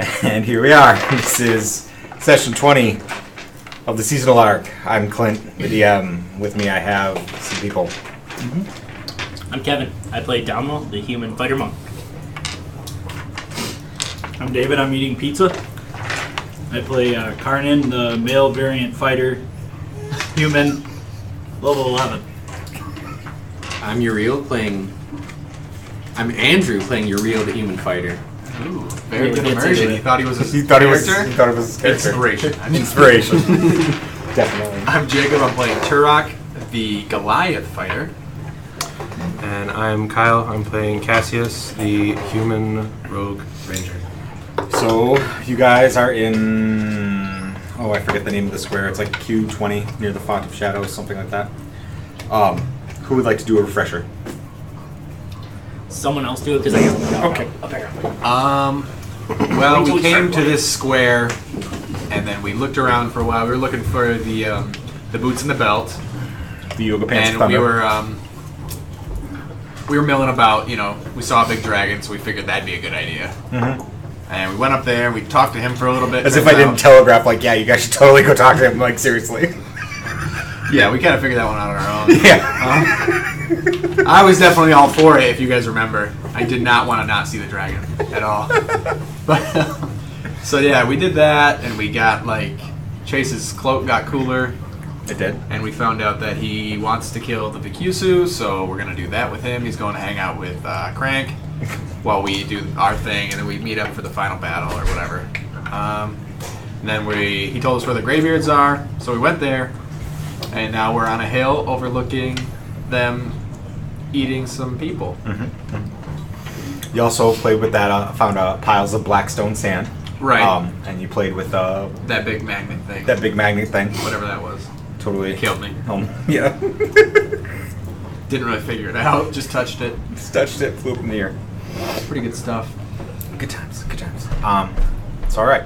And here we are. This is session 20 of the seasonal arc. I'm Clint, the DM. With me I have some people. I'm Kevin. I play Dalmo, the human fighter monk. I'm David. I'm eating pizza. I play Karnan, the male variant fighter, human, level 11. I'm Andrew playing Uriel, the human fighter. Ooh, very good immersion. He thought he was a He thought it was his character. Inspiration. Inspiration. Definitely. I'm Jacob. I'm playing Turok, the Goliath fighter. And I'm Kyle. I'm playing Cassius, the human rogue ranger. So, you guys are in... Oh, I forget the name of the square. It's like Q20, near the Font of Shadows, something like that. Who would like to do a refresher? Someone else do it because I guess Okay. apparently. Well, we came to this square, and then we looked around for a while. We were looking for the boots and the belt, The Yoga Pants and of Thunder. we were milling about. You know, we saw a big dragon, so we figured that'd be a good idea. Mm-hmm. And we went up there. We talked to him for a little bit. As if I didn't telegraph, like, yeah, you guys should totally go talk to him, like, seriously. Yeah, we kind of figured that one out on our own. Yeah. I was definitely all for it, if you guys remember. I did not want to not see the dragon at all. But so yeah, we did that, and we got Chase's cloak got cooler, It did. and we found out that he wants to kill the Bikusu, so we're gonna do that with him. He's going to hang out with Crank while we do our thing, and then we meet up for the final battle or whatever. And then he told us where the Greybeards are, so we went there, and now we're on a hill overlooking them eating some people. You also played with that, found piles of blackstone sand. Right. And you played with That big magnet thing. that big magnet thing. Whatever that was. Totally Killed me. Yeah. Didn't really figure it out. Just touched it. Just touched it, flew up in the air. Pretty good stuff. Good times, good times. It's all right.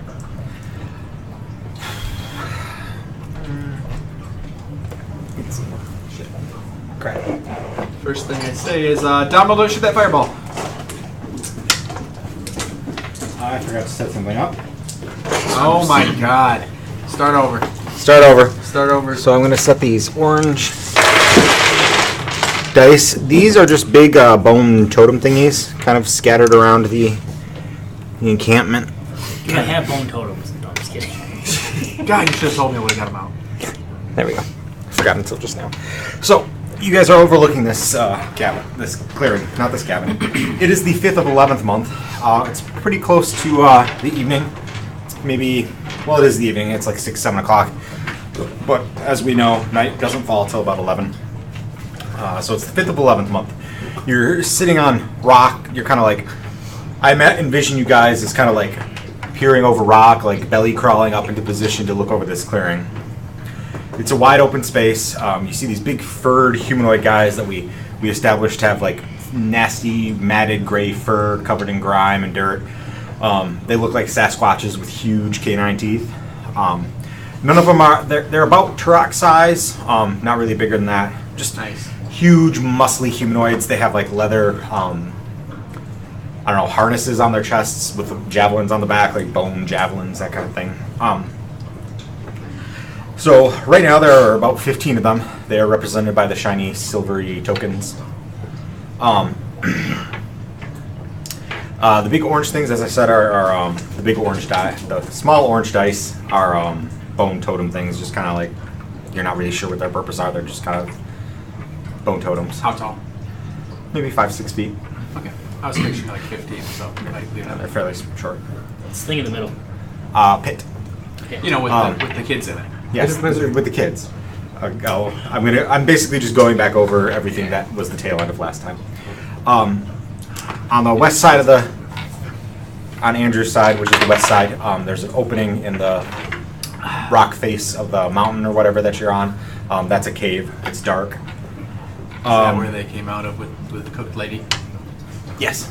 Shit. Crap. First thing I say is, Dumbledore, shoot that fireball. I forgot to set something up. Oh my god. Start over. Start over. Start over. So I'm going to set these orange dice. These are just big bone totem thingies, kind of scattered around the encampment. I have bone totems. No, I'm just kidding. God, you should have told me I would have got him out. There we go. Forgot until just now. So you guys are overlooking this cabin, this clearing, not this cabin. It is the 5th of 11th month. It's pretty close to the evening. Maybe, well, it is the evening. It's like 6, 7 o'clock. But as we know, night doesn't fall until about 11. So it's the 5th of 11th month. You're sitting on rock. You're kind of like, I envision you guys as kind of like peering over rock, like belly crawling up into position to look over this clearing. It's a wide open space. You see these big furred humanoid guys that we established have like nasty matted gray fur covered in grime and dirt. They look like Sasquatches with huge canine teeth. None of them are, they're about Turok size, not really bigger than that. Just Nice. huge muscly humanoids. They have like leather, I don't know, harnesses on their chests with javelins on the back, like bone javelins, that kind of thing. So right now there are about 15 of them. They are represented by the shiny silvery tokens. The big orange things, as I said, are the big orange die. The small orange dice are bone totem things, just kind of like, you're not really sure what their purpose are. They're just kind of bone totems. How tall? Maybe 5-6 feet. Okay. I was picturing like 15, so They're fairly short. It's the thing in the middle. Pit. you know, with the kids in it. Yes, with the kids. I'm basically just going back over everything that was the tail end of last time. On the west side of on Andrew's side, which is the west side, there's an opening in the rock face of the mountain or whatever that you're on. That's a cave. It's dark. Is that where they came out of with the cooked lady? Yes.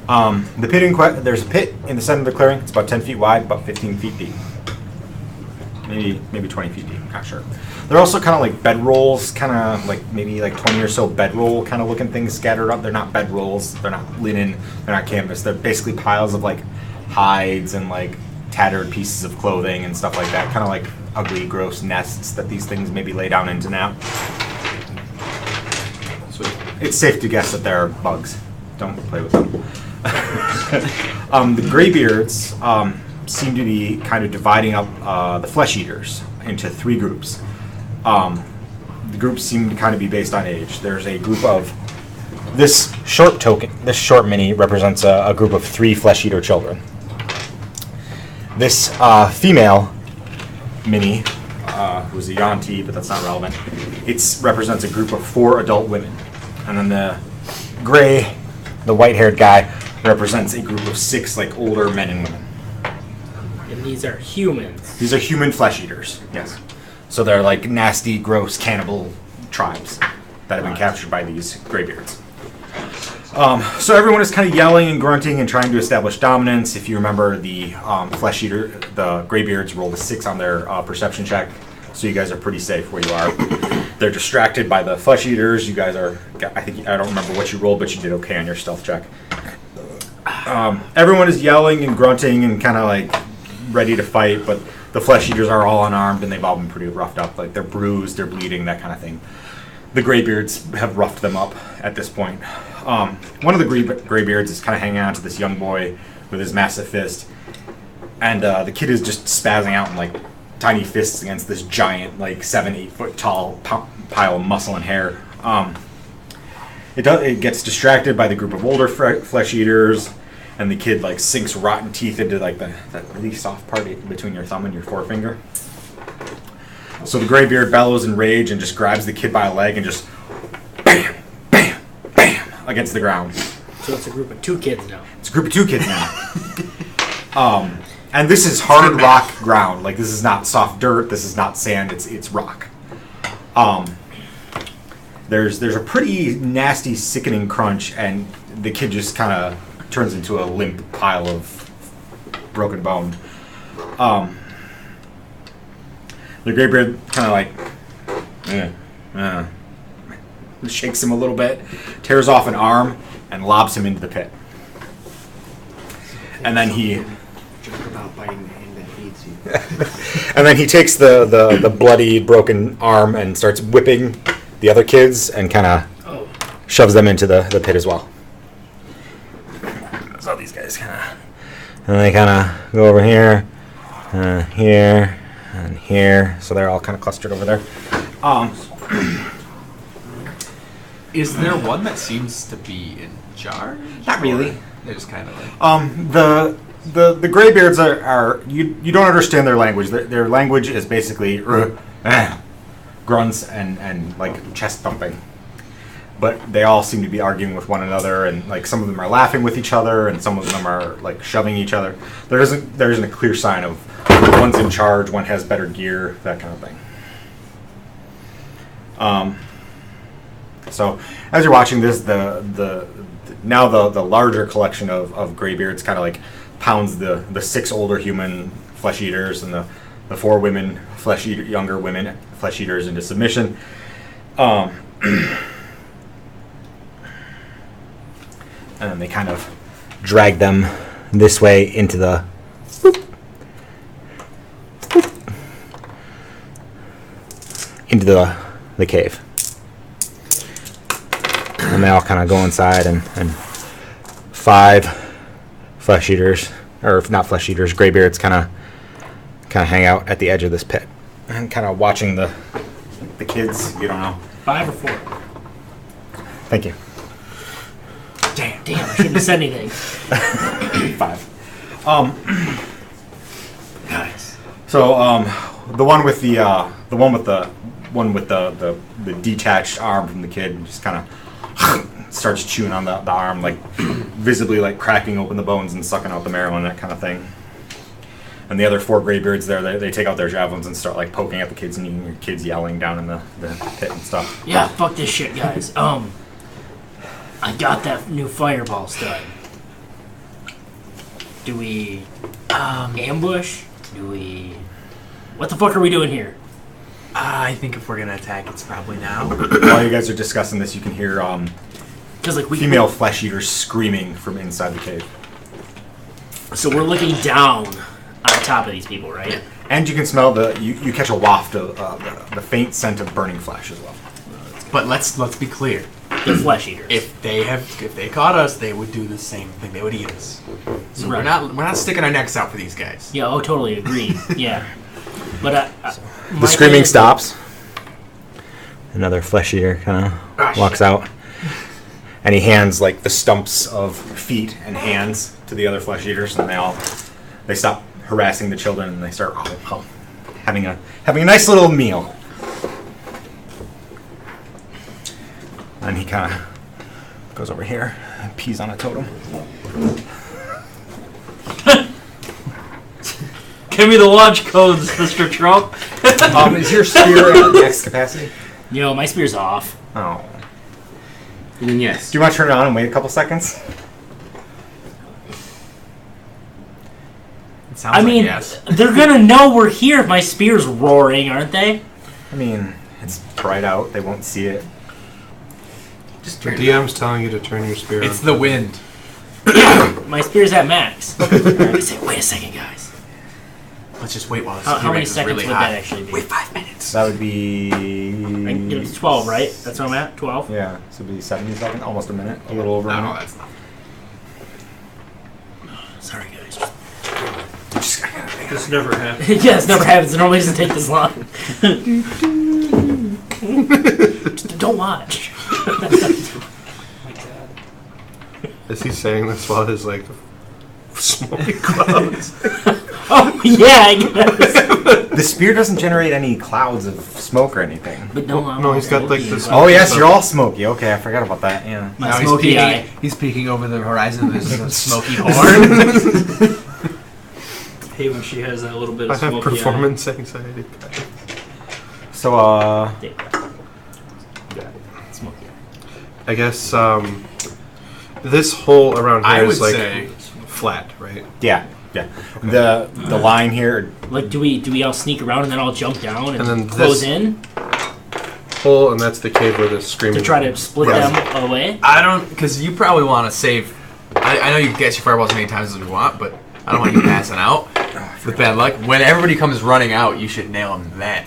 The pit there's a pit in the center of the clearing. It's about 10 feet wide, about 15 feet deep. Maybe 20 feet deep. I'm not sure. They're also kind of like bedrolls, kind of like maybe like 20 or so bedroll kind of looking things scattered up. They're not bedrolls. They're not linen. They're not canvas. They're basically piles of like hides and like tattered pieces of clothing and stuff like that. Kind of like ugly, gross nests that these things maybe lay down into now. Sweet. It's safe to guess that they're bugs. Don't play with them. The Greybeards seem to be kind of dividing up the flesh eaters into 3 groups. The groups seem to kind of be based on age. There's a group of this short mini represents a group of 3 flesh eater children. This female mini, who's a Yanti, but that's not relevant. It represents a group of 4 adult women, and then the gray, the white-haired guy, represents a group of 6 like older men and women. And these are humans. These are human flesh eaters. Yes. So they're like nasty, gross cannibal tribes that have been captured by these Greybeards. So everyone is kind of yelling and grunting and trying to establish dominance. If you remember, the flesh eater, the Greybeards rolled a 6 on their perception check, so you guys are pretty safe where you are. They're distracted by the flesh eaters. You guys are, I don't remember what you rolled, but you did okay on your stealth check. Everyone is yelling and grunting and kind of like ready to fight, but the flesh eaters are all unarmed and they've all been pretty roughed up. Like they're bruised, they're bleeding, that kind of thing. The Greybeards have roughed them up at this point. One of the Greybeards is kind of hanging on to this young boy with his massive fist, and the kid is just spazzing out in like tiny fists against this giant, like 7-8 foot tall pile of muscle and hair. It gets distracted by the group of older flesh eaters, and the kid like sinks rotten teeth into like that really soft part between your thumb and your forefinger. So the Greybeard bellows in rage and just grabs the kid by a leg and just bam, bam, bam against the ground. So it's a group of 2 kids now. It's a group of 2 kids now. And this is hard rock ground. Like this is not soft dirt. This is not sand. It's rock. There's a pretty nasty, sickening crunch, and the kid just kind of turns into a limp pile of broken bone. The Greybeard kind of like shakes him a little bit, tears off an arm, and lobs him into the pit. And then he Joke about biting the hand that feeds you. and then he takes the bloody, broken arm and starts whipping the other kids and kind of shoves them into the pit as well. So these guys kind of, and they kind of go over here, here, and here. So they're all kind of clustered over there. Is there one that seems to be in charge? Not really. Or they're just kind of like... The Greybeards are you don't understand their language. Their language is basically grunts and like chest thumping. But they all seem to be arguing with one another, and like some of them are laughing with each other, and some of them are like shoving each other. There isn't a clear sign of one's in charge, one has better gear, that kind of thing. So as you're watching this, the larger collection of Greybeards kind of like pounds the 6 older human flesh eaters and the 4 women younger women flesh eaters into submission. And then they kind of drag them this way into the cave. And they all kind of go inside, and 5 flesh eaters, or not flesh eaters, Greybeards kind of hang out at the edge of this pit and kind of watching the kids. You don't know. 5 or 4? Thank you. Damn, I shouldn't have said anything. 5. Nice. So the one with the detached arm from the kid just kind of starts chewing on the arm, like visibly like cracking open the bones and sucking out the marrow and that kind of thing. And the other 4 Greybeards there, they take out their javelins and start like poking at the kids, and you hear kids yelling down in the pit and stuff. Yeah, fuck this shit, guys. I got that new fireball stud. Do we ambush? What the fuck are we doing here? I think if we're gonna attack, it's probably now. While you guys are discussing this, you can hear Because like female flesh eaters screaming from inside the cave. So we're looking down on top of these people, right? And you can smell you catch a waft of the faint scent of burning flesh as well. But let's be clear. They're flesh eaters. If they caught us, they would do the same thing. They would eat us. So Right. we're not sticking our necks out for these guys. Yeah, totally agree. Yeah. But The screaming stops. Another flesh eater kind of walks out. And he hands like the stumps of feet and hands to the other flesh eaters, and they stop harassing the children and they start having a nice little meal. And he kind of goes over here and pees on a totem. Give me the launch codes, Mr. Trump. Is your spear at max capacity? My spear's off. Oh. Then yes. Do you want to turn it on and wait a couple seconds? It sounds I like mean, yes. they're gonna know we're here if my spear's roaring, aren't they? I mean, it's bright out. They won't see it. Just The turn DM's telling you to turn your spear It's on. the wind. My spear's at max. I say, wait a second, guys. Let's just wait while this How many is seconds really would hot. that actually be? Wait 5 minutes. That would be... It's 12, right? That's what I'm at? 12? Yeah, so it'd be 70 seconds, almost a minute, a little over a No, minute. that's not. Sorry, guys. This never happened. Yeah, this never happens. It normally doesn't take this long. Just don't watch. Is he saying this while his like smoking clouds? Oh, yeah, I guess. The spear doesn't generate any clouds of smoke or anything. But No, he's got, like, this- Oh yes, you're all smoky. Okay, I forgot about that. Yeah. My Now he's smoky eye. peeking, he's peeking over the horizon. There's a smoky horn. Hey, when she has that little bit I of have smoky eye. performance anxiety. So Smoky eye. I guess this hole around here I would is like say flat, right? yeah. The line here. Like, do we all sneak around and then all jump down and then close this- in Hole, and that's the cave where the screaming. to try to split Yes. them away? I don't, because you probably want to save. I know you can get your fireballs as many times as you want, but I don't want you passing out with bad luck. When everybody comes running out, you should nail them then.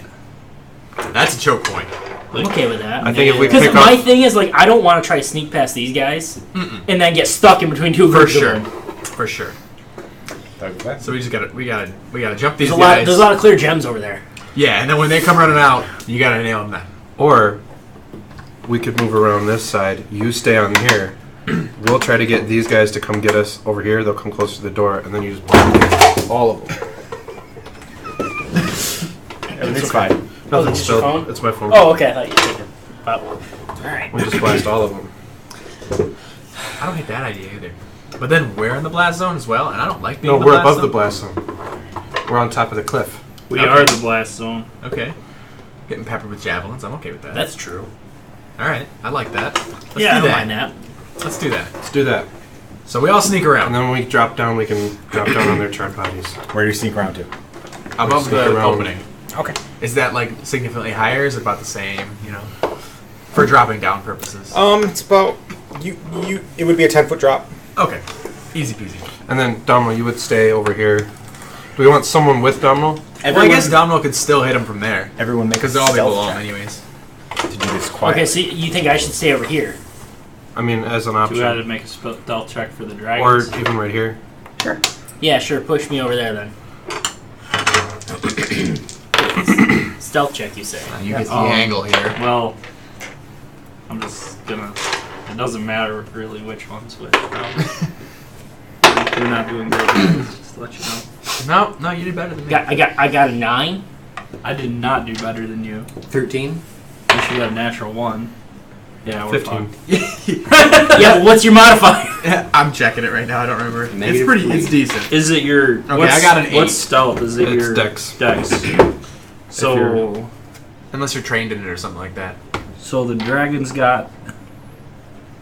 That's a choke point. I'm okay with that. I think if we Because pick my up, thing is, like, I don't want to try to sneak past these guys and then get stuck in between two For groups of sure. them. For sure. Okay. So we gotta jump these There's guys. a lot of clear gems over there. Yeah, and then when they come running out, you gotta nail them then. or we could move around this side. You stay on here. We'll try to get these guys to come get us over here. They'll come closer to the door, and then you just block all of them. Everything's fine. Nothing's is your spilled. phone? It's my phone. Oh, okay. I thought you did it. Alright. We just blast all of them. I don't hate that idea either. But then we're in the blast zone as well, and I don't like being No, in the we're blast above zone. the blast zone. We're on top of the cliff. We Okay. are the blast zone. Okay. Getting peppered with javelins, I'm okay with that. That's true. Alright, I like that. Let's Yeah, I do don't that. mind that. Let's do that. Let's do that. So we all sneak And around. then when we drop down, we can drop down on their charred bodies. Where do you sneak around to? Above sneak the around. opening. Okay. Is that like significantly higher? Or is it about the same, you know? For dropping down purposes. It's about you. It would be a 10-foot drop. Okay. Easy peasy. And then Domino, you would stay over here. Do we want someone with Domino? Well, I Everyone- guess Domino could still hit him from there. Everyone make a Because they'll all be stealth below him check anyways. to do this quietly. Okay, so you think I should stay over here? I mean, as an Do we have to option. make a stealth check for the Or dragons? even right here. Yeah, sure. Push me over there then. Stealth check, you say? You get the Oh. angle here. Well, I'm just gonna. It doesn't matter really which one's which. We're not doing good. Just to let you know. No, you did better than me. I got a 9. I did not do better than you. 13. You should have natural 1. Yeah, we're 15. fucked. Yeah, what's your modifier? I'm checking it right now. I don't remember. It's Negative pretty. 3. It's decent. Is it your? Okay, what's, I got an 8. What's stealth? Is it It's your dex. Dex. you're- So, Unless you're trained in it or something like that. so the dragon's got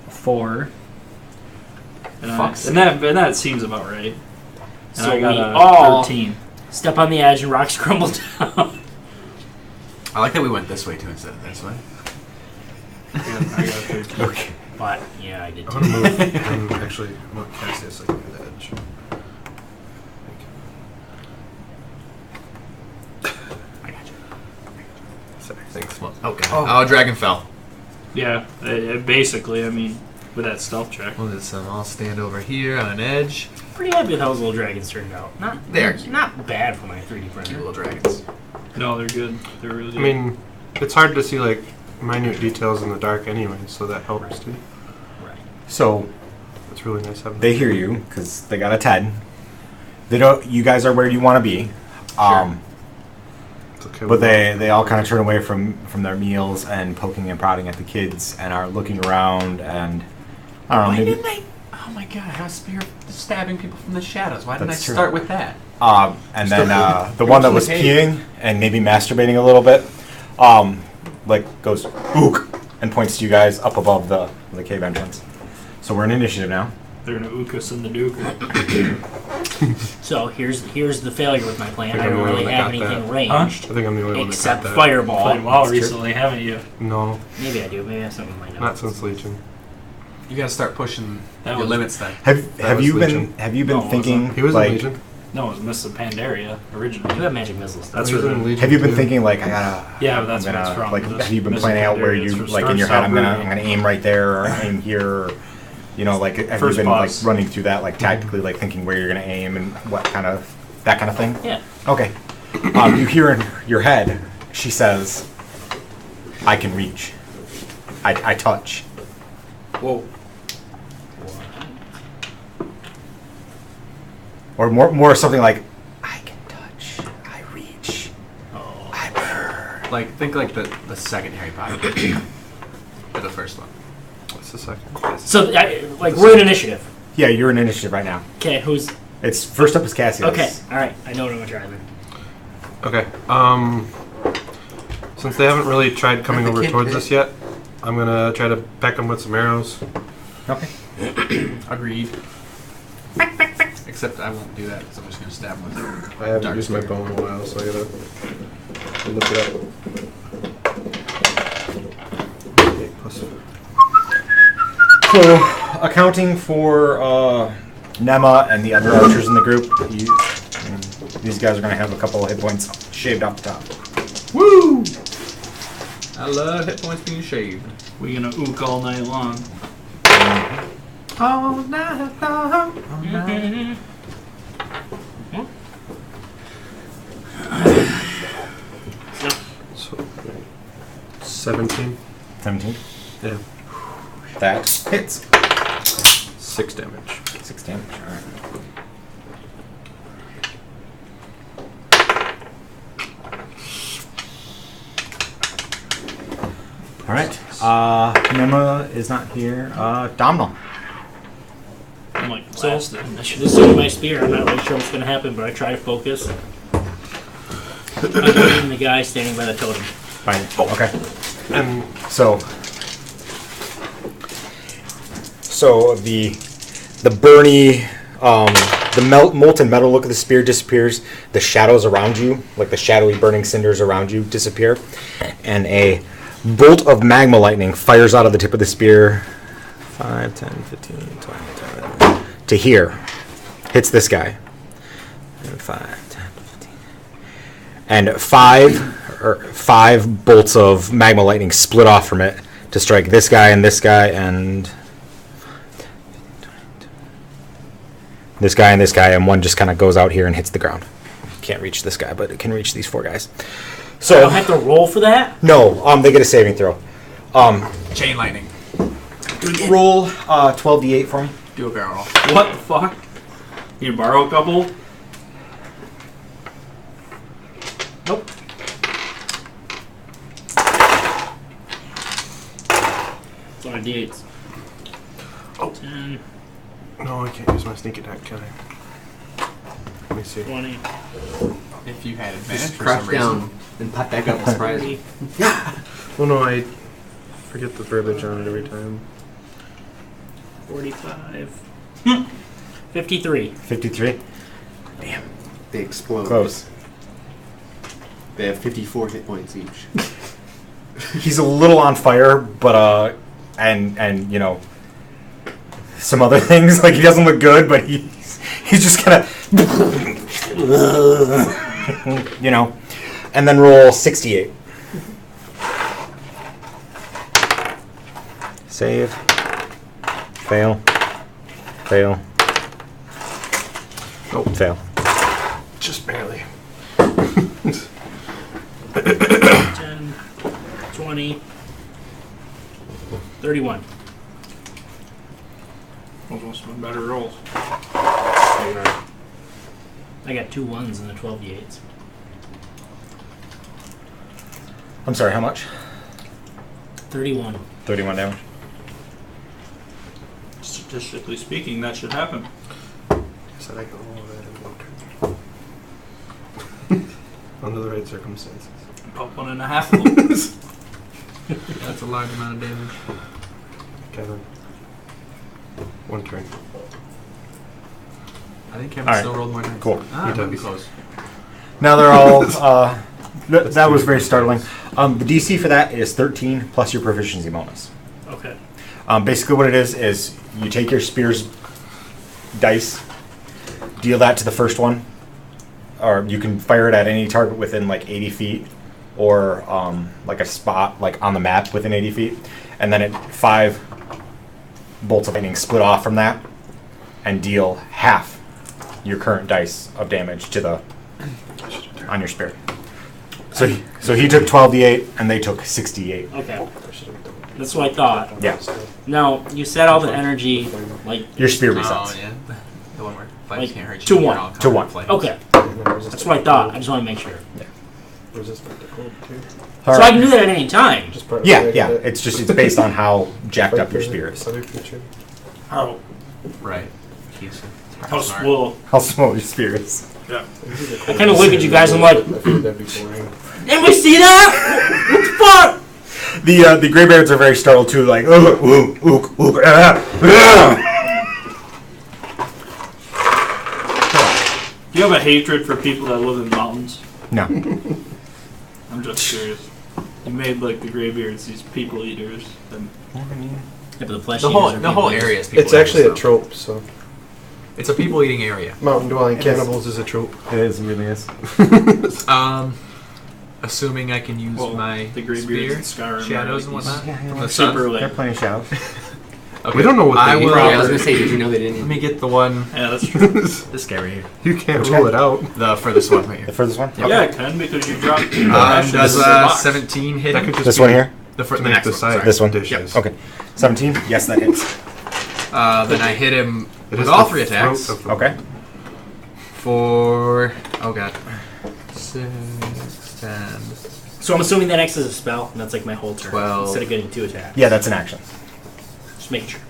4. And, Fuck's and that seems about right. And So I got we a all 13. step on the edge and rocks crumble down. I like that we went this way too instead of this way. I got a 13. Okay. But yeah, I did I too. want to move. Actually, I want Cassius like near the edge. What? Oh god. Oh, dragon fell. Yeah, basically, I mean, with that stealth check. Well, I'll stand over here on an edge. Pretty happy with how those little dragons turned out. They're Not bad for my 3D cute printer. little dragons. No, they're good. They're really good. I mean, it's hard to see like minute details in the dark anyway, so that helps too. Right. So It's really nice having. they hear you because they got a 10. They don't. You guys are where you want to be. It's okay But with they all kind of turn away from their meals and poking and prodding at the kids and are looking around and I don't know. Why Maybe, didn't I? Oh my god, I have a spear stabbing people from the shadows. Why didn't That's I true. start with that? and then the one that was peeing and maybe masturbating a little bit, like goes ook and points to you guys up above the cave entrance. So we're in initiative now. They're gonna ook us in the duker. So here's the failure with my plan. I I'm don't the only really one that have got that. anything ranged I think I'm the only one that except got that. fireball. Played WoW That's true. recently, haven't you? No, Maybe I do. Maybe I have something in my notes. not since Legion. You gotta start pushing That your was- limits then. Have was you Legion. been No, it thinking He was like in Legion. No, it was Mists of Pandaria originally. You have magic missiles. That's He was where in the- Legion have you been too. thinking like I gotta Yeah, but that's I'm where gonna, it's from. like This- have you been this planning out where Pandaria, you it's like from in your head I'm Starcraft. gonna aim right there or aim here or, you know, like have you First been boss. like running through that like tactically like thinking where you're gonna aim and what kind of that kind of thing? Yeah. Okay. You hear in your head, she says, I can reach. I touch. Whoa. Or more something like, I can touch. I reach. Oh. I burn. Like think like the second Harry Potter. Or the first one. What's the second? So we're in initiative. Yeah, you're in initiative right now. Okay, who's It's first up is Cassius. okay? All right, I know what I'm gonna try then. Okay. Since they haven't really tried coming Let the over kid towards pick. us yet, I'm gonna try to peck them with some arrows. Okay. Agreed. Except I won't do that because I'm just gonna stab him with it. I haven't Dark used my spear. bow in a while, so I gotta look it up. 8 plus. So, accounting for Nema and the other archers in the group, these guys are going to have a couple of hit points shaved off the top. Woo! I love hit points being shaved. We're gonna ook all night long. All night long. So, 17. 17. Yeah. That hits. 6 damage. 6 damage. Alright. Alright. Nema is not here. Domhnall. I'm like So blasted. I should have swung my spear. I'm not really sure what's gonna happen, but I try to focus. I'm hitting the guy standing by the totem. Fine. Okay. And So the burny, the molten metal look of the spear disappears. The shadows around you, like the shadowy burning cinders around you, disappear, and a bolt of magma lightning fires out of the tip of the spear. 5, 10, 15, 20, 10, to here, hits this guy. And 5, 10, 15, and five bolts of magma lightning split off from it to strike this guy and this guy and this guy and this guy, and one just kind of goes out here and hits the ground. Can't reach this guy, but it can reach these 4 guys. I So don't have to roll for that. no, they get a saving throw. Chain lightning. Roll 12d8 for me. Do a barrel roll. What the fuck? You borrow a couple? Nope. It's on a d8s. Oh. 10, no, I can't use my sneak attack, can I? Let me see. 20, If you had advantage Just for crouch some reason. down and pop back up and surprise 30. you. Well, no, I forget the verbiage on it every time. 45. 53. 53. They explode. Close. They have 54 hit points each. He's a little on fire, but and you know, some other things, like he doesn't look good, but he's just kind of you know, and then roll 68. Save. Fail. Fail. Nope. Fail. Just barely. 10, 20, 31. Those must have been better rolls. I got 2 1s and the 12 d8s. I'm sorry, how much? 31. 31 damage. Statistically speaking, that should happen. Said I could roll that in 1 turn. Under the right circumstances. Pop 1.5 of them. That's a large amount of damage. Kevin. 1 turn. I think Kevin All right. still rolled more dice. Cool. Ah, He might be does. close. Now they're all. That was very startling. The DC for that is 13 plus your proficiency bonus. Okay. Basically, what it is you take your spear's dice, deal that to the first one, or you can fire it at any target within like 80 feet, or like a spot like on the map within 80 feet, and then 5 bolts of lightning split off from that, and deal half your current dice of damage to the on your spear. So he took 12d8 and they took 68. Okay. That's what I thought. Yeah, Now, you said all the energy, like, your spear Oh, resets. yeah. The one where fights Like, can't hurt you. 2-1. you're all covered 2-1. in flames. okay. That's what I thought. I just want to make sure. Resistant to cold too. All So I right. can do that at any time. Just part of Yeah, the yeah. idea. It's based on how jacked up your spear is. Other creature. How, Right. He's How smart. well, How small your spear is. yeah. I kind of look at you guys and I'm like, I feel that'd be boring. anybody see that? What the fuck? The Greybeards are very startled too, like ooh, ooh, ooh, ooh, ah, ah. Do you have a hatred for people that live in mountains? No. I'm just curious. You made like the Greybeards, these people eaters. And Yeah, but the flesh The eaters whole are the whole people. area is people. It's actually a eaters, though. trope, so It's a people eating area. mountain dwelling It is. cannibals is a trope. It is, it really is. Assuming I can use well, my the Greybeards spear, and Skyrim shadows and are like whatnot. Yeah, From yeah. the sun. super There are like, plenty of shadows. Okay. We don't know what I they will. eat. I was gonna say, did you know they Let didn't? me get the one. yeah, that's true. This guy right here. You can't Which rule guy? it out. The furthest one right The here. furthest one? Yeah, I can because you dropped. Does 17 hit That him? could just This be one here? The, to the make next the one. side Sorry. This one? dishes. Okay. 17? Yes, that hits. Then I hit him It with is all the 3 attacks throat of the- Okay. for oh god, 6, 10. So I'm assuming that acts as a spell, and that's like my whole turn. 12. Instead of getting 2 attacks. Yeah, that's an action. Just making sure.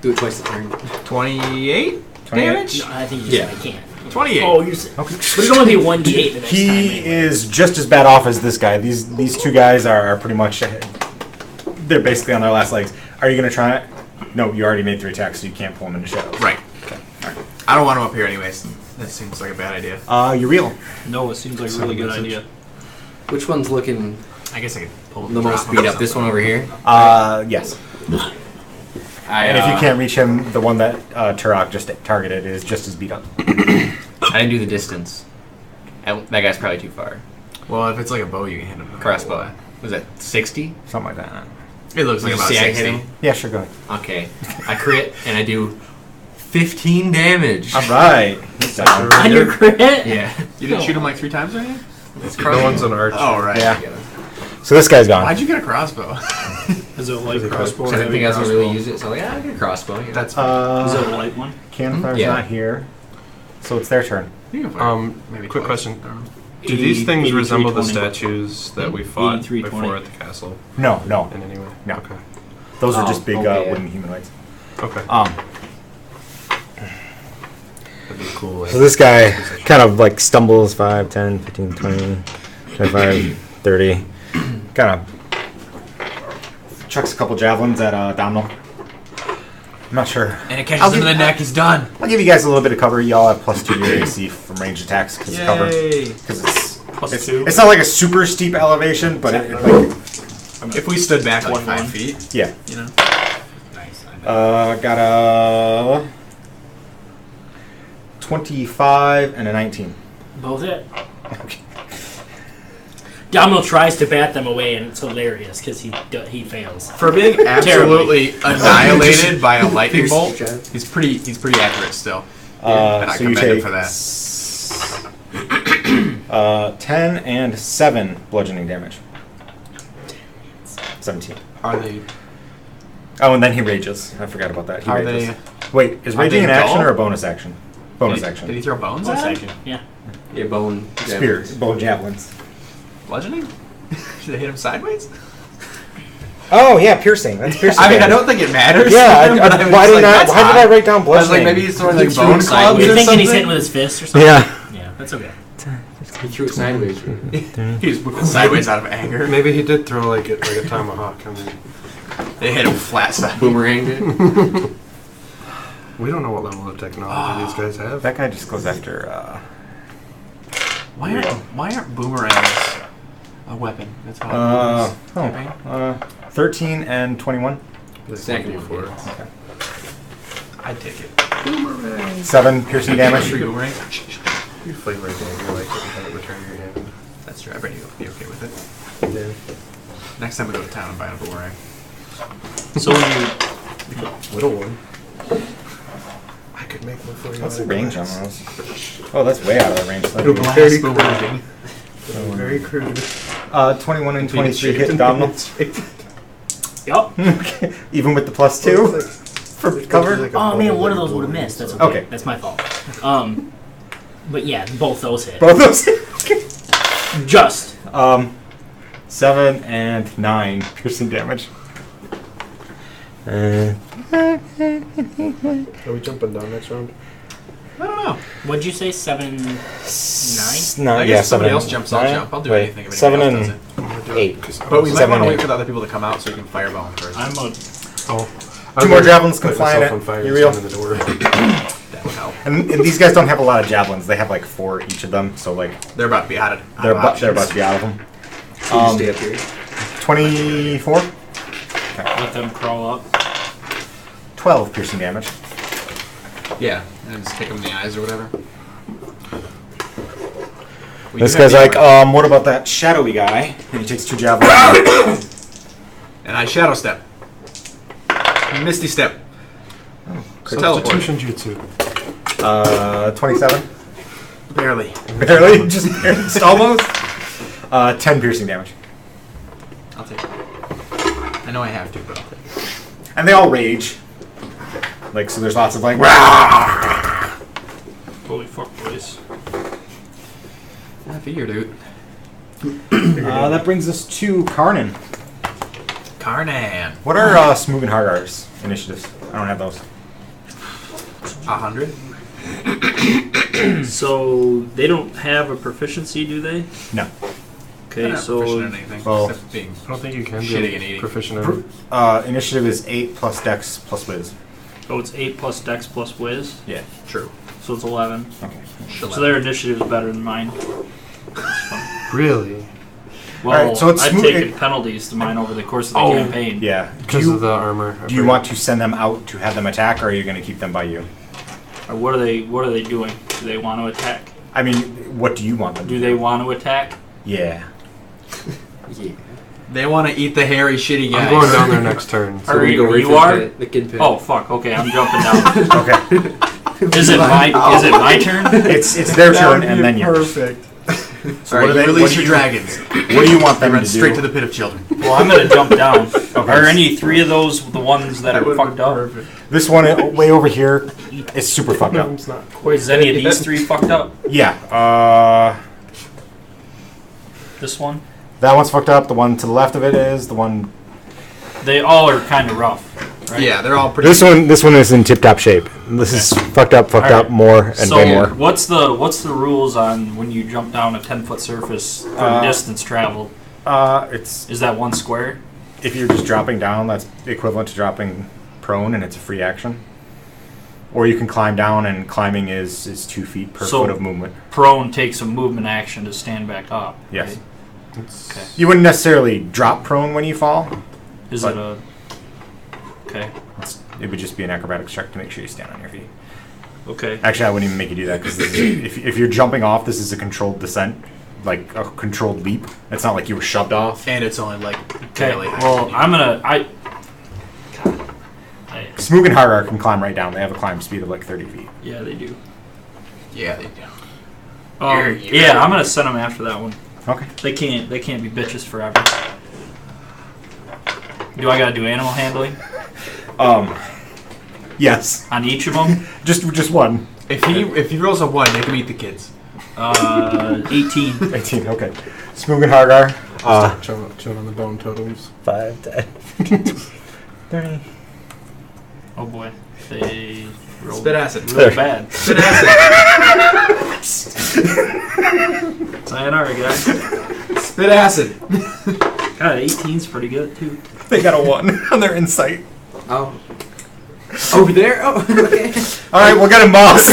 Do it twice a turn. 28 damage. No, I think you Yeah. said I can't. 28. Oh, you said. Okay. But it'll only be 1d8 the next time. He Anyway. is just as bad off as this guy. These 2 guys are pretty much. They're basically on their last legs. Are you going to try it? No, you already made 3 attacks, so you can't pull them into shadows. Right. I don't want him up here anyways. That seems like a bad idea. You reel. No, it seems like a really good idea. Which one's looking I guess I could pull the most beat up? This one over here. Yes. I, And if you can't reach him, the one that Turok just targeted is just as beat up. I didn't do the distance. That guy's probably too far. Well, if it's like a bow, you can hit him. with a Crossbow. Was that 60? Something like that. It looks like Did you about see I 60. hit him? Yeah, sure, go ahead. Okay. I crit and I do 15 damage. All right. He's down. On your crit? Yeah. You didn't shoot him like 3 times already? It's No one's an archer. Oh right. Yeah. So this guy's gone. Why'd you get a crossbow? Is it a light crossbow? So or I heavy think I doesn't crossbow? really use it, so yeah, I get a crossbow. Yeah. That's Is it a light one? Canonfire's Yeah. not here, so it's their turn. you can fire. Maybe Quick twice. question. I don't know. Do these things 83, resemble the 20. statues that we fought 83, before 20. at the castle No, no, in any way? No. Okay. those are Oh, just big okay, yeah. wooden humanoids. Okay. That'd be cool. So this guy kind of like stumbles 5, 10, 15, 20, 25, 30. Kind of chucks a couple javelins at Domino. I'm not sure. And it catches him in the neck. He's done. I'll give you guys a little bit of cover. Y'all have +2 to your AC from ranged attacks because of cover. Yay! Because Plus 2. it's not like a super steep elevation, but like, If we stood back like 1-1. 5 feet, yeah. you know. Nice. Got a 25 and a 19. Both hit. Okay. Domino tries to bat them away, and it's hilarious because he fails. For being absolutely annihilated by a lightning bolt, he's pretty accurate still. And I so you commend him take for that. 10 and 7 bludgeoning damage. 17. Are they? Oh, and then he rages. I forgot about that. He Are rages. they? Wait, is are raging they an action dull? or a bonus action? Bonus action. Did he throw bones? Bonus at action. him? Yeah. Yeah, bone. Spear. Bone javelins. Bludgeoning? Should they hit him sideways? Oh, yeah, piercing. That's piercing. I mean, I damage. don't think it matters. Yeah, but I was why just did that's why did I hot. write down I was like, bludgeoning? maybe he's throwing He like threw bone it clubs sideways. or You're thinking he's something? hitting with his fist or something? Yeah. Yeah, that's okay. He threw it sideways. He's whipping sideways out of anger. Maybe he did throw like a tomahawk. I mean, They hit him flat side. Boomeranged it. we don't know what level of technology these guys have. That guy just goes after. Why aren't boomerangs a weapon? That's how it 13 and 21. Second one. for I'd take it. 7 piercing damage. Free boomerang? you flavor it, you like it, and have it return your hand. That's true. I bet you'll be okay with it. Yeah. Next time we go to town, I'm buying a boomerang. So when you Little one. I could make one for you. What's the range on those? Oh, that's way out of the range. It'll be That'd very be- boomerang. Very crude. 21 and 23 hit Domino. Yup. Okay. Even with the +2 for cover. Oh man, one of those would have missed. That's okay. Okay. That's my fault. But yeah, both those hit. Both those. Just. 7 and 9 piercing damage. Are we jumping down next round? I don't know. What'd you say? 7, 9? No, I yeah, guess if somebody 7 else jumps, I'll nine? jump. I'll do Wait, anything if 7 anybody and else does it. 8. But we might 7 want to and wait 8. for the other people to come out so you can fireball them first. I'm a. Oh. 2 more javelins can Light fly myself at on fire you, and real. stand in the door. That would help. And these guys don't have a lot of javelins. They have like 4 each of them. So like They're about to be out of they're about options. to be out of them. So you stay up here. 24, Let them crawl up. 12 piercing damage. Yeah, and just kick them in the eyes or whatever. We This do have guy's like, the armor. what about that shadowy guy? And he takes 2 javelins. And I shadow step. Misty step. Teleport. Substitution jutsu. 27. Barely. Barely, just almost. 10 piercing damage. I'll take it. I know I have to, but I'll take it. And they all rage. Like, so there's lots of like, "Rah!" Holy fuck, boys. I figured, dude. That brings us to Karnan. Karnan. What are Smoog and Hargar's initiatives? I don't have those. 100? So they don't have a proficiency, do they? No. Okay, Not so proficient in anything, well, except being I don't think you can shitting be and eating. proficient in Initiative is 8 plus Dex plus Wiz. oh, it's 8 plus Dex plus Wiz, Yeah. True. so it's 11. Okay. So their initiative is better than mine. Really? Well, Alright, so it's I've smooth- taken penalties to mine over the course of the campaign. Yeah. Because of the armor. Do you want to send them out to have them attack, or are you going to keep them by you? Or what are they doing? Do they want to attack? I mean, what do you want them to Do they want to attack? Yeah. Yeah. They want to eat the hairy, shitty guys. I'm going down there next turn. Are we you- go right you for are? the kid pit. Oh fuck! Okay, I'm jumping down. Okay. Is it my turn? It's their turn and then yours. Perfect. So Alright, what do they- release what do your you- dragons. What do you want They them run to straight do? to the pit of children. Well, I'm gonna jump down. Are any 3 of those the ones that are fucked up? This one way over here is super fucked up. It's not. Or is any of these 3 fucked up? Yeah. This one? That one's fucked up. The one to the left of it is the one. They all are kind of rough. Right? Yeah, they're all pretty. This one is in tip-top shape. This is fucked up, Alright. more, and So way more. what's the rules on when you jump down a 10-foot surface for distance traveled? It's Is that 1 square? if you're just dropping down, that's equivalent to dropping prone, and it's a free action. Or you can climb down, and climbing is 2 feet per So- foot of movement. Prone takes a movement action to stand back up. Yes. right? Okay. You wouldn't necessarily drop prone when you fall. Is But- it a? Okay. It would just be an acrobatics check to make sure you stand on your feet. Okay. Actually, I wouldn't even make you do that because if you're jumping off, this is a controlled descent like a controlled leap. It's not like you were shoved off. And it's only like Okay. barely higher Well, than you. I'm gonna. Smoog and Hargar can climb right down. They have a climb speed of like 30 feet. Yeah, they do. Yeah, they do. Yeah, I'm gonna send them after that one. Okay. They can't be bitches forever. Do I gotta do animal handling Yes. on each of them? Just one. If he rolls a 1, they can eat the kids. 18. 18. Okay. Smoog and Hargar. Chilling on the bone totems. 5, 10, 30. Oh boy, they rolled Spit acid. real bad. Spit acid. Sayonara, guys. Spit acid. God, 18's pretty good too. They got a 1 on their insight. Oh. Over there? Oh, okay. All right, we'll get him, boss.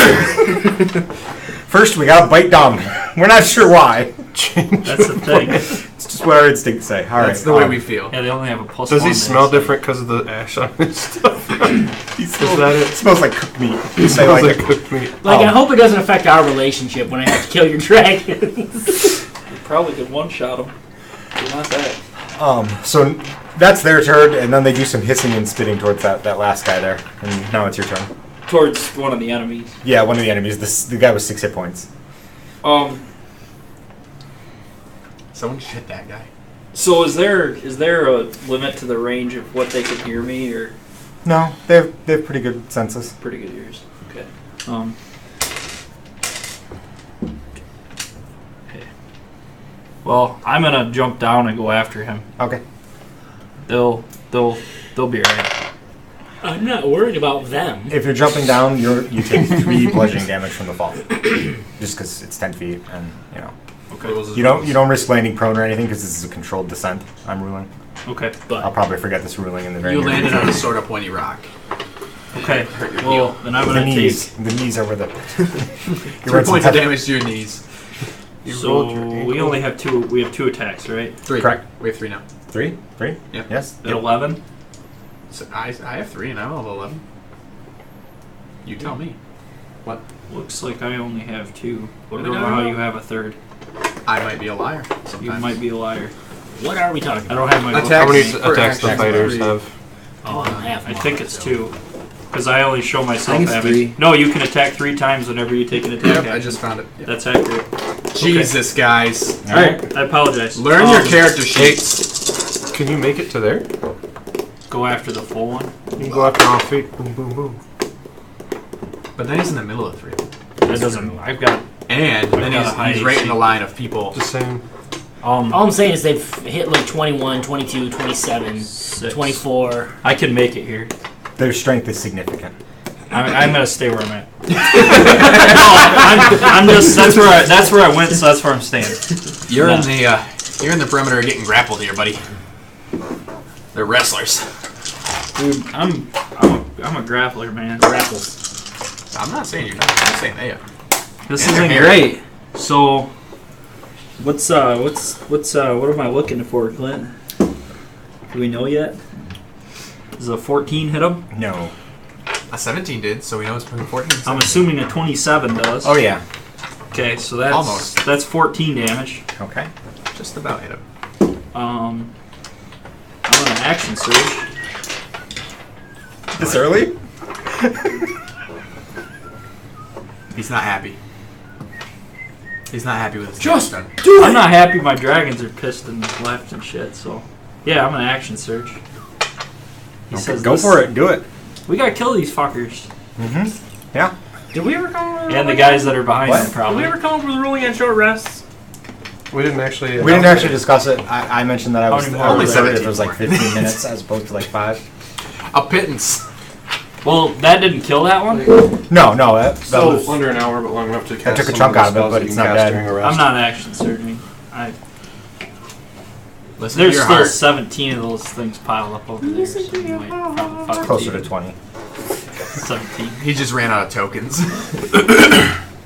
First, we gotta bite Dom. We're not sure why. That's the thing. It's just what our instincts say. All right. That's the way we feel. Yeah, they only have a plus Does 1 he there, smell so- different because of the ash on his stuff? He smells, Is that it? smells like cooked meat. He Say smells like like cooked meat. Like, Oh. I hope it doesn't affect our relationship when I have to kill your dragons. You probably could one-shot them. Not that. So that's their turn, and then they do some hissing and spitting towards that last guy there. And now it's your turn. Towards one of the enemies. Yeah, one of the enemies. The guy with 6 hit points. Someone should hit that guy. So is there a limit to the range of what they can hear me, or No, they have pretty good senses. pretty good ears? Okay. Okay. Well, I'm gonna jump down and go after him. Okay. They'll be alright. I'm not worried about them. If you're jumping down, you take 3 bludgeoning damage from the fall, just because it's 10 feet, and you know you don't risk landing prone or anything because this is a controlled descent. I'm ruling. Okay. I'll probably forget this ruling in the very You near landed future. on a sort of pointy rock. Okay. Hurt your Well, heel. then I'm The gonna knees. take. The knees are where the. 3 points of damage to your knees. So we only have 2. We have 2 attacks, right? 3. Correct. We have 3 now. 3? Yep. Yes. At 11. So I have 3 and I'm level 11. You tell me. What? Looks like I only have 2. But I We don't know don't how know. you have a third. I might be a liar sometimes. You might be a liar. What are we talking I about? don't have my book Attack. How with many me. attacks the fighters have? Oh, I'm half. I think it's 2. Because I only show myself I think it's having. 3. No, you can attack 3 times whenever you take an attack. Yep, action. I just found it. Yep. That's accurate. Jesus, guys. Alright, I apologize. Learn your character sheets. Can you make it to there? Go after the full one. You can go after all feet. Boom, boom, boom. But then he's in the middle of 3. That doesn't. I've got. And then got a high he's right in AC. the line of people. Just saying. All I'm saying is they've hit like 21, 22, 27, 6. 24. I can make it here. Their strength is significant. I'm gonna stay where I'm at. I'm just. That's where I went. So that's where I'm staying. You're in the perimeter getting grappled here, buddy. They're wrestlers. Dude, I'm a grappler, man. Grapples. I'm not saying you're not. I'm saying they are. This Yeah, isn't they're great. So, what am I looking for, Clint? Do we know yet? Does a 14 hit him? No. A 17 did, so we know it's between 14 and 17. I'm assuming a 27 does. Oh yeah. Okay, so that's Almost. That's 14 damage. Okay. Just about hit him. I'm gonna action surge. This early? He's not happy. He's not happy with his Just done. I'm not happy. My dragons are pissed and left and shit. So, yeah, I'm gonna action surge. He says Go this- for it. Do it. We gotta kill these fuckers Yeah. Did we ever come over and the guys that are behind What? them. Did Probably. we ever come over with ruling on short rests? We didn't actually. We didn't actually discuss it. I mentioned that I was Only only if 17 it was like more. 15 minutes as opposed to like 5. A pittance. Well, that didn't kill that one. No, that So was under an hour, but long enough to cast took a some chunk the out of it, spells but that it's you can not cast dead. during a rest. I'm not action surging. Listen There's to your still heart. 17 of those things piled up over there. So you might probably fuck closer with to 20. 17. He just ran out of tokens.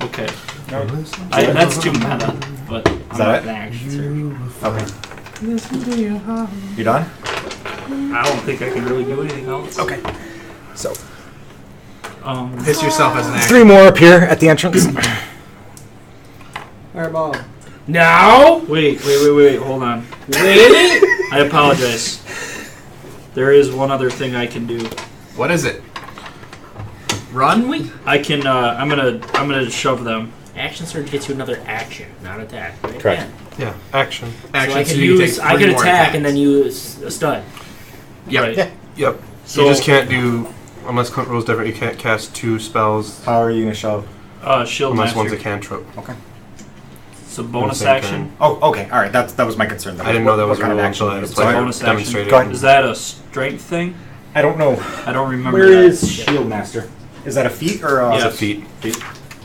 Okay. That's too meta, but I'm that not it? an action surge. Okay. You done? I don't think I can really do anything else. Okay. So Piss yourself as an action. 3 more appear at the entrance. Fireball. Now? Wait. Hold on. Wait. I apologize. There is one other thing I can do. What is it? Run? I can. I'm gonna shove them. Action surge gets you another action, not attack. Right? Correct. Yeah, action. Action. So I so can you use. take I 3 can more attack attacks. and then use a stun. Yep. Right. Yeah. Yep. So You just can't do, unless Clint rules different, you can't cast 2 spells How are you gonna shove? Shield unless master. one's a cantrip. Okay. So bonus same action. turn. Oh, okay. All right. That was my concern. I didn't know that was a kind of rule action. until I it is. So played. bonus action. Demonstrated. Go ahead. Is that a strength thing? I don't know. I don't remember. Where that. is Shield Master? Is that a feat or a It's Yeah. a feat. feat?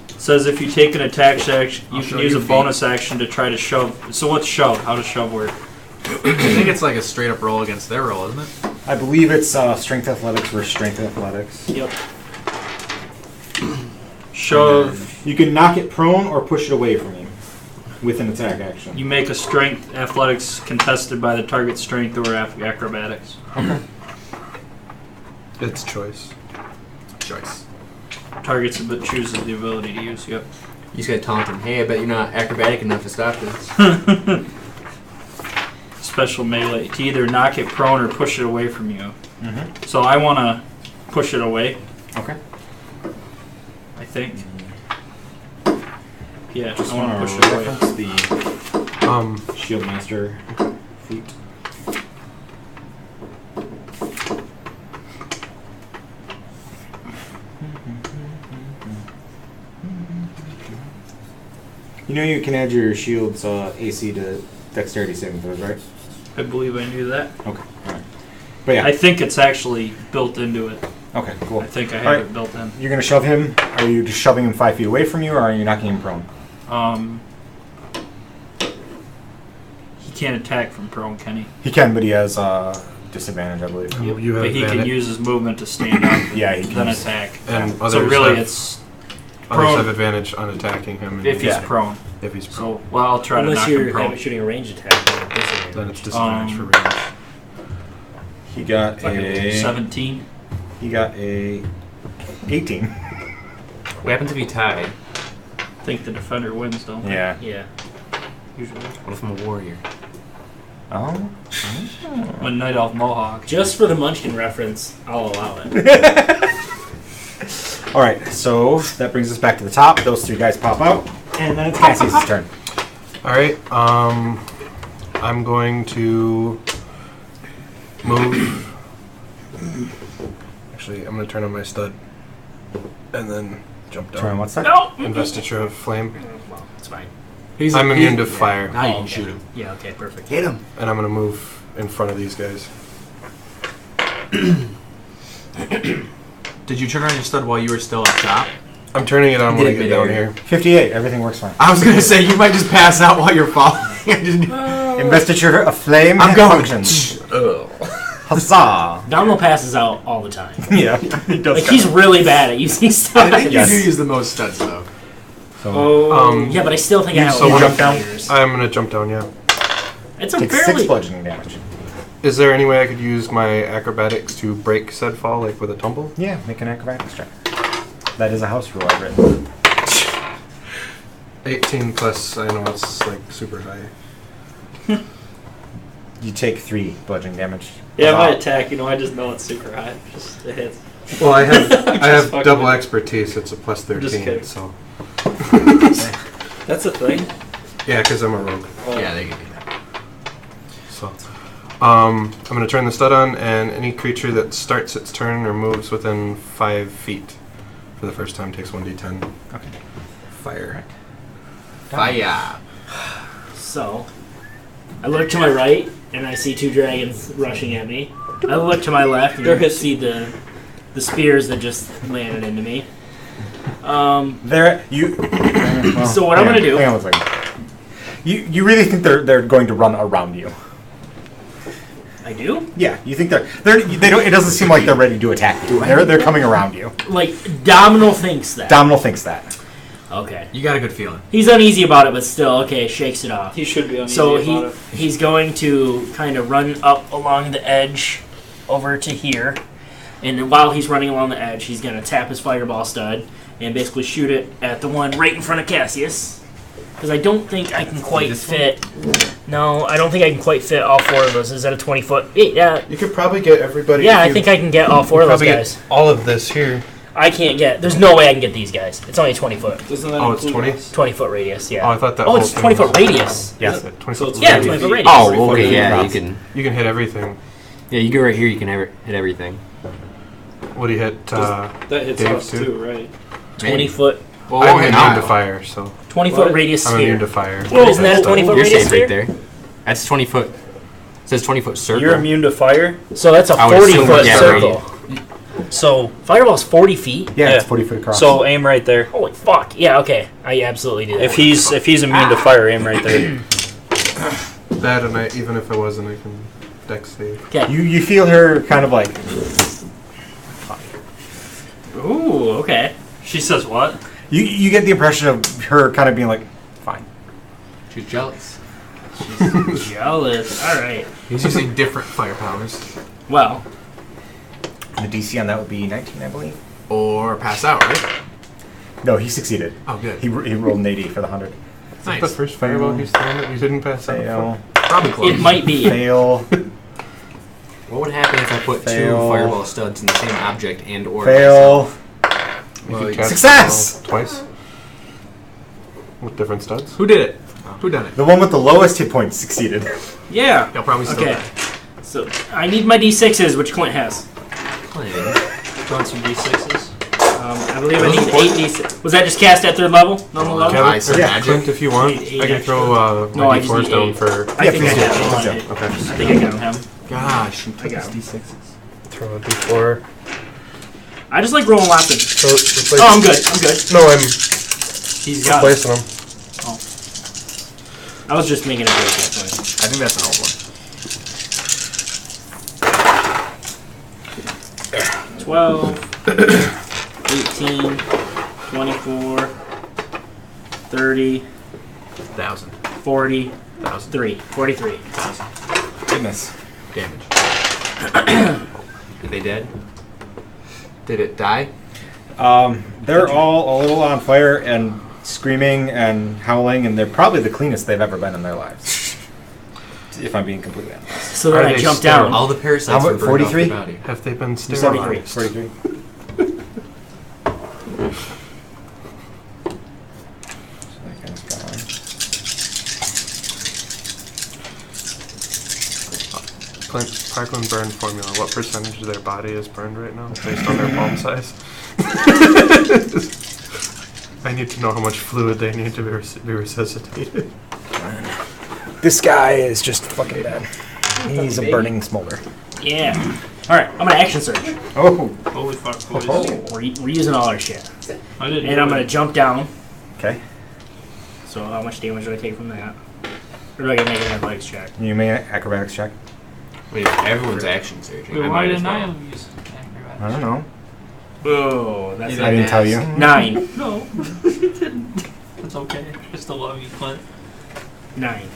It says if you take an attack action, you I'll can show use you a feet. bonus action to try to shove. So what's shove? How does shove work? I think it's like a straight up roll against their roll, isn't it? I believe it's strength athletics versus strength athletics. Yep. Shove. You can knock it prone or push it away from you with an attack action. You make a strength athletics contested by the target's strength or acrobatics. It's choice. Choice. Targets but chooses the ability to use. Yep. You just gotta taunt him. Hey, I bet you're not acrobatic enough to stop this. Special melee to either knock it prone or push it away from you. Mm-hmm. So I want to push it away. Okay. I think. Yeah, Just I want to want push to it away. reference the Um, Shield Master feat. You know you can add your shield's AC to dexterity saving throws, right? I believe I knew that. Okay. All right. But yeah. I think it's actually built into it. Okay. Cool. I think I have Alright. it built in. You're gonna shove him. Are you just shoving him 5 feet away from you, or are you knocking him prone? He can't attack from prone, can he? He can, but he has disadvantage, I believe. you have But he can advantage. use his movement to stand up. Yeah, he then can. attack. And others So really, have, it's others prone. have advantage on attacking him. And if he's Yeah. prone. if he's prone. So, well, I'll try to Unless knock you're him prone. shooting a ranged attack. Then it's disadvantage. Then it's disadvantage for range. He got a 17. He got a 18. What happens if you tied? I think the defender wins, don't they? Yeah. Yeah. Usually. What if I'm a warrior? Oh. When Night Elf Mohawk. Just for the Munchkin reference, I'll allow it. All right. So that brings us back to the top. Those 3 guys pop out, and then it's Cassie's turn. All right. I'm going to move. Actually, I'm going to turn on my stud, and then jump down. Turn. What's that? No! Investiture of flame. Well, it's fine. I'm immune to fire, Now you Oh, can okay. shoot him. Yeah, okay, perfect. Hit him. and I'm going to move in front of these guys. Did you turn on your stud while you were still up top? I'm turning it on when I Did it get down midair. here. 58. Everything works fine. I was gonna say you might just pass out while you're falling. Investiture of flame. I'm going. functions. Huzzah! Donald passes out all the time. Yeah. He does. Like, he's really bad at using stuff. I think Yes. you do use the most studs though. Oh, yeah, but I still think I have so a lot jump of down? failures. I'm going to jump down, yeah. It's a Take fairly 6 bludgeoning damage. Is there any way I could use my acrobatics to break said fall, like with a tumble? Yeah, make an acrobatics check. That is a house rule I've written. 18 plus, I know it's like super high. You take 3 bludgeoning damage. Yeah, my Huzzah. attack, I just know it's super high. Just it hits. Well, I have fucking double with it. expertise. It's a plus Just 13. kidding. So That's a thing. yeah, because I'm a rogue. Yeah, they can do that. So I'm gonna turn the stud on, and any creature that starts its turn or moves within 5 feet for the first time takes 1d10 Okay. fire. Fire. So, I look to my right, and I see 2 dragons rushing at me. I look to my left, and I see the spears that just landed into me. There, you. So what I'm gonna do- Hang on 1 second. You really think they're going to run around you? I do? Yeah, you think they don't. It doesn't seem like they're ready to attack you. They're coming around you. Like, Dominal thinks that. Domhnall thinks that. Okay. You got a good feeling. He's uneasy about it, but still, okay, shakes it off. He should be uneasy So about it. he's going to kind of run up along the edge over to here. And while he's running along the edge, he's going to tap his fireball stud and basically shoot it at the one right in front of Cassius. Because I don't think I can quite fit. No, I don't think I can quite fit all 4 of those. Is that a 20-foot? Yeah, You could probably get everybody. yeah. if I you- think I can get all 4 of those probably guys. get all of this here. I can't get. There's no way I can get these guys. It's only 20 foot. Doesn't that Oh, it's include 20? us? 20 foot radius. Yeah. Oh, I thought that. Oh, whole it's thing 20 foot was- radius. Yeah. 20 So foot it's Yeah, radius. 20 foot radius. Oh, okay, yeah, you can. You can hit everything. Yeah, you go right here. You can hit everything. What do you hit? That hits Dave, us too? too, right? 20 foot. Well, I'm okay, immune now. to fire, so 20 What? foot radius I'm sphere. immune to fire. Well, isn't that a 20 foot You're radius safe right sphere? there. That's 20 foot. It says 20 foot circle. You're immune to fire. So that's a I would 40 assume, foot yeah, circle. So Fireball's 40 feet. Yeah, it's Yeah. 40 foot across. so aim right there. Holy fuck. Yeah. Okay. I absolutely do that. If he's immune to fire, aim right there. That and even if I wasn't, I can dex save. Okay. you feel her kind of like, Ooh. Okay. She says what? you get the impression of her kind of being like, fine. She's jealous. Jealous. All right. He's using different fire powers. Well. The DC on that would be 19, I believe. Or pass out, right? No, he succeeded. Oh, good. He rolled an 80 for the 100. The Nice. first fireball he's thrown that you didn't pass out. Fail. Probably close. It might be. Fail. What would happen if I put Fail. 2 fireball studs in the same object and or Fail. You Well, could cast Success! fireball twice. With different studs. Who did it? Who done it? The one with the lowest hit points succeeded. Yeah. You'll probably still Okay. die. So I need my d6s, which Clint has. Throwing some d6s. I believe I need 8 d6. Was that just cast at 3rd level? Normal level? Kevin, Ice and Yeah, magic. Clint, if you want, Need eight I can extra. throw No, my I just d4s need down 8. for. I Yeah, think I please do. got Please him. do. Okay. I think I got him. Gosh. I got him. Throw a d4. I just like rolling lots of. So replace. Oh, I'm good. I'm good. No, I'm He's got it. replacing them. I was just making a joke at that point. I think that's an old one. 12, 18, 24, 30, 1,000. 40, 1,000. 43. Goodness. Damage. Are they dead? Did it die? They're all a little on fire and screaming and howling, and they're probably the cleanest they've ever been in their lives. If I'm being completely honest. So then Are I they jumped sterile? down. All the parasites How were about burned off 43? the body. Have they been 43. sterilized? 43. Clint, Parkland burn formula. What percentage of their body is burned right now, based on their palm size? I need to know how much fluid they need to be resuscitated. This guy is just fucking dead. He's a burning smolder. Yeah. Alright, I'm gonna action surge. Oh. Holy fuck, boys. We're using all our shit. I didn't And I'm gonna jump down. Okay. So how much damage do I take from that? Or do I get to make an athletics check? You may acrobatics check. Wait, everyone's action surging. Wait, I why might as didn't I well. use I don't know. Oh, that's I didn't tell you. 9. No, you didn't. That's okay. I still love you, Clint. 9.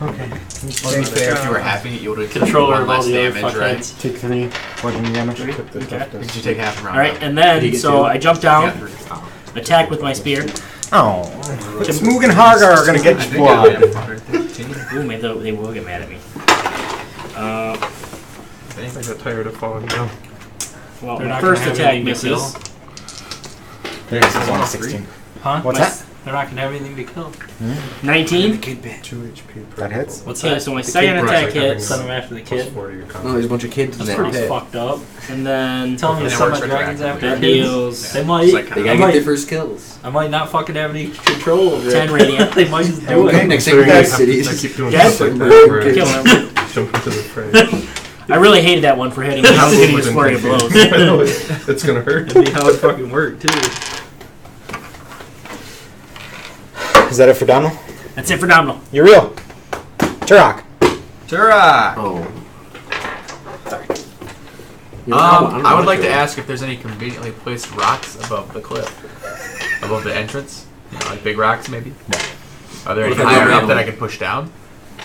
Okay. To be fair, if you were having it, you would have taken Controller one of all less the other damage, right? fuckheads. Take 3 bludgeoning damage. Okay. Did you take half a round? Alright, and then, so I jump Yeah, down, 3. Oh. attack with my spear. Oh. But Smoog and Hagar are gonna I get think blood. I did 113. Ooh, maybe they will get mad at me. I got tired of falling down. Well, They're my not first gonna have attack anything to misses. This is on 16. Huh? What's My- that? They're not gonna have anything to kill. 19. 2 HP per. That hits. What's Okay, that? so my The second kid attack brush, like, hits, Send them after the kid. 40 your Oh, con. there's a bunch of kids in That's that pretty pit. fucked up. and then Tell me And to it summon works dragons retroactively. after that kids. deals They might. It's like They I gotta might- get their first kills. I might not fucking have any control over it. 10 radiant. They might just do Okay. it. Next thing we Considering got I cities. keep doing Yes. stuff like Kill that where I Kill him. jump into the fray. I really hated that one for hitting me. I was getting this flurry of blows. I know it's gonna hurt. That'd be how it fucking worked too. Is that it for Donald? That's it for Domino. You're real. Turok. Turok! Oh. I would like to ask if there's any conveniently placed rocks above the cliff. Above the entrance. You know, like big rocks, maybe? No. Are there any What if I higher go up around? that I can push down?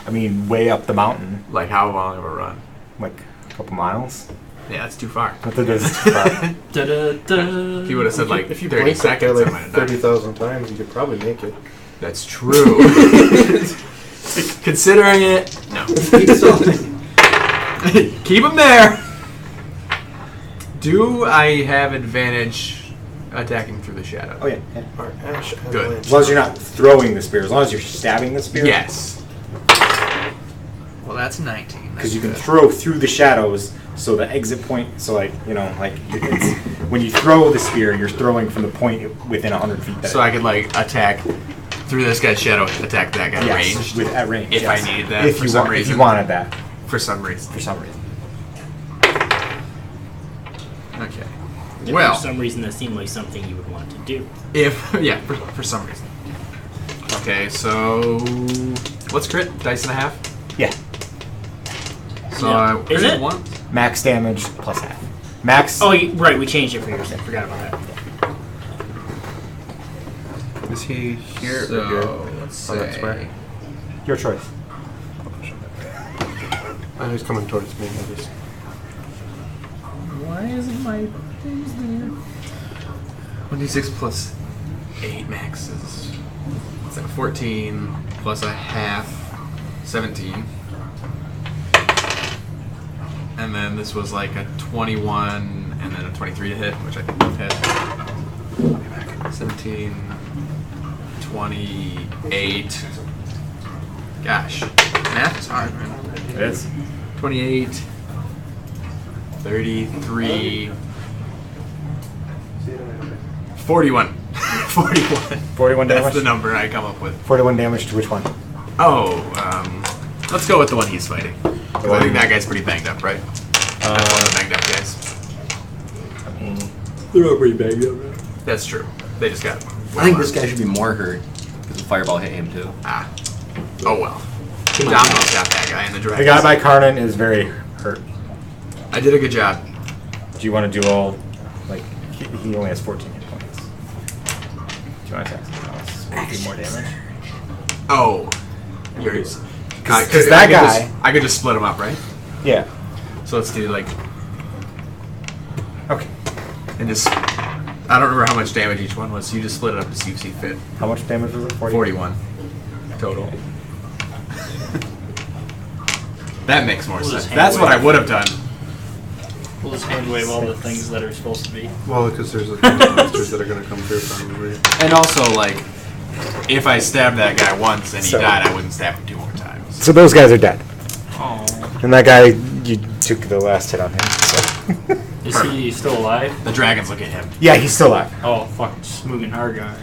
I mean, way up the mountain. Like, how long of a run? Like a couple miles. Yeah, that's too far. Not that this is too far. Da-da-da. If you would have said, like, If you 30 blink up there seconds, I like might have done it. 30,000 times, you could probably make it. That's true. Considering it, no. Keep him there. Do I have advantage attacking through the shadow? Oh, yeah. Good. As long as you're not throwing the spear. As long as you're stabbing the spear. Yes. Well, that's 19. Because you can throw through the shadows, so the exit point, so like, you know, like, it's, when you throw the spear, you're throwing from the point within 100 feet. So I could, like, attack through this guy's shadow, attack that guy ranged? At range, If yes. I needed that if for you some If reason. you wanted that. For some reason. For some reason. Okay. If Well, for some reason that seemed like something you would want to do. for some reason. Okay, so what's crit? Dice and a half? Yeah. So Yeah. I Is it? one. Max damage plus half. Max. Oh, right, we changed it for yours. I forgot about that. Is he here or here? So let's Oh, that's say where. Your choice. Oh, he's coming towards me. I just... Why isn't my things there? 1d6 plus 8 max is it's like 14 plus a half 17. And then this was like a 21 and then a 23 to hit, which I think both hit. 17, 28. Gosh, math is hard, man. It is. 28, 33, 41. 41. 41 damage? That's the number I come up with. 41 damage to which one? Oh, let's go with the one he's fighting. 'Cause I think that guy's pretty banged up, right? That's one of the banged up guys. They're all pretty banged up, right? That's true. They just got. I think this guy should be more hurt because the fireball hit him too. Ah. Oh well. Domino's got that guy in the The dragon. guy by Karnan is very hurt. I did a good job. Do you want to do all, like, he only has 14 hit points. Do you want to attack something else? Will do more damage? Oh. Because that guy... I could just split him up, right? Yeah. So let's do like, Okay. and just, I don't remember how much damage each one was, so you just split it up as you see fit. How much damage was it? 41 total. That makes more We'll sense. just That's hand what I wave. would have done. We'll just hand wave all the things that are supposed to be. Well, because there's a bunch of monsters that are going to come through probably. And also, like, if I stabbed that guy once and he So- died, I wouldn't stab him 2 more times. So those guys are dead. Oh. And that guy, you took the last hit on him. So. Is he still alive? The dragons look at him. Yeah, he's still alive. Oh, fuck. Smooth and hard guy.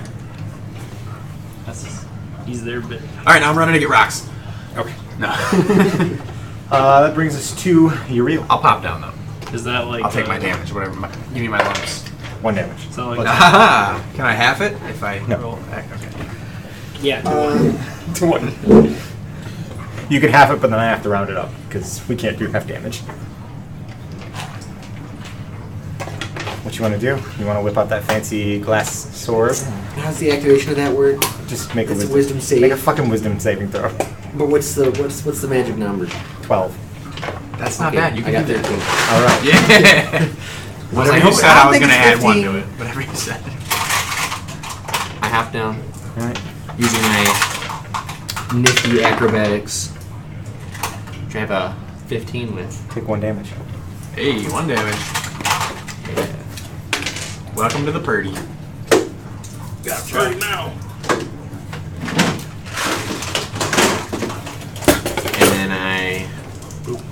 He's their bit. Alright, now I'm running to get rocks. Okay. No. That brings us to Uriel. I'll pop down, though. Is that like. I'll take my damage, whatever. Give me my lumps. 1 damage. Is that like. Aha! Can I half it if I No. roll? Okay. Yeah. To 1. You can half it, but then I have to round it up, because we can't do half damage. What you want to do? You want to whip out that fancy glass sword? How's the activation of that word? Just make It's a a wisdom save. Make a fucking wisdom saving throw. But what's the magic number? 12. That's not Okay, bad. You I can got do that. 13. All right. Yeah. Whatever Like you you said, said, I I don't was think gonna it's add 1 to 15. it. Whatever you said. I half down All right. using my nifty acrobatics, which I have a 15 with. Take 1 damage. Hey, 1 damage. Yeah. Welcome to the party. Got right now. And then I boop,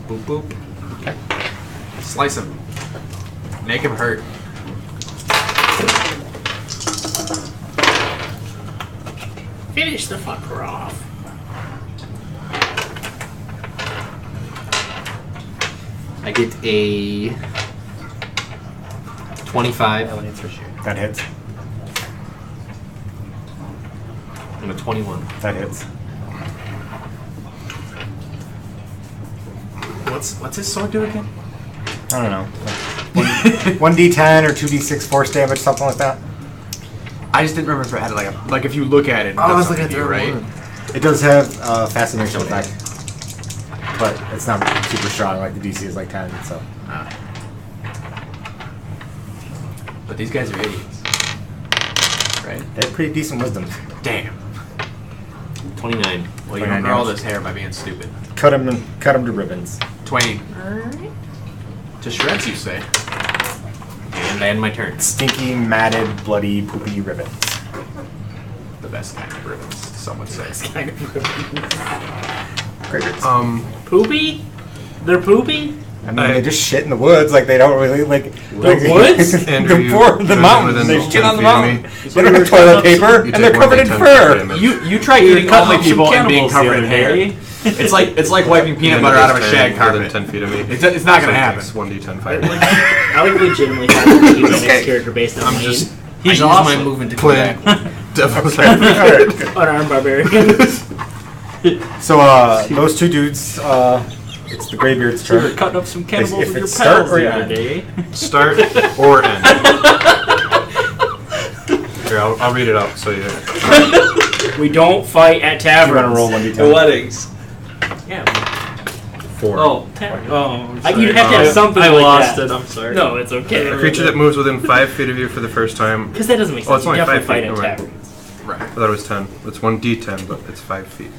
boop, boop. Slice him. Make him hurt. Finish the fucker off. I get a 25 That hits. and a 21. That hits. What's his sword do again? I don't know. 1d10 or 2d6 force damage, something like that. I just didn't remember if it had like if you look at it. It Oh, I does was something looking at to the you, wrong right? one. It does have a fascination effect, but it's not super strong. Like the DC is like 10, so. But these guys are idiots, right? They have pretty decent wisdoms. Damn. 29. Well, you don't grow all this hair by being stupid. Cut him to ribbons. Twain. To shreds, you say? And I end my turn. Stinky, matted, bloody, poopy ribbons. The best kind of ribbons, some would say. Kind of Greybeards. poopy? They're poopy? I mean, they just shit in the woods. Like they don't really like. The woods? Andrew, you Before the within mountains, they 10 shit on the feet of mountain. me. They don't have toilet paper, You and they're take covered in 1d10 fur. damage. You try eating cut only up some people and being cannibals the covered in other hair. day. It's like wiping peanut butter out of a shag Within carpet. 10 feet of me. It's not gonna happen. 1d10 I fire. like legitimately have to keep my next character based on I'm Lane. just He's I awesome. use my movement to playing come back. devil's Unarmed barbarian. So those two dudes, it's the Greybeards' You were turn. cutting up some cannibals If with your it's start pals or the other end. day. Start or end. Here, I'll read it out so you. We don't fight at You taverns. want to roll 1d10? The weddings. Yeah. 4. Oh, I'm You'd sorry. have to have something I like lost that. it. I'm sorry. No, it's okay. A creature that moves within 5 feet of you for the first time. Because that doesn't make Oh, sense. it's You only definitely 5 fight feet, at never mind. taverns. Right. I thought it was 10. It's 1d10, but it's 5 feet.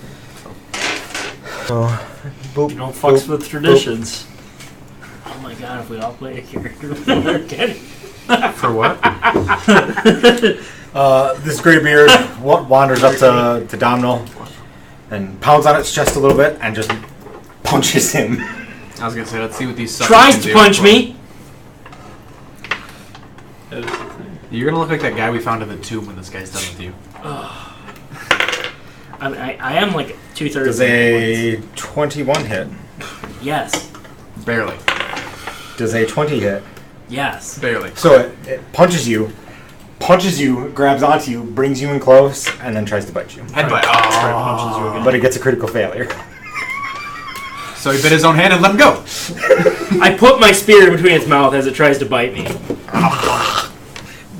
Oh, boop, You don't fucks boop, with traditions. Oh my god, if we all play a character with another Kenny. For what? This Greybeard wanders up to Domhnall and pounds on its chest a little bit and just punches him. I was gonna say, let's see what these suckers Tries can to do. punch me. You're gonna look like that guy we found in the tomb when this guy's done with you. I am like 2/3. Does a 21 hit? Yes. Barely. Does a 20 hit? Yes. Barely. So it punches you, grabs onto you, brings you in close, and then tries to bite you. Headbutt. Punches you again. But it gets a critical failure. So he bit his own hand and let him go. I put my spear in between its mouth as it tries to bite me.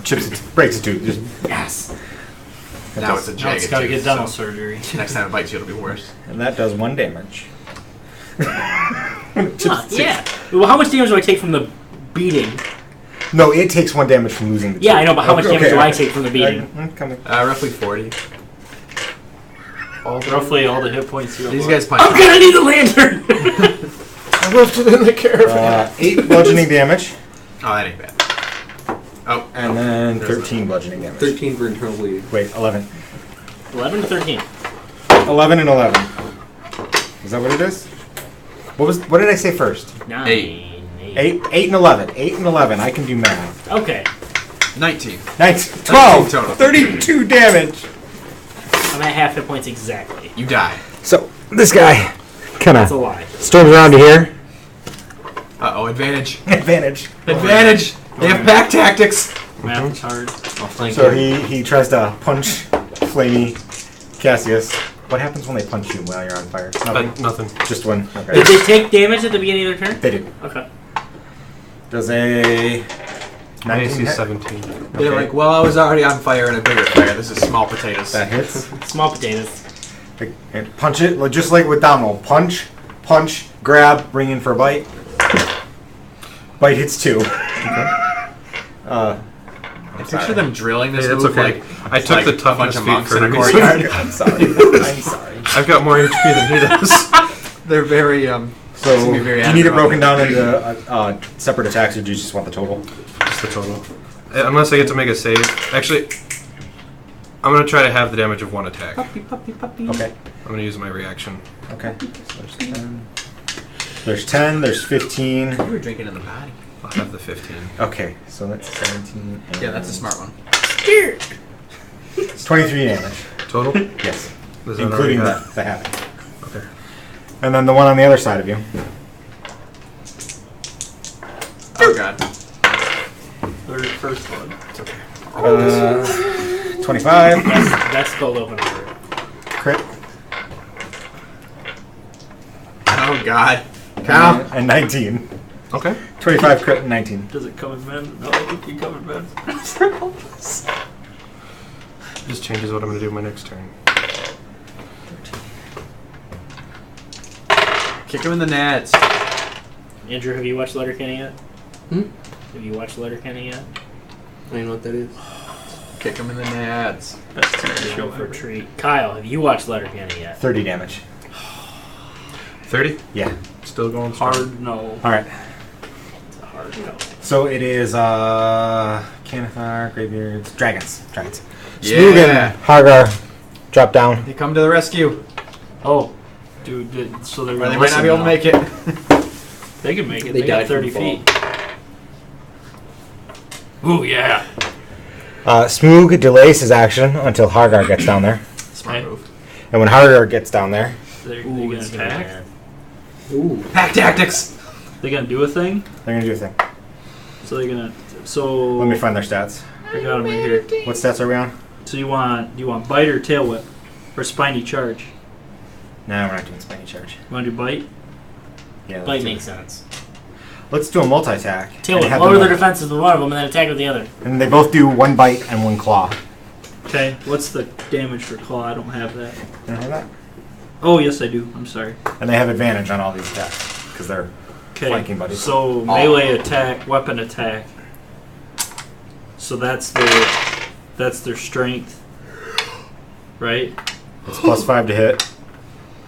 Chips it, breaks a tooth. Just Yes. Now it's a Now jagged it's gotta tooth, get dental so surgery. next time it bites you, it'll be worse. and that does 1 damage. Huh, yeah. Well, how much damage do I take from the beating? No, it takes 1 damage from losing the Yeah, tooth. I know, but how much Okay, damage do I okay. take from the beating? I'm coming. Roughly 40. Roughly all the hit points you have These left. guys punch. I'm gonna need the lantern! I left it in the caravan. 8 bludgeoning damage, Oh, that ain't bad. Oh, and then 13 bludgeoning damage. 13 for internal bleeding. Wait, 11. 11 to 13. 11 and 11. Is that what it is? What did I say first? 9. 8. 8 and 11. 8 and 11. I can do math. Okay. 19. 12. total. 32 damage. I'm at half hit points exactly. You die. So, this guy kind That's a of lie. storms around to here. Uh-oh, advantage. Advantage. Advantage! They have pack tactics! Math is hard. I'll flank So you. he tries to punch Flamey Cassius. What happens when they punch you while you're on fire? Nothing. Nothing. Just one. Okay. Did they take damage at the beginning of their turn? They did. Okay. Does a 19 AC hit? 17. They're Okay. like, well, I was already on fire in a bigger fire. This is small potatoes. That hits. Small potatoes. And punch it, just like with Domhnall. Punch, grab, bring in for a bite. Bite hits 2. I picture them drilling this Hey, that's move okay. like I took the a bunch toughness of feat monks for in a a reason. courtyard. I'm sorry. I'm sorry. I've got more HP than he does. They're very, So, seem to be very do you need it adamant broken about down into separate attacks, or do you just want the total? Just the total. Unless I get to make a save. Actually, I'm going to try to have the damage of 1 attack. I'm Okay. going to use my reaction. Okay. So there's 10. There's 10. There's 15. You were drinking in the body. I'll have the 15. Okay, so that's 17. And Yeah, that's a smart one. It's 23 damage. Total? Yes. Does that Including already the habit. Okay. And then the one on the other side of you. Oh, God. Third first one. 25. That's cold open. Crit. Oh, God. Count. And 19. Okay. 25 crit and 19. Does it come in men? No, I think you come in men. Just changes what I'm going to do my next turn. Kick him in the nets. Andrew, have you watched Letterkenny yet? Hmm? Have you watched Letterkenny yet? I don't know what that is. Kick him in the nads. Best TV show For a ever. treat. Kyle, have you watched Letterkenny yet? 30 damage. 30? Yeah. Still going strong. Hard no. All right. It's a hard no. So it is Canathar, Greybeards, Dragons. Yeah. Smoogan, Hargar, drop down. They come to the rescue. Oh, dude. So they're Or gonna they might not be able to make it. They can make it. They They got died from 30 fall. feet. Ooh, yeah. Smoog delays his action until Hargar gets down there. Smart Okay. move. And when Hargar gets down there, They're Ooh, gonna it's gonna attack. land. Ooh. Pack tactics. They're gonna do a thing. they're going to do a thing. So they're gonna. So Let me find their stats. I got them right here. What stats are we on? So you want bite or tail whip or spiny charge? No, we're not doing spiny charge. You want to do bite? Yeah, Bite do makes it. sense. Let's do a multi-attack. Tail and whip. have Lower them- the defenses with one of them and then attack with the other. And they both do 1 bite and 1 claw. Okay. What's the damage for claw? I don't have that. You don't have that? Oh yes, I do. I'm sorry. And they have advantage on all these attacks because they're Okay. flanking buddies. So melee attack, weapon attack. So that's their strength, right? It's +5 to hit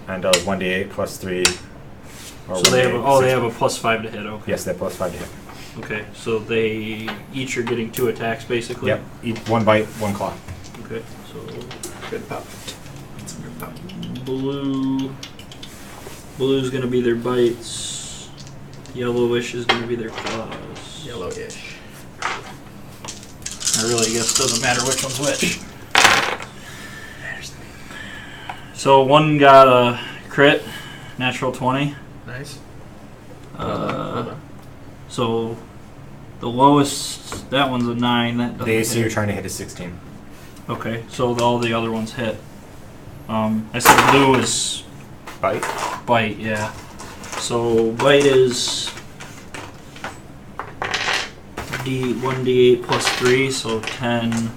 and does 1d8 plus 3. Or So they have 1d8, they have a +5 to hit. Okay. Yes, they have +5 to hit. Okay. So they each are getting 2 attacks basically. Yep. Each 1 bite, 1 claw. Okay. So Good pup. That's a good pup. blue's gonna be their bites. Yellowish is gonna be their claws. Yellowish. I really guess it doesn't matter which one's which. So one got a crit, natural 20. Nice. So the lowest, that one's a 9. That doesn't The AC hit. you're trying to hit is 16. Okay, so all the other ones hit. I said blue is Bite? bite, yeah. So bite is 1d8 plus 3, so 10,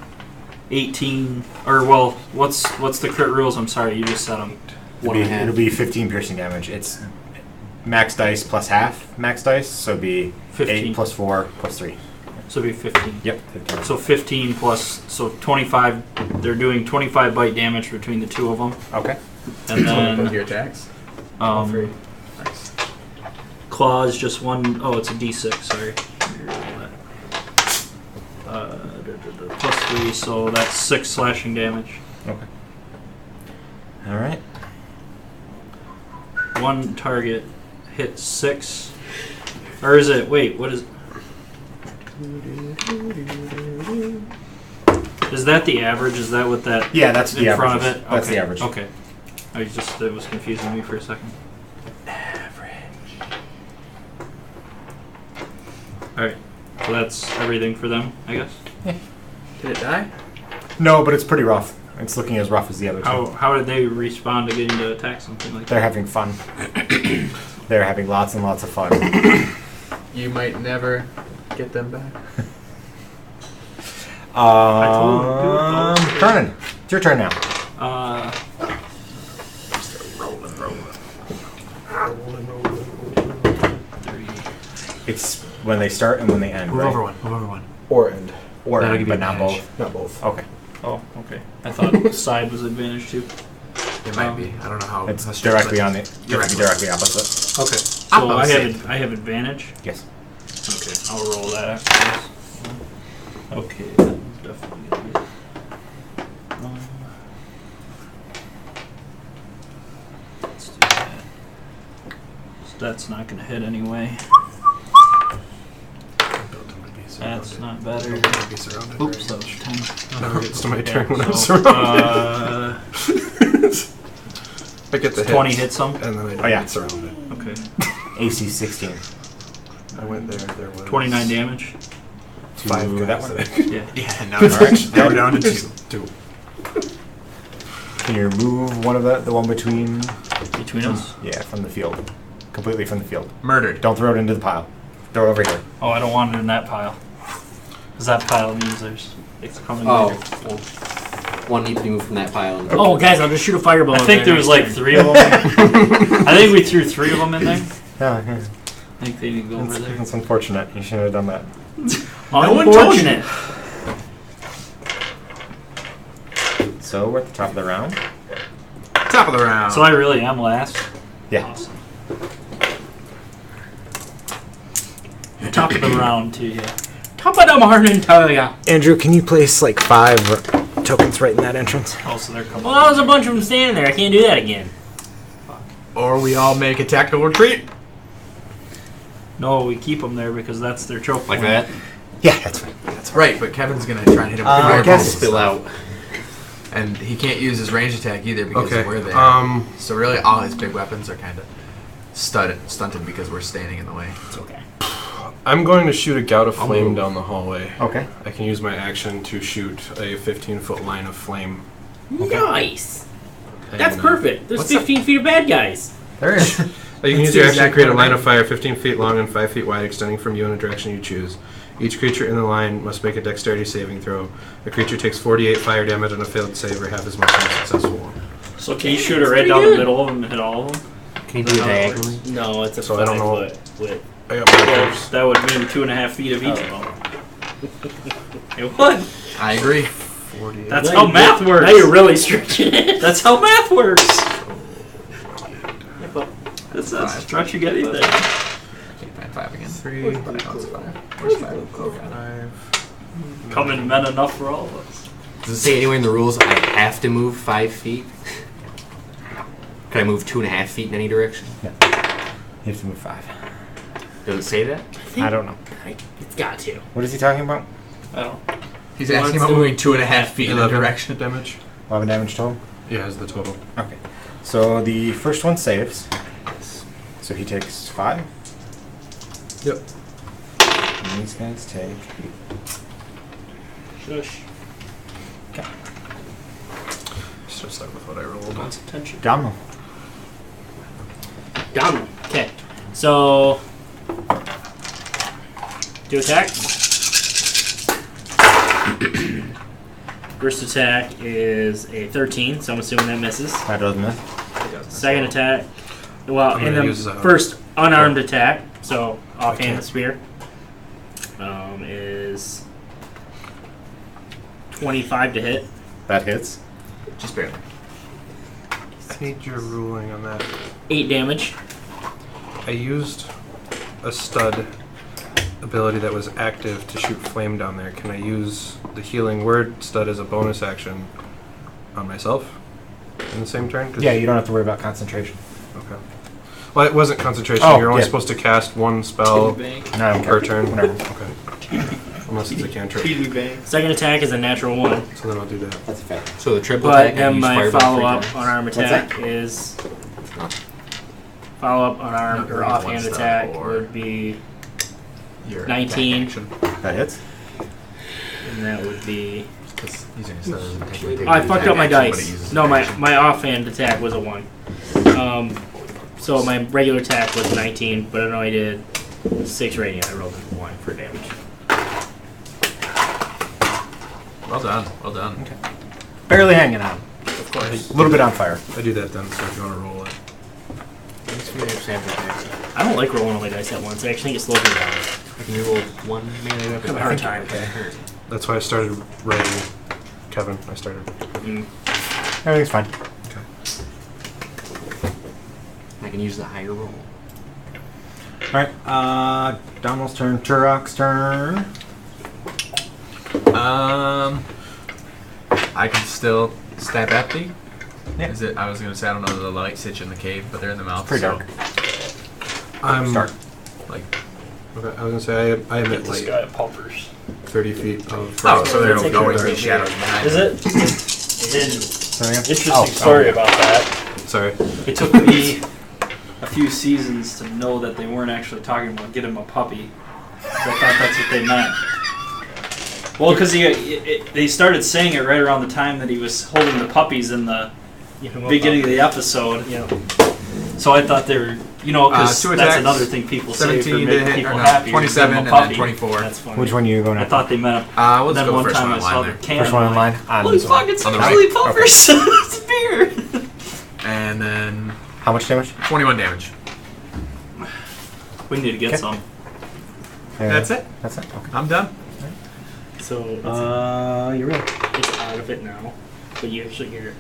18, or well, what's the crit rules? I'm sorry, you just said them. It'll be 15 piercing damage. It's max dice plus half max dice, so it'd be 15. 8 plus 4 plus 3. So it'd be 15. Yep, 15. So 15 plus, so 25, they're doing 25 bite damage between the two of them. Okay. And Both then your attacks. All three. Nice. claw is just one, oh, it's a d6, sorry. Plus 3, so that's 6 slashing damage. Okay. All right. One target hits 6. Or is it, wait, what is... Is that the average? Is that what that... Yeah, that's in the front of average. it? That's Okay. the average. Okay. It was confusing me for a second. Alright. So that's everything for them, I guess? Did it die? No, but it's pretty rough. It's looking as rough as the other two. How did they respond to getting to attack something like They're that? having fun. They're having lots and lots of fun. You might never get them back. Kernan, it's your turn now. It's when they start and when they end, Move right? over one. Move over one. Or end. Or That'll give you but not advantage. both. Not both. Okay. Oh, okay. I thought side was advantage too. It might be. I don't know how. It's directly on it. You have to be directly opposite. Okay. So Opposite. I have advantage. Yes. Okay, I'll roll that after this. Okay, that one's definitely gonna be. Let's do that. So that's not gonna hit anyway. That's not better. Oops, that was 10. Never gets to my Yeah, turn when I'm so, surrounded. I get the 20 hits, hits some. and then I don't Oh, yeah. get surrounded. Okay. AC 16. I went there. There was 29 damage. To 5 that guys. one. Yeah. Yeah, now we're down to two. Two. Can you remove one of the one between? Between us. Yeah, from the field. Completely from the field. Murdered. Don't throw it into the pile. Throw it over here. Oh, I don't want it in that pile. Because that pile means it's coming Oh, later. well, one needs to be moved from that pile. And Oh, guys, I'll just shoot a fireball. I over think there was like next 3 of them. I think we threw 3 of them in there. Yeah, I think they need to go over there. it's unfortunate. You shouldn't have done that. turn. No one told you. Unfortunate. So we're at the top of the round. Top of the round. So I really am last. Yeah. Awesome. Top of the round to you. Top of the morning to ya. Andrew, can you place like 5 tokens right in that entrance? Oh, so they're coming. Well, there's a bunch of them standing there. I can't do that again. Or we all make a tactical retreat. No, we keep them there because that's their choke Like point. that? Yeah, that's fine. Right, but Kevin's gonna try and hit him with I fireball. guess- Spill out. And he can't use his range attack either because Okay. we're there. So really, all his big weapons are kind of stunted because we're standing in the way. It's okay. I'm going to shoot a gout of flame down the hallway. Okay. I can use my action to shoot a 15-foot line of flame. Nice. And, That's perfect. There's what's 15 feet of bad guys. There is. You can Let's use do your action to exact create a one line right. of fire 15 feet long and 5 feet wide, extending from you in a direction you choose. Each creature in the line must make a dexterity saving throw. The creature takes 48 fire damage on a failed save or half as much on a successful one. So can you shoot it right down the middle of them and hit all of them? Can you do it diagonally? No, it's a So I don't 5 know. foot width. I got Well, markers. that would mean 2.5 feet of each of them. It would. I agree. 48. That's Now how you- math works. Now you're really stretching it. That's how math works. That's a stretch you get anything. Can't find 5 again. 3, No, it's 5. Where's 5? Okay. 5. Coming men enough for all of us. Does it say anywhere in the rules I have to move 5 feet? Can I move 2.5 feet in any direction? You have to move 5. Does it say that? I don't know. It's got to. What is he talking about? I don't. He's He asking wants about to moving move 2.5 feet in a 11 direction. damage. 11 damage total. Yeah, is the total. Okay. So the first one saves. So he takes 5. Yep. And these guys take. Shush. So stuck with what I rolled. Wants attention. Domino. Done. Okay. So. Do attack. First attack is a 13, so I'm assuming that misses. That doesn't miss. Second attack. Well, I'm and gonna then use, first unarmed attack, so offhand spear, is 25 to hit. That hits. Just barely. I need your ruling on that. 8 damage. I used a stud ability that was active to shoot flame down there. Can I use the healing word stud as a bonus action on myself in the same turn? 'Cause- Yeah, you don't have to worry about concentration. Okay. Well, it wasn't concentration. Oh, You're only yeah. supposed to cast one spell Bank. No, I don't per care. turn. Whatever. Okay. Unless it's a cantrip. Piggy bank. Second attack is a natural 1. So then I'll do that. That's a fact. So the triple But attack. then use my fireball follow 3 up times. on arm What's attack is. Follow up on arm No, or one offhand star attack or- would be. Your 19. action. That hits. And that would be. Because using a stud doesn't technically Oh, I take fucked an up my action, but it dice. uses No, an my action. offhand attack was a 1. So my regular attack was 19, but I know I did 6 radiant. I rolled a 1 for damage. Well done. Well done. Barely hanging on. Of course. A little bit on fire. I do that then, so if you want to roll it. I don't like rolling all my dice at once. I actually think it slows me down. Can you roll 1 melee I weapon? have a hard time. That's why I started writing. Kevin, I started. Everything's fine. I can use the higher roll. Alright, Donald's turn. Turok's turn. I can still stab at thee. Yeah. Is it? I was gonna say I don't know the lights hitch in the cave, but they're in the mouth. Pretty so, dark. I'm Start. Like, Okay, I was gonna say I Get emit this light guy at Pumpers. 30 feet of. oh, so there That's will always be actually shadows behind. Is it? Something else? Interesting story about that. Sorry. It took me a few seasons to know that they weren't actually talking about get him a puppy. I thought that's what they meant. Well, because they started saying it right around the time that he was holding the puppies in the beginning of the episode. Yeah. So I thought they were, because Two that's attacks, another thing people say for 17 to making hit, people or no, happy. is 27 give and them a then puppy. 24. That's funny. Which one are you going I after? thought they meant. Let's then go one first time one I in saw line the there. can. First one in I'm line? like, On holy this one. fuck, it's On the actually right. Pumpers! It's beer! And then How much damage? 21 damage. We need to get Okay. some. That's it. That's it? Okay. I'm done. So You're ready. it's out of it now. but you actually get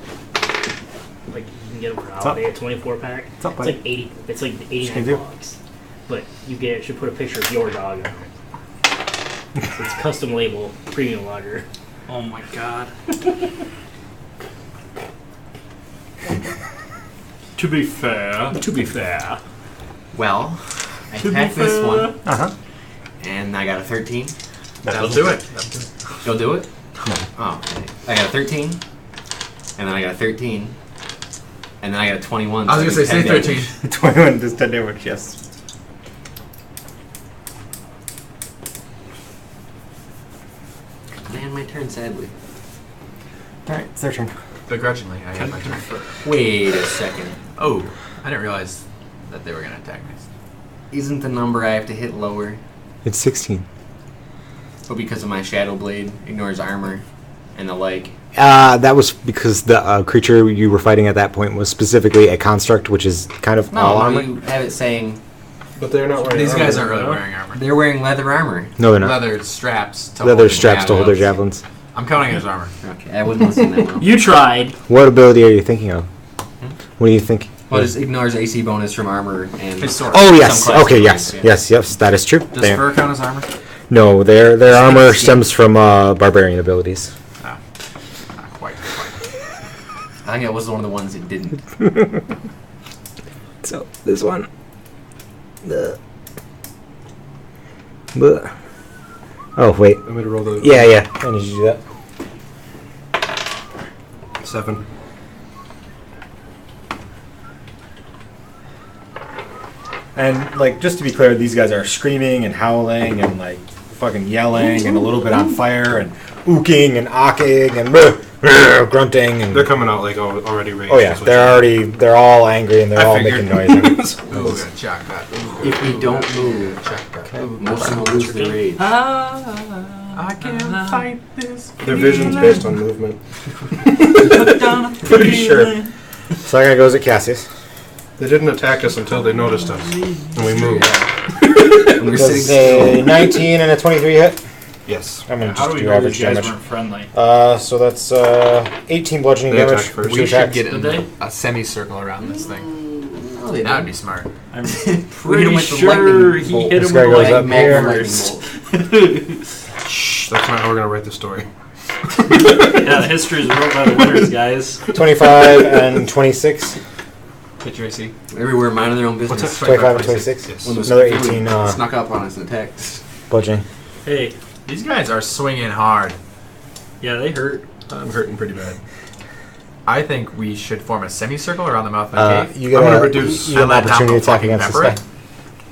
like you can get them for holiday a 24 pack. What's up, It's buddy? like 80. It's like can 89 do? bucks. But you should put a picture of your dog on it. So it's custom label premium lager. Oh my god. To be fair. Well, I attacked this one, Uh-huh. and I got a 13. That'll do it. You'll do it? Oh, okay. I got a 13, and then I got a 13, and then I got a 21. I was gonna say, say 10 13. damage. 21 does 10 damage, yes. Man, my turn, sadly. Alright, it's their turn. Begrudgingly, I had my turn. Wait a second. Oh, I didn't realize that they were gonna attack me. Isn't the number I have to hit lower? It's 16. But because of my Shadow Blade, ignores armor, and the like. That was because the creature you were fighting at that point was specifically a construct, which is kind of all No, armor. you have it saying But they're not wearing These armor. guys aren't really wearing armor. they're wearing leather armor. No, they're not. Leather straps to Leather hold their straps to hold their javelins. javelins. I'm counting it as armor. Okay, I wouldn't listen that well. You tried. What ability are you thinking of? What do you think? Well, it ignores AC bonus from armor and. His sword. Oh, yes. Some class Okay, abilities, yes. yeah. Yes, that is true. Does They- fur count as armor? No, their armor stems from barbarian abilities. Not quite. I think that was one of the ones that didn't. So, this one. Oh, wait. I'm going to roll the Yeah. I need you to do that. 7. And, like, just to be clear, these guys are screaming and howling and, like, fucking yelling and a little bit on fire and ooking and awking and grunting. And They're coming out like already raged. oh, yeah, is what they're all angry and they're I all figured. making noise. Ooh, gonna check that. If we don't move, most of them will lose their rage. I can't fight this. Their vision's based on movement. Pretty sure. So that guy goes at Cassius. They didn't attack us until they noticed us, and we moved. And we're Does sitting a 19 and a 23 hit? Yes. I'm gonna How just do we do know average these guys damage. weren't friendly? So that's 18 bludgeoning They damage. attack first. Two We should attacks. get Did they? in a semicircle around this thing. No, they That would don't. be smart. I'm We hit pretty him with the sure lightning he bolt. hit This him guy with goes the up lightning here. lightning bolt. Shh, that's not how we're going to write the story. Yeah, the history is wrote by the winners, guys. 25 and 26. Hit your AC. Everywhere minding their own What's business. that? 25 and 26. Yes. When those Another people 18 snuck up on us and attacked us. bludgeoning. Hey, These guys are swinging hard. yeah, they hurt. I'm hurting pretty bad. I think we should form a semicircle around the mouth of the cave. You I'm get gonna a, reduce- you get an and let opportunity Apple attack fucking against this pepper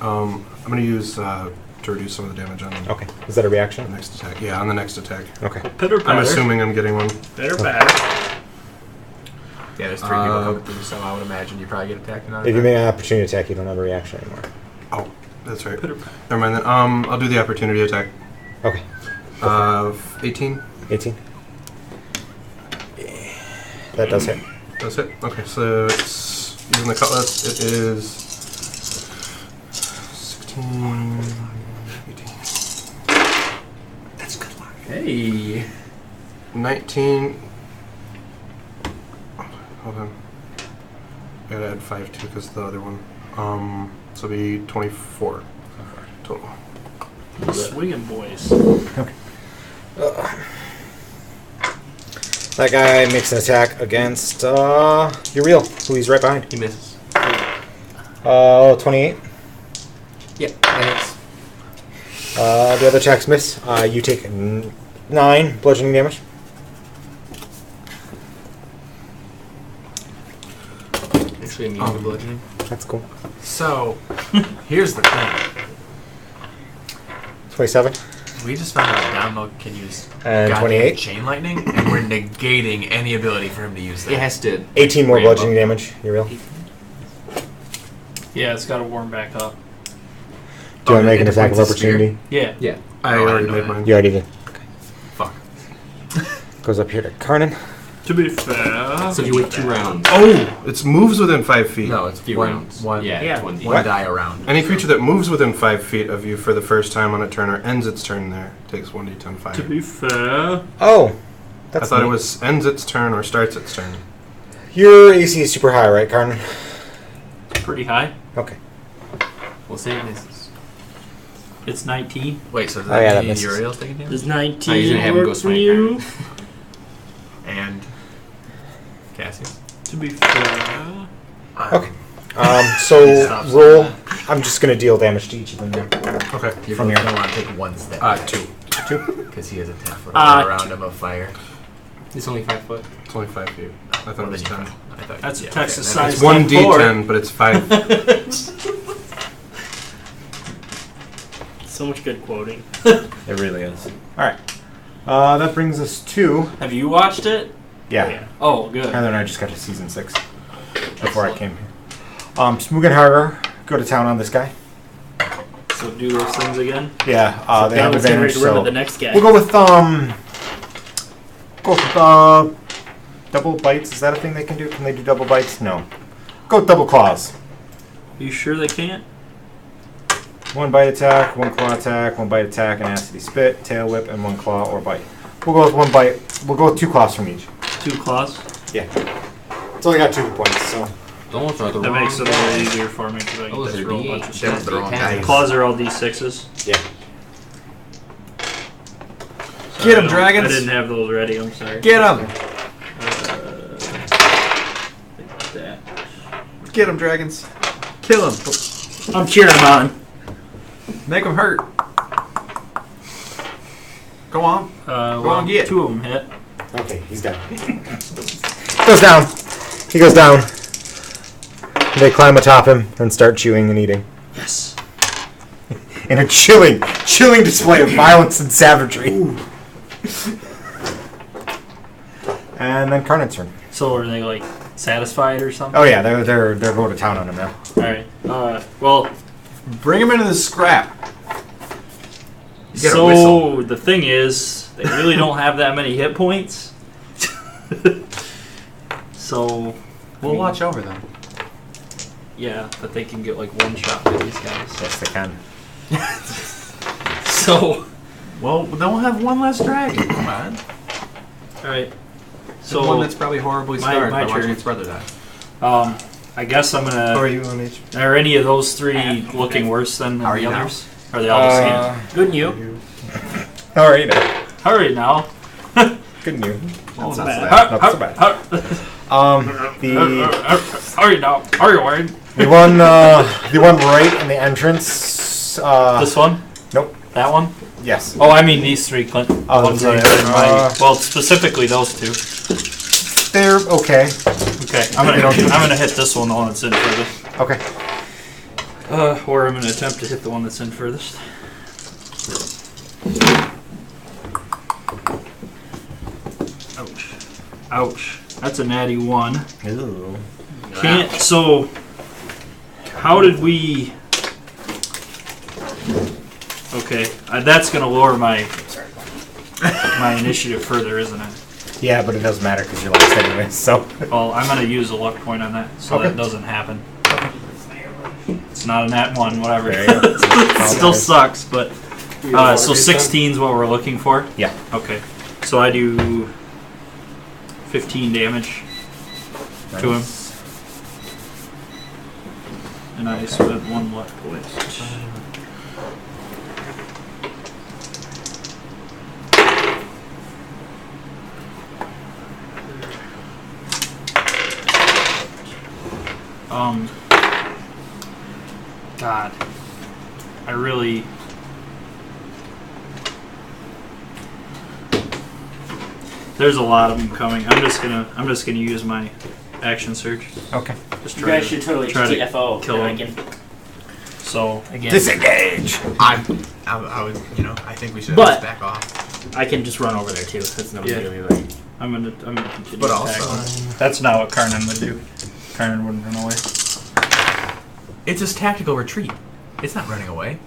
guy. I'm going to use to reduce some of the damage on them. Okay. Is that a The reaction? next attack. Yeah, on the next attack. Okay. Pitter I'm patter. assuming I'm getting one. Pitter patter. Yeah, there's 3 people coming through, so I would imagine you probably get attacked another If you time. make an opportunity attack, you don't have a reaction anymore. Oh, that's right. Pitter patter. Never mind then. I'll do the opportunity attack. Okay. 18. 18. That does hit. That's it? Okay, so it's using the cutlass. It is 16, 18, Hey. 19. Hold on. I gotta add 5 too because the other one. So it'll be 24 total. Swinging boys. That guy makes an attack against Uriel, who he's right behind. He misses. 28. Yep, that hits. The other attacks miss. You take 9 bludgeoning damage. Actually, immune to bludgeoning. That's cool. So, here's the thing. 27 We just found out Download can use and goddamn 28. chain lightning, and we're negating any ability for him to use that. It has to. 18 more ramp bludgeoning up. damage, Uriel. Do Yeah, it's got to warm back up. you want to make an it attack of points a spear? opportunity? Yeah. Yeah. I Oh, I already didn't know made that. mine. You already did. Fuck. Goes up here to Karnan. To be fair. So you wait 2 rounds. Oh! It moves within 5 feet. No, it's Few one, rounds. one, Yeah, Yeah. 20. one die around. Any creature that moves within 5 feet of you for the first time on a turn or ends its turn there takes 1d10 fire. To be fair. Oh, I thought it was ends its turn or starts its turn. Your AC is super high, right, Carmen? Pretty high. Okay. We'll say it misses. It's 19. Wait, so does Oh, yeah, that that mean misses. Uriel's taking damage? Does I usually 19 have him go work for smite you? And Cassius? To be fair. Okay. So roll. I'm just gonna deal damage to each of them now. Okay. You're From both here. gonna want to take one step. 2. Because he has a 10-foot Uh, around him of fire. He's only 5 foot. It's only 5 feet. I thought Well, it was then 10. I thought, That's a yeah, Texas okay, size. It's 1 10-4. D10, but it's 5. So much good quoting. It really is. All right. That brings us to Have you watched it? yeah. Oh, good. Heather and I just got to season 6 before I came here. Smoog and Harger go to town on this guy. So do those things again. Yeah, they Now have let's get ready advantage. to run So with the next guy. we'll go with double bites. Is that a thing they can do? Can they do double bites? No. Go with double claws. Are you sure they can't? 1 bite attack, 1 claw attack, 1 bite attack, and acid spit, tail whip, and 1 claw or bite. We'll go with 1 bite. We'll go with 2 claws from each. 2 claws. Yeah. It's only got 2 hit points, so. Don't are the That wrong makes it a little guy. easier for me because I can Those just are roll a bunch of D8. stuff. That's the wrong Dice. dice. Claws are all D6s. Yeah. Get 'em, I dragons. didn't have those ready. I'm sorry. Get him! Like that. Get him, dragons. Kill him. I'm cheering him on. Make him hurt. Go on. Go on, get. 2 of them hit. Okay, he's down. Goes down. He goes down. They climb atop him and start chewing and eating. Yes. In a chilling display of violence and savagery. And then Carnet's turn. So are they like satisfied or something? Oh yeah, they're going to town on him now. All right. Well, Bring him into the scrap. You get a so whistle. the thing is, they really don't have that many hit points. So We'll watch over them. yeah, but they can get like one shot with these guys. Yes, they can. So Well, then we'll have one less dragon. Come on. all right. So So one that's probably horribly scarred my by watching turn. its brother die. I guess I'm gonna. How are you on each? Are any of those 3 looking worse than How are the you now? others? Are they all the same? Good and you. How are you now? Hurry now. Good news. Oh, so not so bad. bad. Not so bad. The Hurry now. Hurry, Warren. the one right in the entrance. This one? Nope. That one? Yes. Oh, I mean these 3 Clint. Oh, ones the that three. are in my, well, specifically those 2. They're okay. Okay, I'm gonna hit this one, the one that's in furthest. Okay. Or I'm gonna attempt to hit the one that's in furthest. Ouch. Ouch. That's a natty 1. Ooh. Can't. So, how did we? Okay, that's gonna lower my initiative further, isn't it? Yeah, but it doesn't matter because you're last anyway. So. Well, I'm gonna use a luck point on that, so Okay. that doesn't happen. It's not a nat 1, whatever. There you go. It still sucks, but so 16 is what we're looking for. Yeah. Okay, so I do 15 damage to him, and I spent 1 luck point. God, I really. There's a lot of them coming. I'm just gonna use my action surge. Okay. Just You try guys to should totally try to TFO. kill and I him. can. So again, Disengage. I would, I think we should But- back off. I can just run over there too. That's no big Yeah. deal either. I'm gonna continue But attacking. also, That's not what Karnan would do. Karnan wouldn't run away. it's just tactical retreat. It's not running away.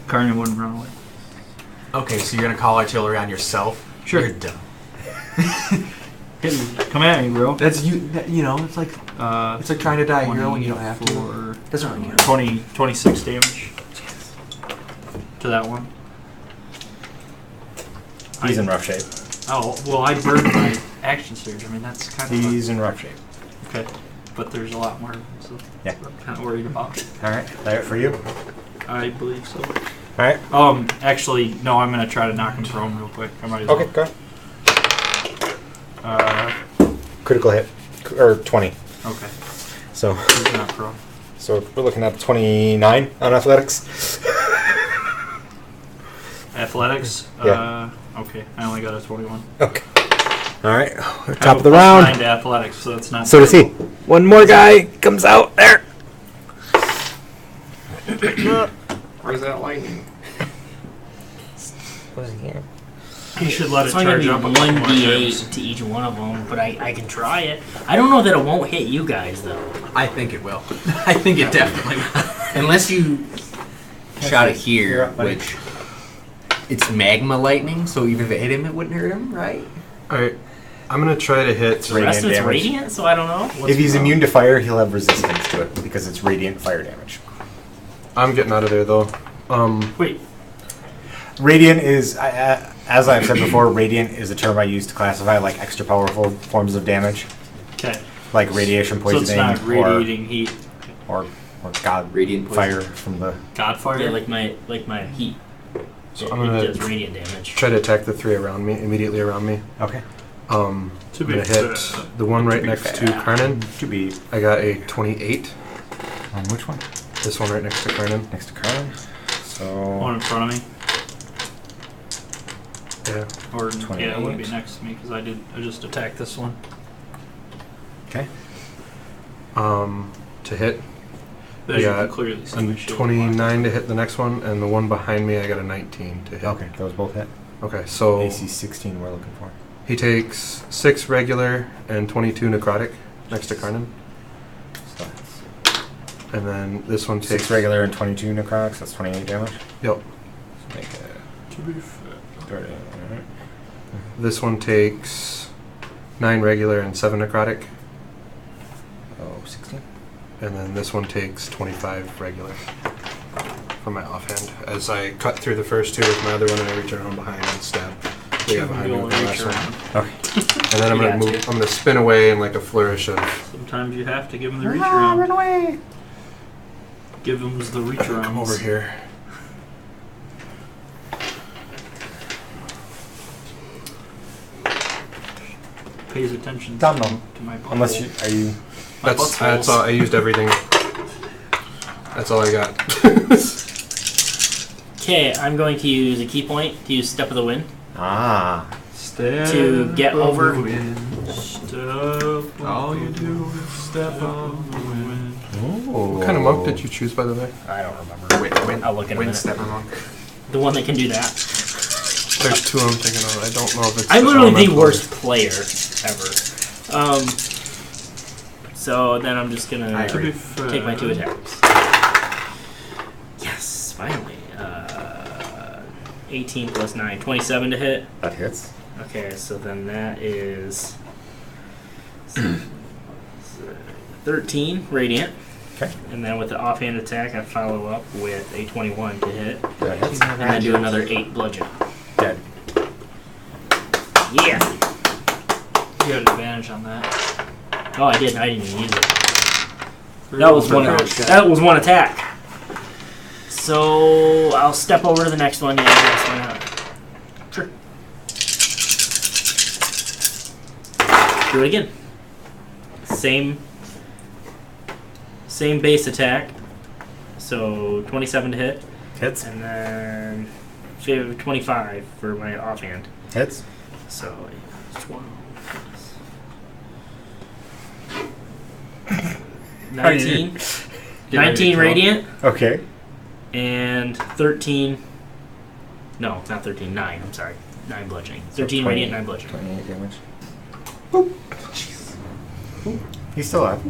Karnan wouldn't run away. Okay, so you're gonna call artillery on yourself? Sure. You're dumb. Come at me, bro. That's you. It's like trying to die a hero when you don't have to. 24, Doesn't really matter. 26 damage to that one. He's in rough shape. Oh, well, I burned my action surge. I mean, that's kind of He's in rough shape. okay. But there's a lot more, so Yeah. I'm kind of worried about. All right. That it for you? I believe so. All right. Actually, no. I'm gonna try to knock him prone real quick. I might as well. Okay, go ahead. Critical hit. Or 20. Okay. So He's not prone. we're looking at 29 on athletics. Athletics. Yeah. Okay. I only got a 21. Okay. All right. I have Top a of the plus round. 9 to athletics, so that's not. So does he. One more guy comes out there. Where's that lightning? You should let it So I'm gonna charge be up a couple more times. 1d8 to each one of them, but I can try it. I don't know that it won't hit you guys though. I think it will. I think it definitely will. Unless you shot it You're here, up, buddy. which it's magma lightning, so even if it hit him, it wouldn't hurt him, right? All right. I'm gonna try to hit. The rest of it's damage. radiant, so I don't know. What's If he's the- immune to fire, he'll have resistance to it because it's radiant fire damage. I'm getting out of there though. Wait. Radiant is, as I've said before, radiant is a term I use to classify like extra powerful forms of damage, Okay. like radiation So it's poisoning not radiating heat. or God Radiant fire from the. Godfire. Yeah, like my heat. So it, I'm gonna it does radiant damage. try to attack the 3 around me, immediately around me. Okay. I'm To be gonna hit fair. the one right be next to fair. Karnan. To be I got a 28. on which one? This one right next to Karnan. Next to Carl. So One in front of me. Yeah. Or yeah, it wouldn't be 28. next to me because I just attacked this one. okay. To hit As you Yeah, can clearly see a my shield. 29 to hit the next one, and the one behind me I got a 19 to hit. Okay, those both hit. Okay, so AC 16 we're looking for. he takes 6 regular and 22 necrotic next to Karnan, So that's and then this one takes 6 regular and 22 necrotics. That's 28 damage. Yep. So make it To be fair. 30. Alright. This one takes 9 regular and 7 necrotic, Oh, 16. and then this one takes 25 regular from my offhand. As I cut through the first 2 with my other one, and I reach around behind and stab the guy behind me with the Going last reach one. around. Okay. And then I'm You gonna got move. to. I'm gonna spin away in like a flourish of. Sometimes you have to give him the reach around. away. Give him the reach around. Come over here. Pays attention Dom dom. to my butthole. Unless you are you. That's all. I used everything. That's all I got. Okay, I'm going to use a key point to use Step of the Wind. Ah. Step To get over. on the wind. Step All you do is step on the wind. Ooh. What kind of monk did you choose, by the way? I don't remember. I'll look in a minute. Stepper monk. The one that can do that. There's 2 I'm thinking of. I don't know if it's. I'm literally the elemental. worst player ever. So then I'm just gonna To be fair. take my 2 attacks. Yes, finally. 18 plus 9, 27 to hit. That hits. Okay, so then that is 13 radiant. Okay. And then with the offhand attack, I follow up with a 21 to hit, That hits. and then do another 8 bludgeon. Dead. Yeah. You had advantage on that. Oh, I didn't even use it. That was one attack. So I'll step over to the next one. Yeah, yes, why not? Sure. Do it again. Same base attack. So 27 to hit, Hits. and then 25 for my offhand. Hits. So 12. How are you? 19. 19 radiant. Okay. And 13. No, not 13. 9. I'm sorry. 9 bludgeoning. 13 So radiant, 9 bludgeoning. 28 damage. Boop. Ooh, he's still alive.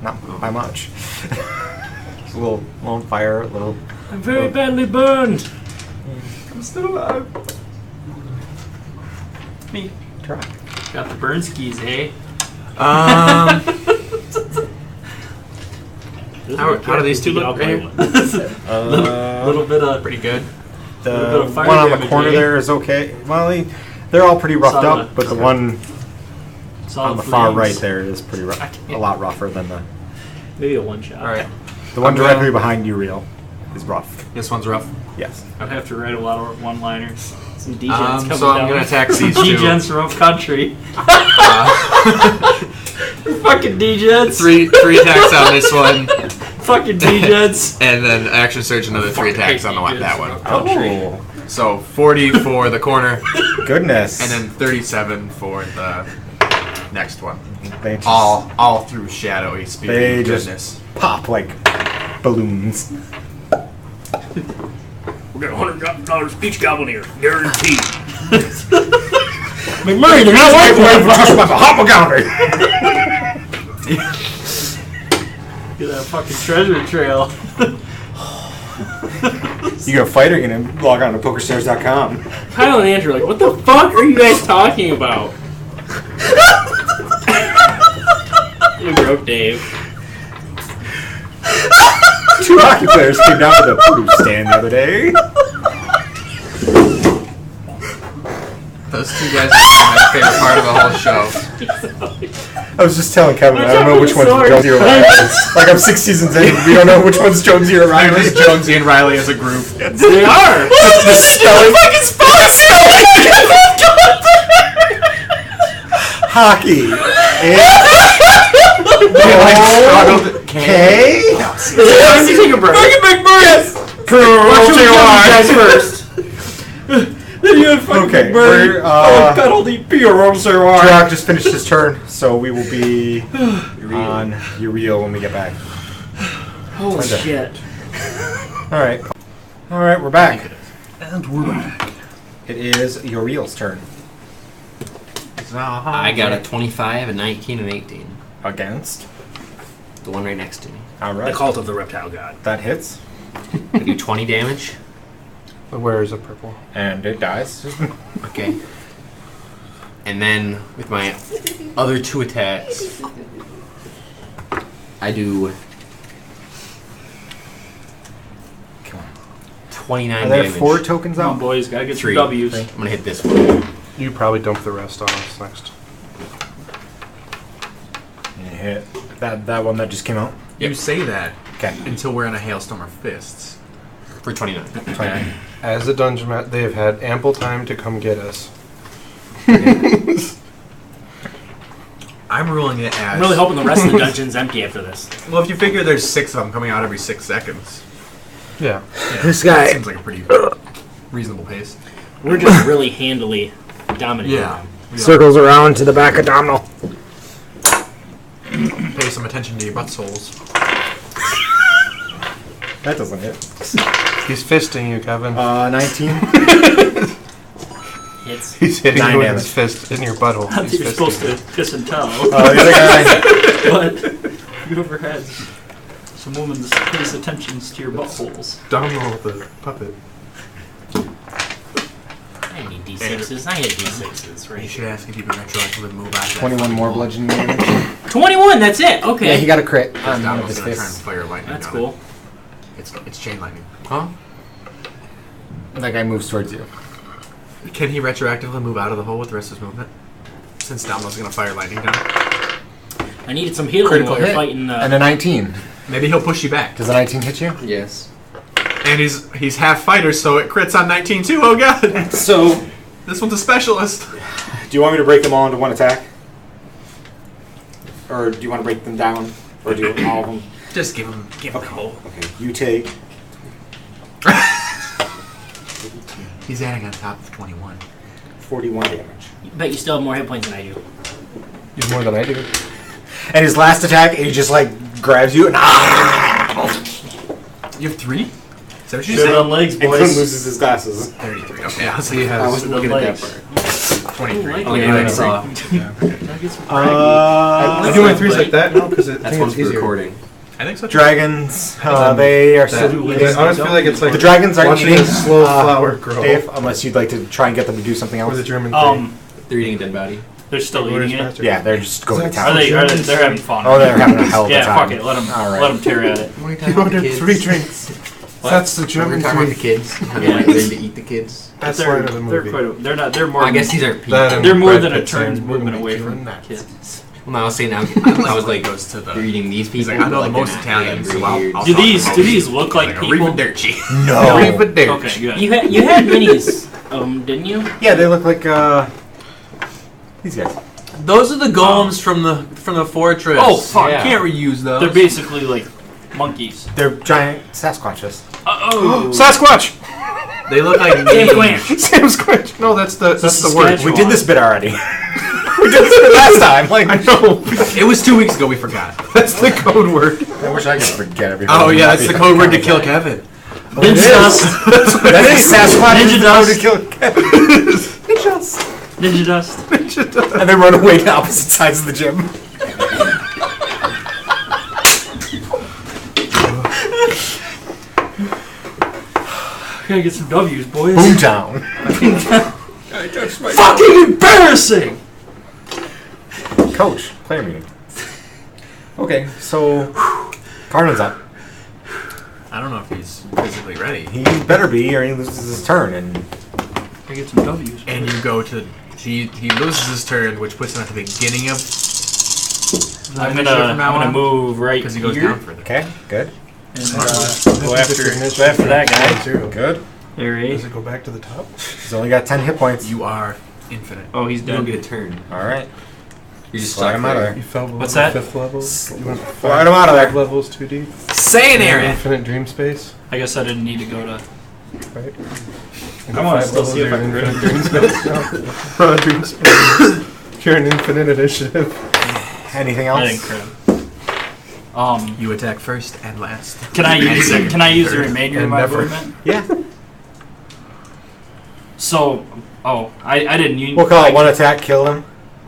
Not by much. Just a little on fire, a little. I'm very badly burned. I'm still alive. Me. Try. Got the burn skis, eh? How Those How- are the how do these two characters look, you get all A little bit of pretty good. little bit The of fire one on the damage, corner eh? there is okay. Well, They're all pretty roughed Saw up, the- but the one Saw on the far flames. right there is pretty rough. A lot rougher than the Maybe a one shot. All right. the one I'm gonna- directly behind you. Real is rough. This one's rough. Yes. I'd have to write a lot of one-liners. Some DJs coming So I'm down. gonna attack these two. D-Gens rough country. Fucking D-Gens. Three attacks on this one, Fucking D-Gens. and then action surge another 3 Fucking attacks on the one, hate that one. Oh, So 40 for the corner, goodness. and then 37 for the next one. they just All through shadowy They speaking just- goodness. pop like balloons. We got $100 each goblin here, guaranteed. McMurray, you're not white boy for touch my hopper. Get that fucking treasure trail. You gonna fight or you gonna log on to pokerstars.com? Kyle and Andrew are like, what the fuck are you guys talking about? You broke Dave. 2 hockey players came down to the produce stand the other day. Those two guys are my favorite part of the whole show. I was just telling Kevin, I don't know which one's Jonesy or Riley. Like I'm 6 seasons in, we don't know which one's Jonesy or I Riley. miss Jonesy and Riley as a group. They are. The spelling. Hockey. Okay. Time to take a break. Watch you guys first. Okay. We're, Cuddly P.O. Drac just finished his turn, so we will be on Uriel when we get back. Holy Linda. shit. Alright. Alright, we're back. And we're back. It is Uriel's turn. I got a 25, a 19, and 18. Against. The one right next to me. The Alright. cult of the reptile god. That hits. I do 20 damage. Where is the purple? And it dies. Okay. And then with my other 2 attacks, I do 29 Are there damage. 4 tokens Come on, out? boys. Gotta get 3. some W's. I'm gonna hit this one. You probably dump the rest on us next. You hit that one that just came out. You say that Okay. until we're in a hailstorm of fists. For 29. 29. As the dungeon they have had ample time to come get us. I'm ruling it as. I'm really hoping the rest of the dungeon's empty after this. Well, if you figure there's 6 of them coming out every 6 seconds, Yeah. This that guy. seems like a pretty reasonable pace. We're just really handily dominating them. Circles around to the back abdominal. Pay some attention to your butt soles. That doesn't hit. He's fisting you, Kevin. 19. Hits. He's hitting 9 you with damage. his fist in your butthole. I think He's you're fisting supposed you. to piss and tell. The other guy. But whoever has some woman's pays attentions to your buttholes. Domino the puppet. I need D6s. I hit D6s, You right? should ask if you can retroactively move out of that 21 more wall. bludgeoning damage. 21, that's it. Okay. Yeah, he got a crit Because on one of Domino's his gonna try and fists. fire lightning That's down cool. it. It's chain lightning. Huh? That guy moves towards you. Can he retroactively move out of the hole with the rest of his movement? Since Domino's gonna fire lightning down it? I needed some healing Critical while you're hit. fighting. And a 19. Maybe he'll push you back. Does a 19 hit you? Yes. And he's half fighter, so it crits on 19 too. Oh god! So, This one's a specialist. do you want me to break them all into one attack? Or do you want to break them down? Or do you want all of them? Just give him a hole. Okay, you take. He's adding on top of 21. 41 damage. Bet you still have more hit points than I do. You have more than I do. And his last attack, he just like grabs you and You have 3? Is that what you Sit said? on legs, and Quinn boys. loses his glasses. 33. Okay, I was He I has. wasn't looking at that part. 23. Oh, yeah, I saw. I do my threes like that now because I That's think one it's for easier. recording. I think so. Dragons, they are That, still. I honestly feel like it's like The dragons are watching eating a slow flower grow. Dave, unless you'd like to try and get them to do something Or the else. German They're eating a dead body. They're still thing. eating it. Yeah, they're just going to Are town. they? They're having fun. Oh, they're having a hell of a Yeah, time. fuck it. Let them. All right. Let them tear at it. What are you You ordered 3 drinks. That's the We're German talking about the movie. kids. How they like learn to eat the kids. That's they're, line of the movie. they're not. They're more. Well, I guess these are people. That and they're more Brad than a Pitt saying, turn's "We're gonna movement away make you from a Nazi." kids. Well, no, I was saying I was like goes to the. reading these He's people. like, I know but, the like, most they're Italian, not so weird. I'll Do talk these about do these look like people? Arrivederci. No. Okay, good. You had minis, didn't you? Yeah, they look like these guys. Those are the golems from the fortress. Oh, fuck. You can't reuse those. They're basically like monkeys. They're giant Sasquatches. Oh, Sasquatch! They look like Sam knees. Squanch. Sam Squanch. No, that's the word. We did this bit already. We did this bit last time. Like, I know. It was 2 weeks ago. We forgot. That's the code word. I wish I could forget everything. Oh yeah, that's the code word to kill Kevin. It is. That is Sasquatch. Ninja is the dust. code to kill Kevin. Ninja dust. And they run away to opposite sides of the gym. Gotta get some W's, boys. Boomtown. Fucking embarrassing. Coach, player meeting. Okay, so Carmen's up. I don't know if he's physically ready. He better be, or he loses his turn. And Gotta get some W's. And you go to he loses his turn, which puts him at the beginning of. I'm gonna move right because he goes here down further. okay, good, and go after that guy. good. There he Does is. it go back to the top? He's only got 10 hit points. You are infinite. Oh, he's You don't dead. get a turn. All right, You're just slide stuck him out of there. there. You fell below What's the that? 5th level. You went Slide him out of there. levels too deep. Saying Aaron. Infinite dream space. I guess I didn't need to go to. Right? I wanna still see if I can can rid dream space. No. Dream space. You're an infinite initiative. Anything I else? didn't crit. You attack first and last. Can I use second, can I use the third. remainder of and my never. movement? Yeah. So, I didn't use. We'll call it one attack, kill him.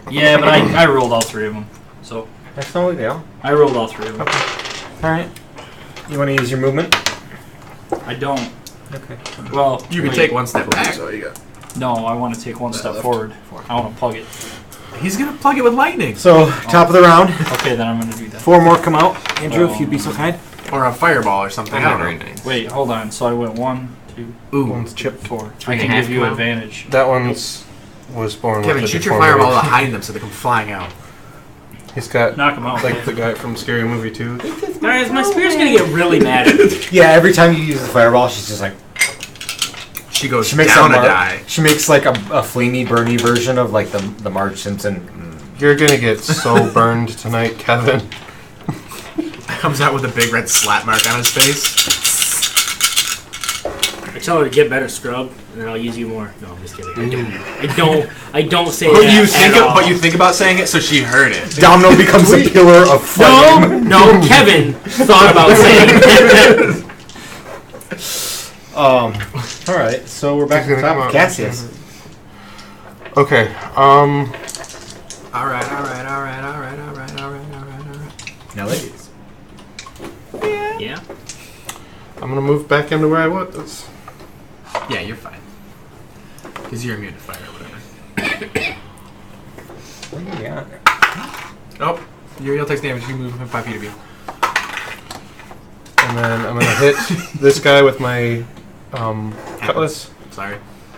Yeah, but I rolled all three of them. So That's no big deal. I rolled all three of them. All right. You want to use your movement? I don't. Okay. Well, You can wait, take one step back. No, I want to take one step forward. I want to plug it. He's gonna plug it with lightning So top of the round, Okay, then I'm gonna do that. 4 more come out. Andrew, if you'd be so kind. or a fireball or something. I Not don't very know. nice. Wait, hold on. So I went 1, 2, Ooh, One's chipped. 4. Three I and can a half give you come out? advantage. That one's was born Kevin, with a shoot your deformity. fireball behind them so they come flying out. He's got Knock him out. like the guy from Scary Movie 2. Guys, my spear's gonna get really mad at me. Yeah, every time you use the fireball, she's just like She goes she makes down a a die. She makes like a flamey, burny version of like the Marge Simpson. You're gonna get so burned tonight, Kevin. Comes out with a big red slap mark on his face. I tell her to get better, scrub, and then I'll use you more. No, I'm just kidding. I don't say But that at all. you think about saying it, so she heard it. Domino becomes a pillar of flame. No, Kevin thought about saying it. All right, so we're back He's to the gonna come top out of Cassius. Okay. Alright. Now, ladies. Yeah. I'm gonna move back into where I was. Yeah, you're fine. Because you're immune to fire or whatever. Yeah. Oh, your heal takes damage. You move him 5 feet of you. And then I'm gonna hit this guy with my cutlass. Sorry.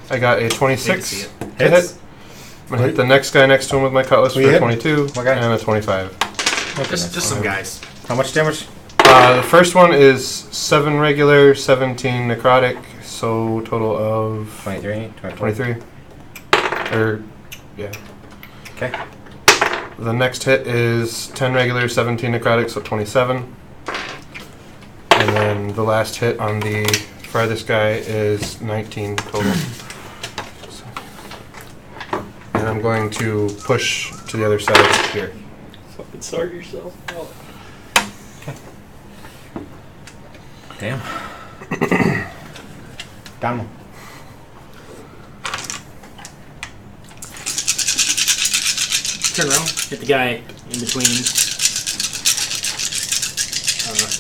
I got a They can 26 see it. to hit. I'm gonna hit the next guy next to him with my cutlass Who for you a hitting? 22 What guy? and a 25. Just some guys. How much damage? The first one is 7 regular, 17 necrotic, so total of 23. 23. Yeah. Okay. The next hit is 10 regular, 17 necrotic, so 27. And then the last hit on the farthest guy is 19 total. So- And I'm going to push to the other side here. Fucking start yourself. Damn. Down. Turn around. Hit the guy in between.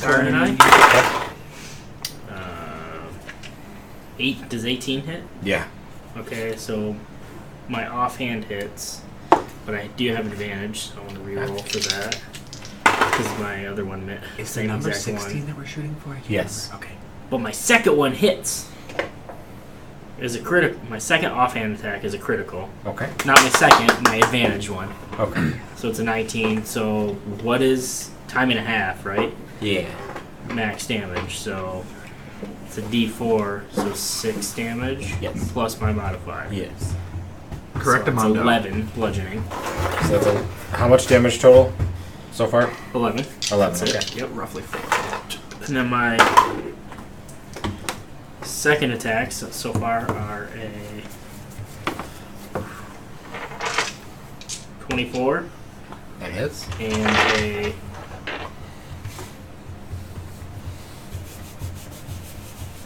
Karen and I. 8. Does 18 hit? Yeah. Okay, so my offhand hits, but I do have an advantage, so I want to reroll for that. Because my other one met Is the same number exact 16 one. that we're shooting for? I can't Yes. remember. Okay. but my second one hits. Is a critical. My second offhand attack is a critical. Okay. Not my second, my advantage one. Okay. So it's a 19. So what is time and a half, right? Yeah. Max damage. So it's a D4. So 6 damage. Yes. Plus my modifier. Yes. Correct So it's amount. 11 bludgeoning. So that's how much damage total so far? 11. 11. That's Okay. it. Yep. Roughly 4. And then my second attacks so far are a 24 That hits. and a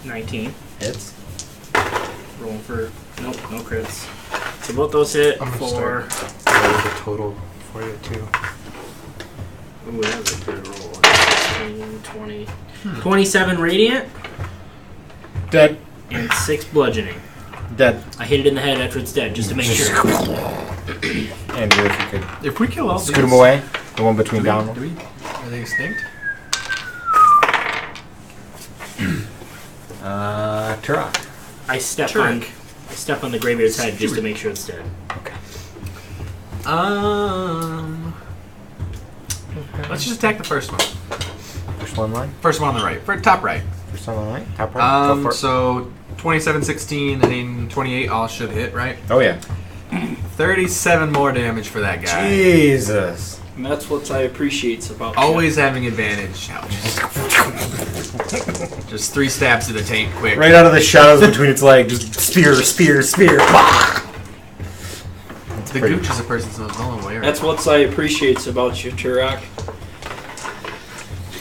19. Hits. Rolling for nope, no crits. So both those hit I'm gonna for. Roll the total for you too. Ooh, that was a good roll. 16, 20, 27 radiant Dead. and 6 bludgeoning. Dead. I hit it in the head after it's dead, just to make sure. And if you could If we kill all scoot them away, the one between down. Are they extinct? Turok. I step Turek. on the Greybeard's head just to make sure it's dead. Okay. Let's just attack the first one. First one line. First one on the right. Top right. First one line. Top right. Go for it. So 27, 16, and then 28 all should hit, right? Oh yeah. 37 more damage for that guy. Jesus. And that's what I appreciate about Always having advantage. Just 3 stabs to the tank quick. Right out of the shadows between its legs, just spear, spear, spear. The gooch is a person's most vulnerable area. That's what I appreciate about you, Turok.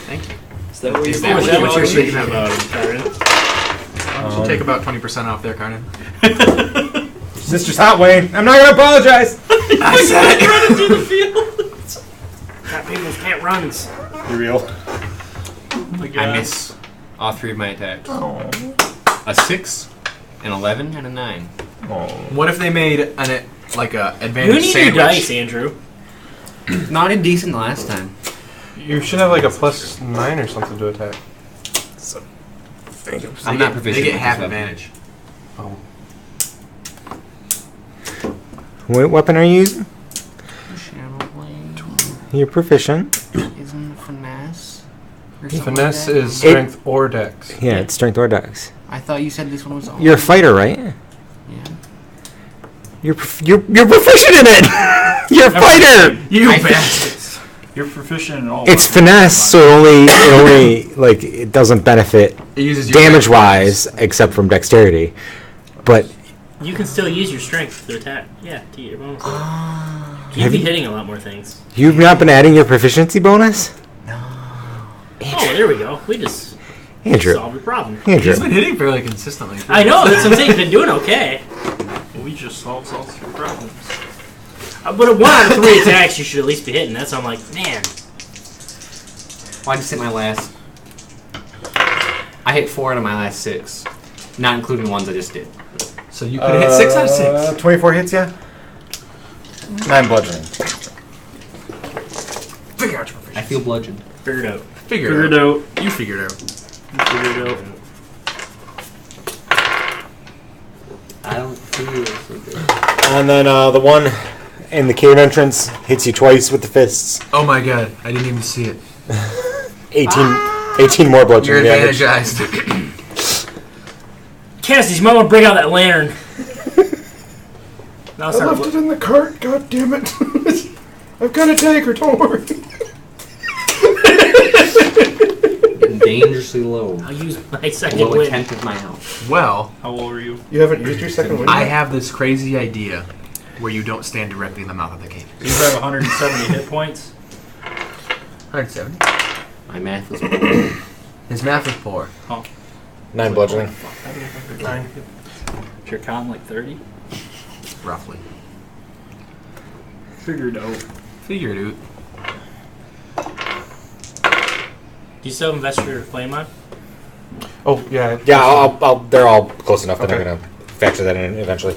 Thank you. Is that what Is you're that what you're speaking about about? Karen? Why don't you take about 20% off there, Karnan? Sister's hot, Wayne. I'm not gonna apologize. I said it! running through the field. Got people's can't runs. You real? Oh my God. I miss all 3 of my attacks. A 6, an 11, and a 9. What if they made an You advantage need sandwich? your dice, Andrew. Not indecent last time. You should have like a +9 or something to attack. I'm not proficient. They get with half this weapon. advantage. What weapon are you using? Shadow Blade. You're proficient. Isn't finesse? Or something Finesse like that? is strength or dex. Yeah, it's strength or dex. I thought you said this one was all. You're a fighter, right? Yeah. You're proficient in it. You're a fighter. You I bastards! You're proficient in all. It's weapons. finesse, so it only it doesn't benefit It uses your damage dex wise except from dexterity. But You can still use your strength to attack. Yeah, to get your bonus. You'd Have be you- hitting a lot more things. you've not been adding your proficiency bonus, Oh, there we go. We just Andrew. solved your problem. Andrew. He's been hitting fairly consistently. I know, that's what I'm saying. He's been doing okay. We just solved all 3 problems. But at 1 out of 3 attacks, you should at least be hitting. That's why I'm like, man. Well, I just hit my last. I hit 4 out of my last 6, not including the ones I just did. So you could have hit 6 out of 6. 24 hits, yeah. 9 bludgeoning. Figure out your proficiency. I feel bludgeoned. Figured out. Figure it out. You figured it out. Figured out. I don't feel so good. And then the one in the cave entrance hits you twice with the fists. Oh my god, I didn't even see it. 18 more You're bludgeoning damage. advantaged. Cassidy, you might want to break out that lantern. Now start it in the cart. God damn it! I've got a dagger. Don't worry. Getting dangerously low. I'll use my second Below a win. tenth of my health. Well, How old are you? You haven't used your second win. I have this crazy idea where you don't stand directly in the mouth of the cave. You have 170 hit points. 170. My math was. His math is poor. 9 bludgeoning. 9. Is your con like 30? Roughly. Figured out. Figured out. Do you still have Investor Flame on? Oh yeah. Yeah, I'll. They're all close enough that Okay. I'm gonna factor that in eventually.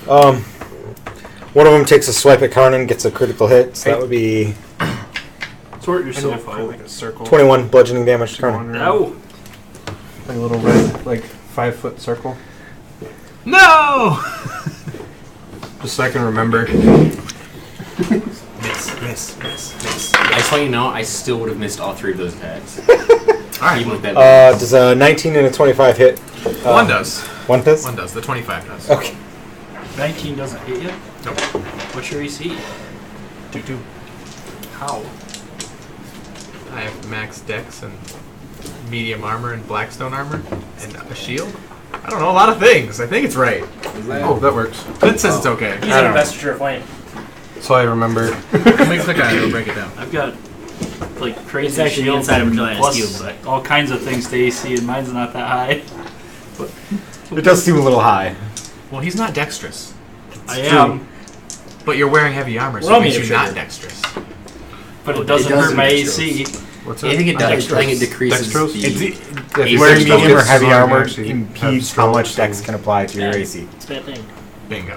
One of them takes a swipe at Karnan, gets a critical hit. So that would be Sort I know, yourself cool, out. like a circle. 21 bludgeoning damage to Karnan. No. Like a little red, like 5-foot circle. No! Just so I can remember. Miss. I just want you to know, I still would have missed all 3 of those attacks. Alright. Even with that. Does a 19 and a 25 hit? One does. One does? One does. The 25 does. Okay. 19 doesn't hit you? Nope. What's your AC? 2-2. How? I have max dex and medium armor and blackstone armor and a shield. I don't know, a lot of things. I think it's right. Oh, that works. It says it's okay. He's an investiture of flame. So I remember. Make click on it, it'll break it down. I've got like It's crazy actually shields inside of and a giant plus cube, but all kinds of things to AC, and mine's not that high. It does seem a little high. Well, he's not dexterous. I am, But you're wearing heavy armor, so Roll it me makes a you trigger. not dexterous. but it It doesn't does hurt my dexterous. AC. What's I it? think it does. I think it Dextrose. decreases Dextrose? the... If Yeah, wearing still medium or gets heavy strong, armor actually. impedes Have how strong much strength. dex can apply to your Yeah. AC. it's a bad thing. Bingo.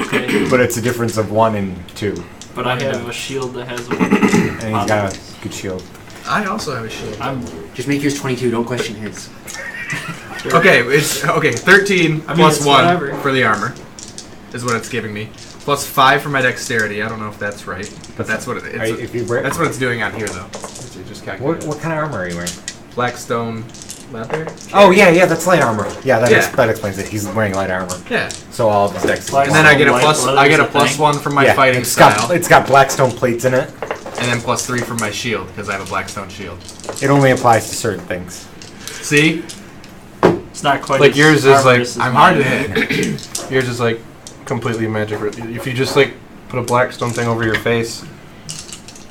Okay, But it's a difference of 1 and 2. but I have a shield that has. And he's got a good shield. I also have a shield. I'm. Just make yours 22, don't question his. Okay, it's 13 I mean, plus it's 1 whatever. for the armor is what it's giving me. Plus 5 for my dexterity. I don't know if that's right, but that's what Are you- if you wear, that's what it's doing on here though. So you just calculate what kind of armor are you wearing? Blackstone leather. Oh yeah, that's light armor. Yeah, Yeah. that explains it. He's wearing light armor, Yeah, so all of his dex. Black- and then I get a Light plus. leather I get is a a plus thing? 1 from my fighting it's style, got Blackstone plates in it. and then plus 3 from my shield because I have a Blackstone shield. It only applies to certain things. See, It's not quite. Like as yours is like- armorous as I'm hard to mine. hit. Yours is like completely magic. If you just like put a blackstone thing over your face,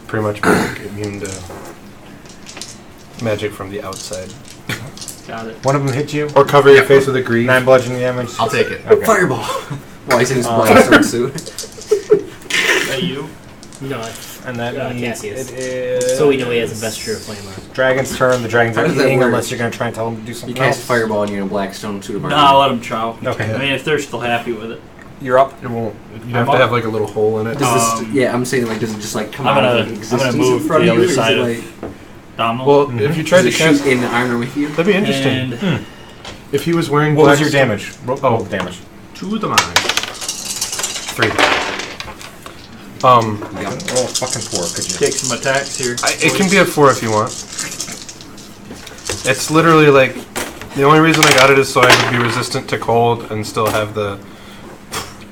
pretty much like, immune to magic from the outside. Got it. One of them hit you. Or cover your face with a grease. 9 bludgeoning damage. I'll take it. Okay. Fireball! Well, he's in his blackstone suit. Is that you? No, And that means Cassius. it is. so we know he has investiture of flame on. Dragon's turn. The dragons How are does that eating work? unless you're going to try and tell them to do You something cast else. fireball and you're in a blackstone suit of armor. No, I'll let them chow. Okay. I mean, if they're still happy with it. You're up. It won't. You have to have like a little hole in it. Oh. Does this, yeah, I'm saying like, does it just like come I'm out gonna- of like, I'm existence gonna move in front to the of you? other Or is side it, of- like, Domhnall. Well, if you tried does to it cast, shoot in the armor with you? that'd be interesting. And If he was wearing What was your blackstone- damage? Roll the damage. To the mine. 3. You can roll a fucking 4, could you? take some attacks here. It can be a 4 if you want. It's literally like the only reason I got it is so I would be resistant to cold and still have the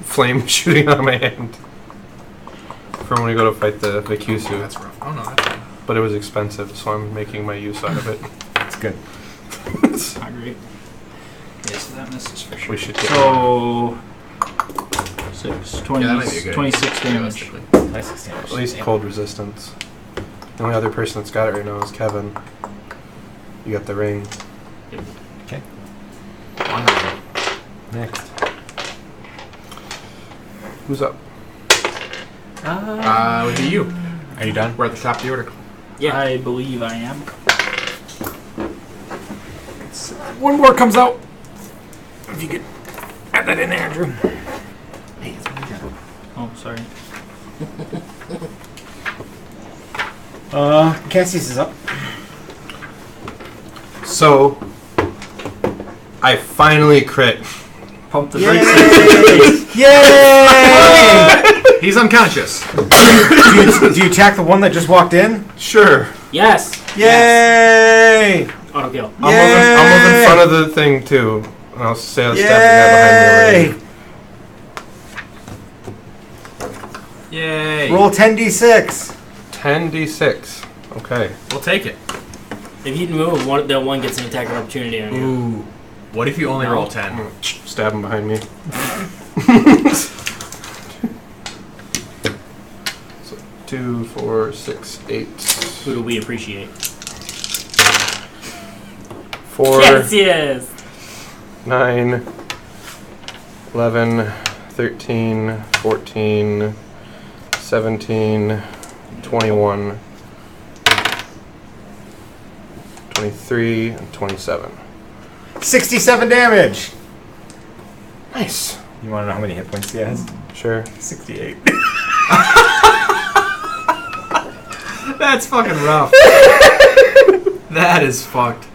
flame shooting out of my hand from when we go to fight the Kyusu. That's rough. Oh no, that's fine. But it was expensive, so I'm making my use out of it. That's good. Not great. Yeah, so that misses for sure. We should get So 6, 20, Yeah, that might be a good 26 damage. realistically. Nice damage. at least cold resistance. The only other person that's got it right now is Kevin. You got the ring. One ring. Next. Who's up? Would be you. Are you done? We're at the top of the order. Yeah, I believe I am. One more comes out. If you could add that in there, Andrew. Hey, it's my job. Oh, sorry. Cassius is up. So, I finally crit. Pump the Yay! brakes. Yay! He's unconscious. do you attack the one that just walked in? Sure. Yes! Yay! Auto kill. I'll move in front of the thing too. And I'll say I'll stab the guy behind me already. Yay. Roll 10d6. 10d6. Okay. We'll take it. If you move, the one gets an attack of opportunity on you. Ooh. What if you only roll I'm 10? gonna stab him behind me. So 2, 4, 6, 8. Who do we appreciate? 4, Yes, yes! 9, 11, 13, 14, 17, 21, 23, and 27. 67 damage. Nice. You want to know how many hit points he has? Sure. 68. That's fucking rough. That is fucked.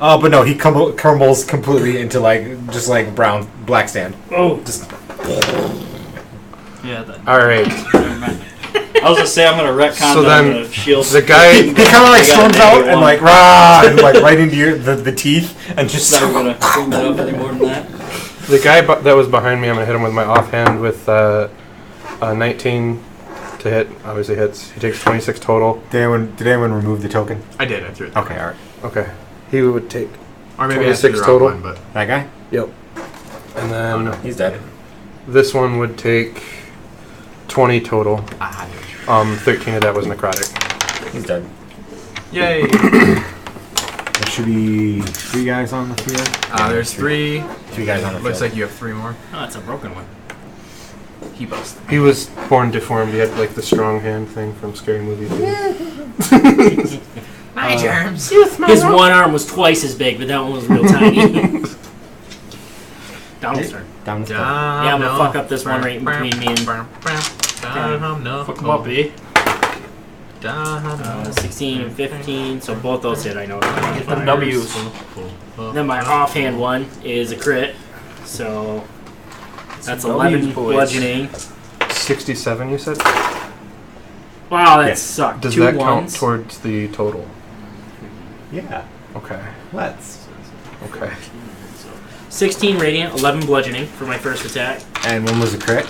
But no, he crumbles completely into just like black sand. Oh. Just Yeah. All right. I was gonna say I'm gonna retcon So then the shield. the guy. he kind of like storms out and like rah, and like right into the teeth and just. Not even gonna bring that up any more than that. The guy that was behind me, I'm gonna hit him with my offhand with a 19 to hit. Obviously hits. He takes 26 total. Did anyone remove the token? I did. I threw it. Okay, all right. Okay. He would take Or maybe I threw 26 the total. wrong one, but That guy? Yep. And then He's dead. this one would take 20 total. 13 of that was necrotic. He's dead. yay. There should be 3 guys on the field. There's 3. 3 guys on the field. Looks like you have 3 more. Oh, that's a broken one. He busted. He was born deformed. He had like the strong hand thing from Scary Movie 2. My germs. His one arm was twice as big, but that one was real tiny. Donald's turn. Down the Yeah, I'm gonna fuck up this one right in between me and Fuck him up, eh? 16 and 15, so both those hit, I know. Get them W's. Then my offhand one is a crit, so that's W's, 11 boys. bludgeoning. 67, you said? Wow, that Yes. sucked. Does 2 that count ones. towards the total? Yeah. Okay. Let's. Okay. 16 radiant, 11 bludgeoning for my first attack. And when was the crit?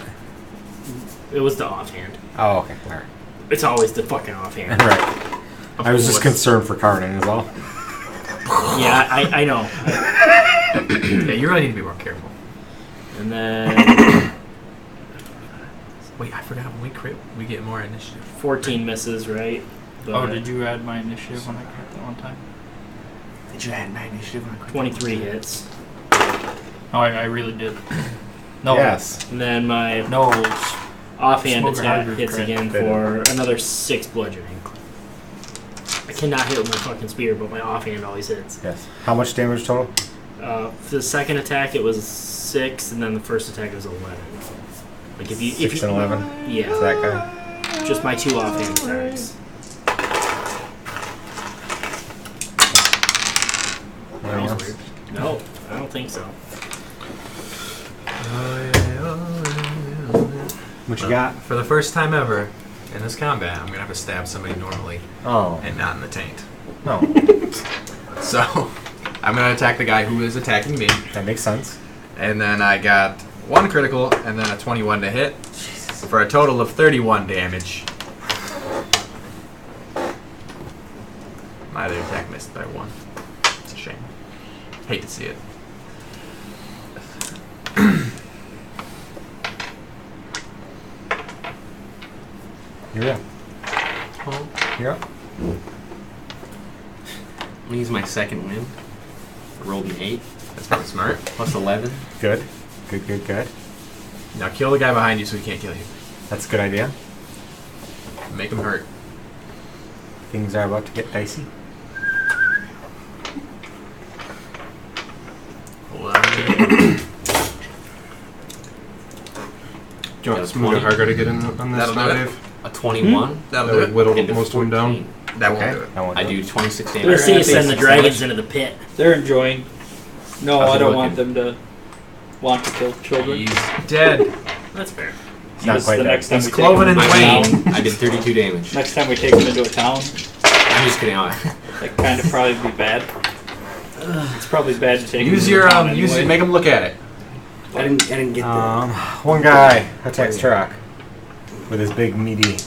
It was the offhand. Oh, okay. All right. It's always the fucking offhand. Right. I was just concerned for Carden as well. Yeah, I know. Yeah, you really need to be more careful. And then Wait, I forgot when we crit, we get more initiative. 14 misses, right? Oh, did you add my initiative when I crit that one time? Did you add my initiative when I crit? 23 hits. No, I really did. No. Yes. And then my No. offhand Smoker attack Hydra hits crit. again for another 6 bludgeoning. I cannot hit with my fucking spear, but my offhand always hits. Yes. How much damage total? For the second attack, it was 6, and then the first attack was 11. Like if you 6 and 11. yeah, Is that guy? just my 2 offhand attacks. Anything else? No, I don't think so. What you got? For the first time ever in this combat, I'm gonna have to stab somebody normally Oh. and not in the taint. No. So I'm gonna attack the guy who is attacking me, That makes sense. and then I got 1 critical and then a 21 to hit for a total of 31 damage. My other attack missed by 1. It's a shame. Hate to see it. You're up. You're up. I'm gonna use my second win. I rolled an 8 That's probably smart. plus 11. Good. Good, good, good. Now kill the guy behind you so he can't kill you. That's a good idea. Make him hurt. Things are about to get dicey. Do you want to move it harder to get in on this That'll do it. Dave? A 21. That'll That do would it. whittle Into most of them down. 14. That won't Okay. do it. That won't I do do it. 26 damage. Let's see you send the 6 dragons damage. into the pit. They're enjoying. No, How's I it don't looking? want them to want to kill children. He's dead. That's fair. Not Just quite the that. next time He's we cloven take and them Wayne. to town, I did 32 damage. next time we take them into a town, I'm just kidding. that kind of probably be bad. It's probably bad to take them Use to your a town use anyway. make him look at it. I didn't get One guy attacks Turok with his big meaty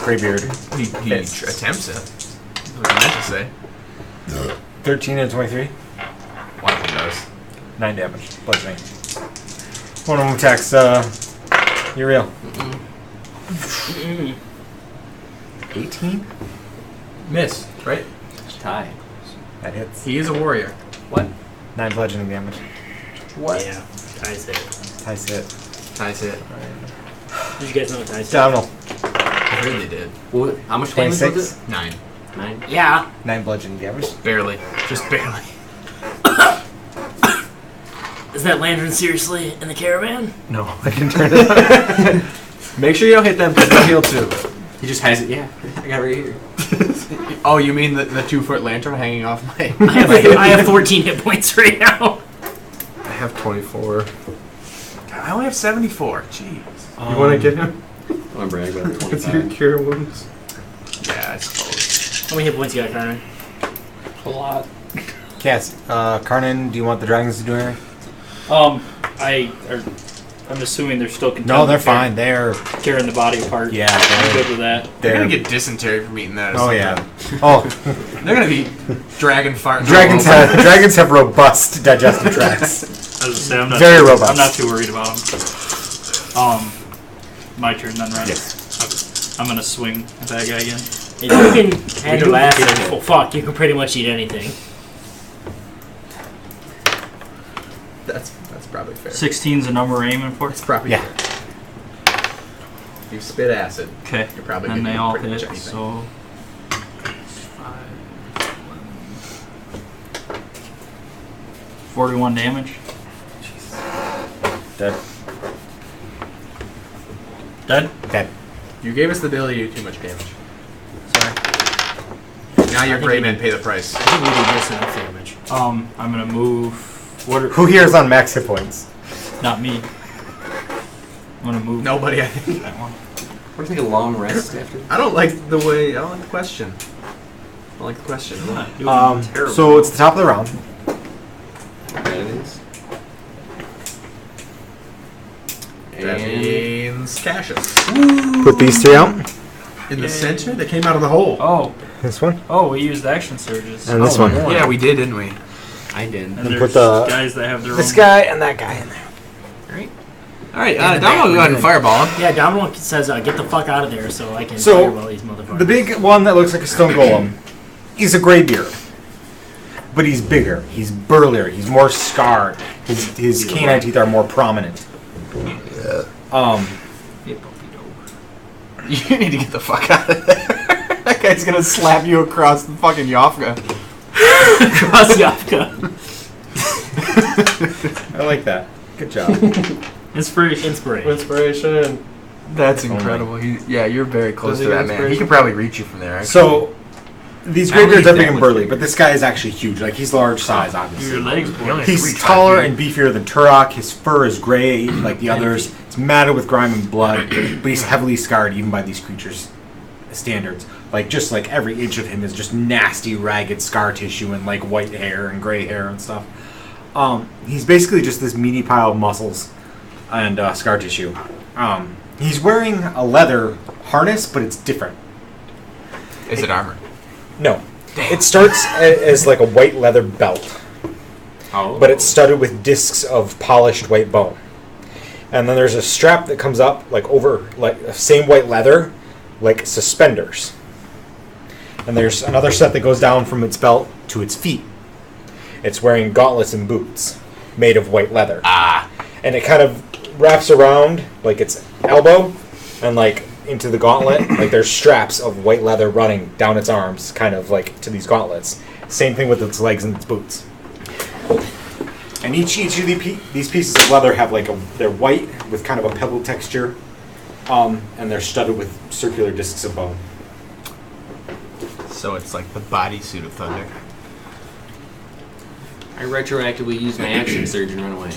graybeard. He Hits. attempts it. That's what I meant to say. 13 and 23. One of them does. 9 damage. Bludgeoning. One of them attacks Uriel. 18? Miss, right? tie. That hits. He is a warrior. What? 9 bludgeoning damage. What? Yeah, ties hit. Ties hit. Ties hit. Did you guys know what ties hit? Downal. I heard they did. What? How much damage was 26. it? 9. 9. Yeah. 9 bludgeoning damage. Barely. Just barely. Is that lantern seriously in the caravan? No, I can turn it. Make sure you don't hit them because they'll heal too. He just has it. Yeah, I got it right here. Oh, you mean the 2-foot lantern hanging off my? I have 14 hit points right now. I have 24. I only have 74. Jeez. You want to get him? I want to brag about the It's your 25. cure wounds. Yeah, I suppose. How many hit points you got, Carmen? A lot. Cass, Karnan, do you want the dragons to do anything? I'm assuming they're still No, they're fine. They're tearing the body apart. yeah. I'm good with that. They're gonna get dysentery from eating that. Or Oh something. yeah. Oh, They're gonna be dragon farting. dragons all over. dragons have robust digestive tracts. I was gonna say, I'm not Very too, robust. I'm not too worried about them. My turn then, right? Yes. I'm gonna swing at that guy again. If you can handle acid, oh, fuck, you can pretty much eat anything. That's probably fair. 16's the number we're aiming for. It's probably Yeah. If you spit acid, Okay. you're probably And gonna they do all pretty hit, much anything. so 41 damage. Dead. Dead? Dead. You gave us the ability to do too much damage. Sorry. Now your think gray we- men pay the price. I think we did just enough damage. I'm gonna move. What? Who here is on max hit points? Not me. I'm gonna move. Nobody, I think. That one. What do you think a long rest after? I don't like the way. I don't like the question. I don't like the question. I'm not doing terrible. So it's the top of the round. That is. That And means Cassius. Put these three out. In the center? They came out of the hole. Oh, This one we used action surges. and this one. Yeah, we did, didn't we? I did. And And there's put the- guys that have their This own. guy and that guy in there. Alright, Dom will go ahead and fireball him. Yeah, Domino says, get the fuck out of there so I can So, fireball these motherfuckers. The big one that looks like a stone golem, he's a Greybeard. But he's bigger, he's burlier, he's more scarred. His canine teeth are more prominent. You need to get the fuck out of there. That guy's gonna slap you across the fucking Yofka. Cross Yafka. I like that. Good job. Inspiration. Inspiration. That's incredible. You're very close Does he to that get man. He inspiration? could probably reach you from there. Actually. So, these I don't Greybeards think are big that and was- burly, but this guy is actually huge. Like, he's large size, Your obviously. legs, boy. He's taller and beefier than Turok. His fur is gray like the others. It's matted with grime and blood, but he's heavily scarred even by these creatures' standards. Like, just like every inch of him is just nasty, ragged scar tissue and like white hair and gray hair and stuff. He's basically just this meaty pile of muscles and scar tissue. He's wearing a leather harness, but it's different. Is it armor? No. It starts as like a white leather belt, but it's studded with discs of polished white bone. And then there's a strap that comes up like over like same white leather, like suspenders. And there's another set that goes down from its belt to its feet. It's wearing gauntlets and boots made of white leather. And it kind of wraps around like its elbow and like into the gauntlet. Like there's straps of white leather running down its arms, kind of like to these gauntlets. Same thing with its legs and its boots. And each of these pieces of leather have like they're white with kind of a pebble texture, and they're studded with circular discs of bone. So it's like the bodysuit of Thunder. I retroactively used my action surge and run away.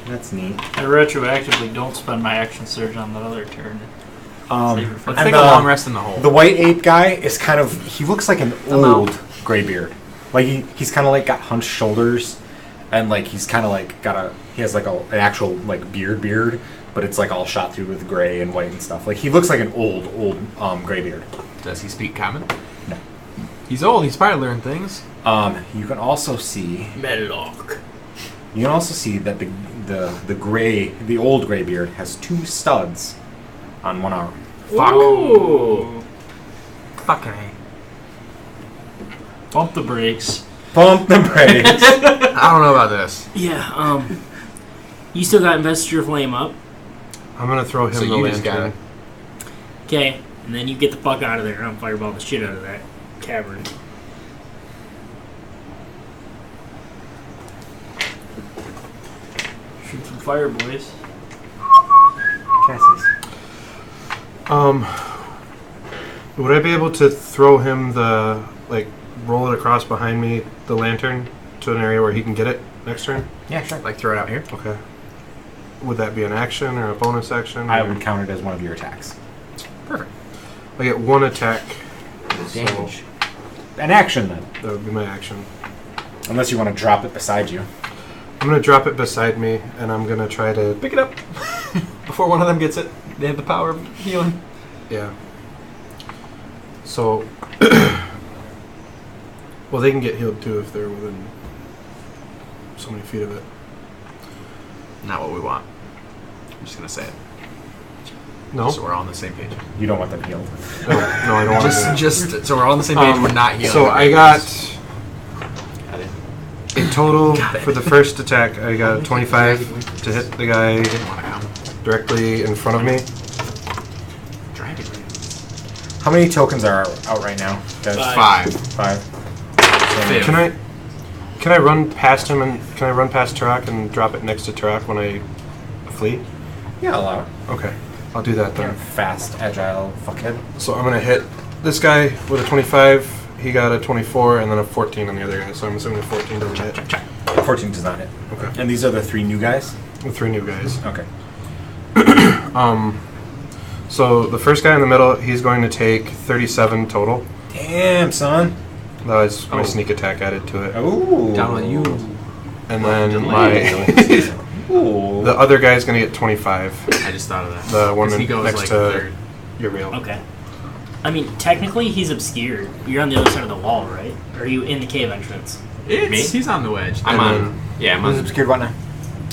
That's neat. I retroactively don't spend my action surge on that other turn. Um, Save it for Let's And take the- a long rest in the hole. The white ape guy is kind of, he looks like an Hello. old Greybeard. Like he's kind of like got hunched shoulders, and like he's kind of like he has like an actual like beard, but it's like all shot through with gray and white and stuff. Like he looks like an old Greybeard. Does he speak common? No. He's old. He's probably learned things. You can also see Medlock. you can also see that the old Greybeard has 2 studs on one arm. Fuck. Ooh. Fucking A. Bump the brakes. Bump the brakes. I don't know about this. Yeah, you still got Investiture Flame up. I'm gonna throw him So the you just lantern. Okay, and then you get the fuck out of there and I'm fireball the shit out of that cavern. Shoot some fire, boys. Cassie's. Would I be able to throw him roll it across behind me, the lantern, to an area where he can get it next turn? Yeah, sure. Like throw it out here. Okay. Would that be an action or a bonus action? I would count it as one of your attacks. Perfect. I get one attack. Damage. An action then. That would be my action. Unless you want to drop it beside you. I'm going to drop it beside me, and I'm going to try to... Pick it up before one of them gets it. They have the power of healing. Yeah. So... well, they can get healed too if they're within so many feet of it. Not what we want. I'm just gonna say it. No? So we're all on the same page. You don't want them healed. No, I don't want to. Just so we're all on the same page. We're not healing. So I got... in total, for the first attack, I got 25 to hit the guy directly in front of me. How many tokens are out right now? Five. Five. Fifth. Can I run past him and can I run past Tarak and drop it next to Tarak when I flee? Yeah, allow it. Okay, I'll do that You're then. a fast, agile fuckhead. So I'm gonna hit this guy with a 25. He got a 24 and then a 14 on the other guy. So I'm assuming a 14 doesn't hit. 14 does not hit. Okay. And these are the 3 new guys? The 3 new guys. Okay. So the first guy in the middle, he's going to take 37 total. Damn, son. That was my sneak attack added to it. Oh. Down on you. And then my the other guy's going to get 25. I just thought of that. The one 'Cause he goes next like to third. Uriel. Okay. I mean, technically, he's obscured. You're on the other side of the wall, right? Or are you in the cave entrance? He's on the wedge. I'm And on. Yeah, I'm Who's on obscured what now?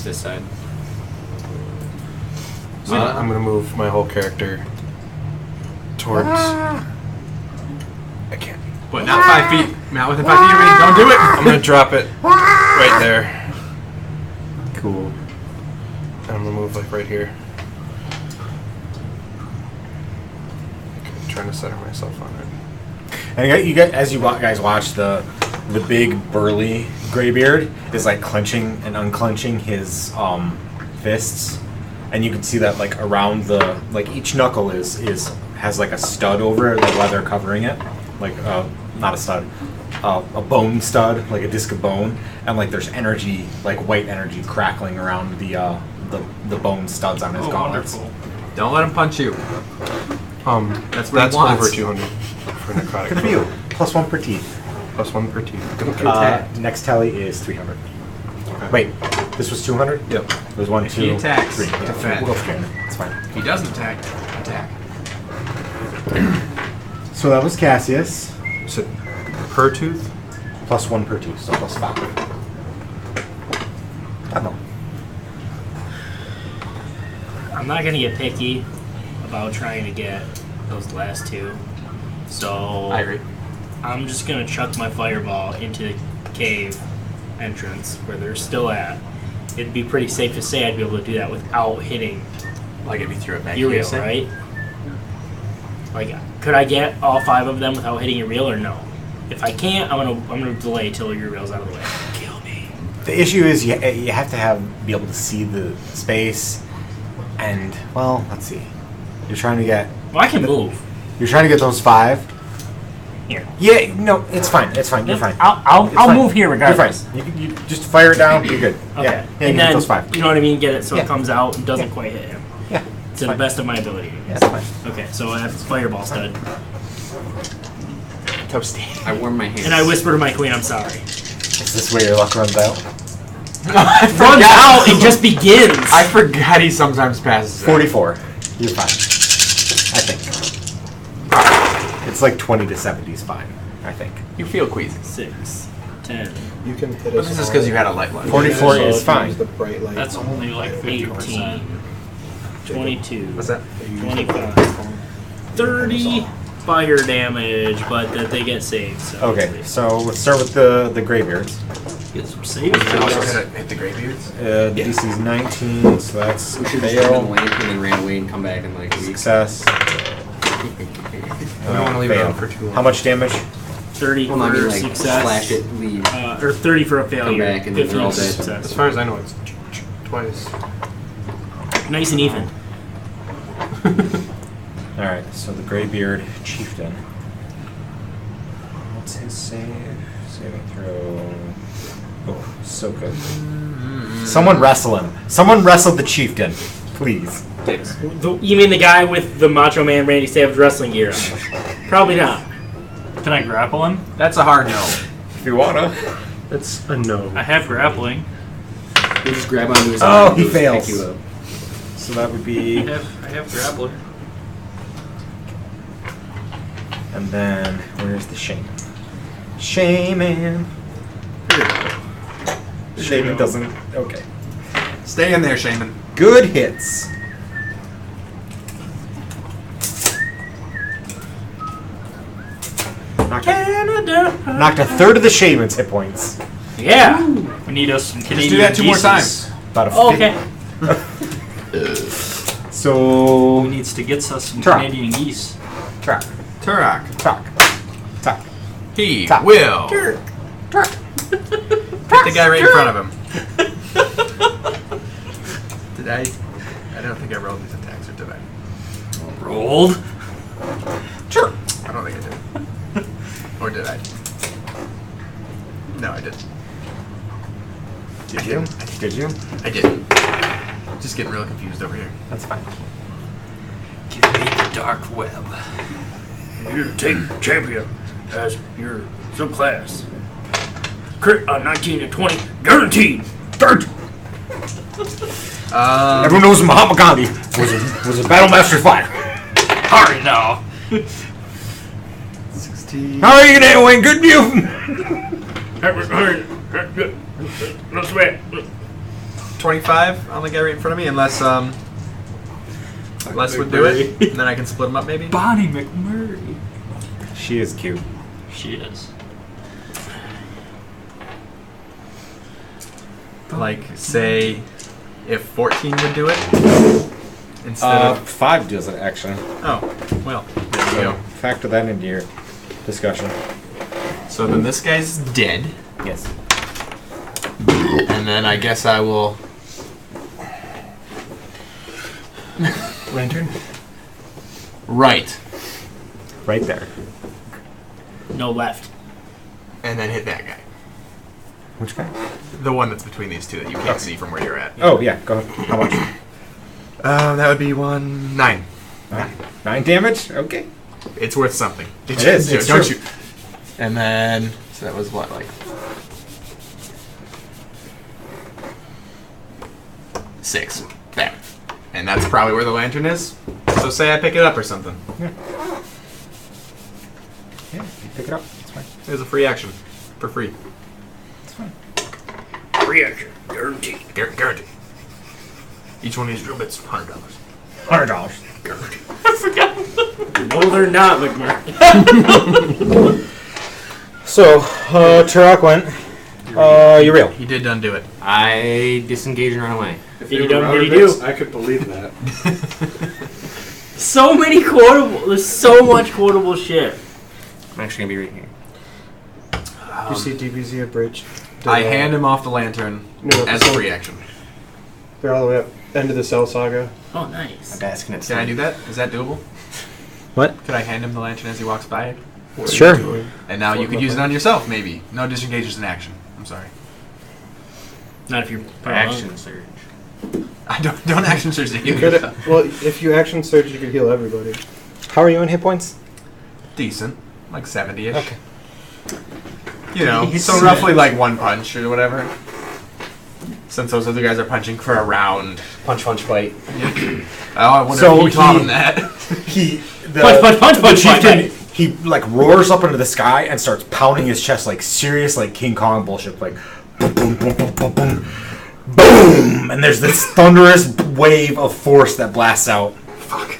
this side. So I'm going to move my whole character towards... I can't. But not 5 feet. Not within 5 feet of me. Don't do it. I'm going to drop it right there. Cool. And I'm going to move like right here. Okay, trying to center myself on it. And as you guys watch, the big burly Greybeard is like clenching and unclenching his fists, and you can see that like around the each knuckle has like a stud over it, like leather covering it, like not a stud, a bone stud, like a disc of bone, and like there's energy, like white energy crackling around the bone studs on his gauntlets. Wonderful. Don't let him punch you. That's what he wants. over 200 for necrotic. Good for you. +1 per teeth. +1 per teeth. Next tally is 300. Okay. Wait, this was 200? Yep. There's 1, If 2, he attacks, 3. Yeah, defend. we'll go for 300. It's fine. If he doesn't attack. So that was Cassius. Is it per tooth? +1 per tooth, so +5. I don't know. I'm not gonna get picky about trying to get those last 2. So I agree. I'm just gonna chuck my fireball into the cave entrance where they're still at. It'd be pretty safe to say I'd be able to do that without hitting Like if he threw it back. Uriel, right? Like, could I get all 5 of them without hitting Uriel or no? If I can't, I'm gonna delay till Uriel's out of the way. Kill me. The issue is you have to be able to see the space, and well, let's see. You're trying to get. Well, I can move. You're trying to get those 5. Here. Yeah, no, it's fine. It's fine. You're fine. I'll It's fine. move here regardless. You're fine. You just fire it down. You're good. Okay. Yeah, you And get then, those 5. you know what I mean? Get it so Yeah. it comes out and doesn't quite hit him. Yeah. To the best of my ability. Yeah, it's fine. Okay, so I have this fireball stud. Toasty. I warm my hands. And I whisper to my queen, I'm sorry. Is this where your luck runs out? Runs out and just begins. I forgot he sometimes passes out. 44. You're fine. I think. It's like 20 to 70 is fine. I think. You feel queasy. 6, 10, You can hit But us. this is all. because you had a light one. 44 So is if you fine. Use the bright light. That's only like 50%. 18, 22, What's that? 25, 30 fire damage, but that they get saved. So Okay, so let's start with the Greybeards. get some saves. You can also hit the Greybeards. DC's 19, so that's We should have just done the fail. lamp and then ran away and come back in like a week. Success. We don't want to leave it fail. on for too long. How much damage? 30 Well, I for mean, like, success. slash it, leave. Or 30 for a failure. back and then 15 they're all for dead. As success. far as I know, it's twice. Nice and even. Alright, so the Greybeard Chieftain. What's his save? Saving throw. Oh, so good. Someone wrestle him. Someone wrestle the Chieftain. Please. You mean the guy with the Macho Man Randy Savage wrestling gear on? Probably not. Can I grapple him? That's a hard no. If you wanna. That's a no. I have grappling. You just grab onto his Oh, arm he and just fails. pick you up. So that would be. I have grappler. And then, where's the Shaman? Shaman! Shaman doesn't. Okay. Stay in there, Shaman. Good hits. Knocked a third of the Shaman's hit points. Yeah. We need us some Canadian Just do that 2 more geese. times. About a Oh, fifth. okay. So. Who needs to get us some Try. Canadian geese? Track. Turok. Talk. Talk. He Top. will. Track. Hit the guy right in front of him. Did I? I don't think I rolled these attacks, or did I? Rolled. Sure. I don't think I did. Or did I? No, I didn't. Did you? Did you? I didn't. Just getting real confused over here. That's fine. Give me the dark web. You take champion as your subclass. Crit on 19 and 20, guaranteed. Guaranteed. Everyone knows Mahatma Gandhi was a battle master fighter. Hurry now. 16. How are you gonna win? Good view. No sweat. 25 on the guy right in front of me, unless Les would do it, and then I can split them up maybe. Bonnie McMurray. She is cute. She is. Like, say, if 14 would do it instead of. 5 does it actually. Oh, well, there you So go. factor that into your discussion. So then this guy's dead, Yes. and then I guess I will. Lantern? Right, Right there. No left. and then hit that guy. Which guy? The one that's between these two that you can't see from where you're at. Oh yeah. Go ahead. How much? That would be 9. 9 damage. Okay. It's worth something. It is, it's don't true. you? And then, so that was what, like 6. There. And that's probably where the lantern is. So say I pick it up or something. Yeah. You pick it up. It's fine. There's a free action for free. It's fine. Reaction, guaranteed. Guaranteed. Each one of these drill bits, $100. $100. No, they're not, McMurray. So, Turok went. Uriel. He did undo it. I disengage and run away. If You they don't were really router bits, do. I could believe that. So many quotable. There's so much quotable shit. I'm actually gonna be right here. You see DBZ abridged? I hand him off the lantern No, as a free action. They're all the way up. End of the Cell Saga. Oh, nice. I'm basking it. Can I do that? Is that doable? What? Could I hand him the lantern as he walks by? Sure. And now you could use it on yourself, maybe. No, disengage is an action. I'm sorry. Not if you're Action surge. I don't action surge to You heal could, yourself. well, if you action surge, you could heal everybody. How are you in hit points? Decent. Like 70-ish. Okay. You know, so roughly like 1 punch or whatever. Since those other guys are punching for a round. Punch, fight. Oh, I wonder So if he taught he- him that. The chieftain, he like roars up into the sky and starts pounding his chest like serious like King Kong bullshit, like boom, boom, boom, boom, boom, boom, boom, and there's this thunderous wave of force that blasts out. Fuck.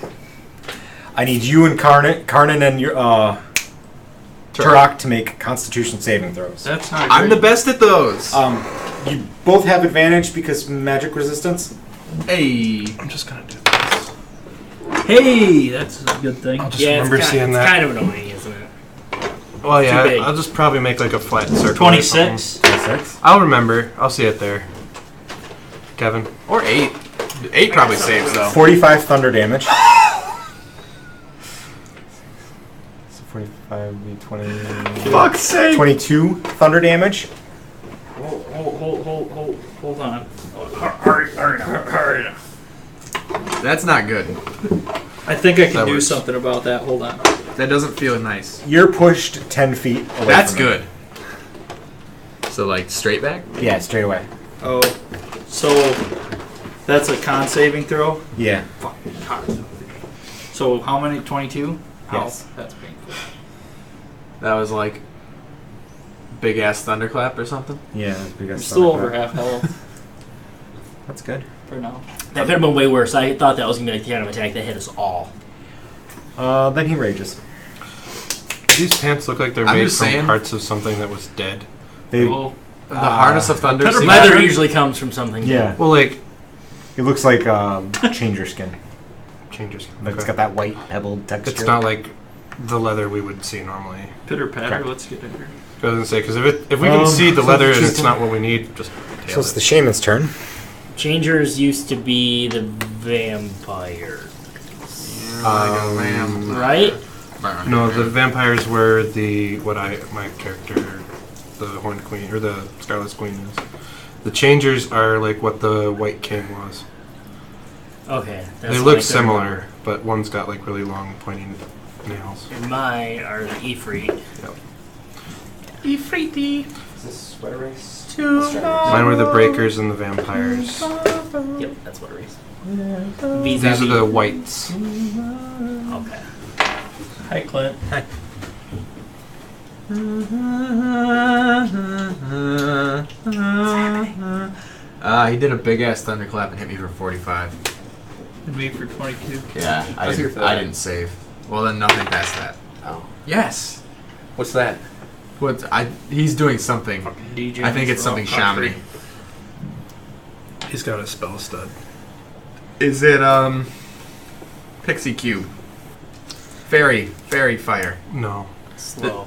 I need you and Karnan and your Turok to make Constitution saving throws. That's not I'm the great. best at those. You both have advantage because magic resistance. Hey. I'm just gonna do this. Hey, that's a good thing. I'll just Yeah, remember it's, seeing it's that. kind of annoying, isn't it? Well, big. yeah, I'll just probably make like a flat circle. 26. 6. I'll remember. I'll see it there. Kevin. Or 8. 8 probably saves though. 45 thunder damage. 45 be 20. Fuck's sake! 22 thunder damage. Hold on. Hurry now. That's not good. I think I can That do works. something about that. Hold on. That doesn't feel nice. You're pushed 10 feet away. That's from him. good. So like straight back? Yeah, straight away. Oh, so that's a con saving throw. Yeah. So how many? 22. Yes. Oh, that's painful. That was like big ass thunderclap or something. Yeah, that's big. I'm still over half health That's good. for now. That could have been way worse. I thought that was going to be like the kind of attack that hit us all. Then he rages. These pants look like they're I'm made just from saying. parts of something that was dead. They, Well, The harness of thunder. Peter seems- Leather usually comes from something. yeah. Well, like It looks like changer skin. changes. Like it's Okay. got that white pebbled texture. It's not like the leather we would see normally. pitter patter. Correct. Let's get in here. I was gonna say because if we can see the so leather and just- it's not what we need, just So tail it's the it. shaman's turn. Changers used to be the vampire, right? No, the vampires were my character, the Horned Queen or the Scarlet Queen is. The changers are like what the White King was. Okay. That's They what look I similar, but one's got like really long pointy nails. And mine are the Ifrit. Yep. Ifriti. Is this sweater race? Mine were the Breakers and the Vampires. Yep, that's what it is. These are the Whites. Okay. Hi, Clint. He did a big ass thunderclap and hit me for 45. And me for 22. Yeah, I Let's hear didn't, for I that. didn't save. Well, then nothing past that. Oh. Yes. What's that? He's doing something. DJ. I think it's something shamany. He's got a spell stud. Is it Pixie Cube? Fairy fire. No, Slow.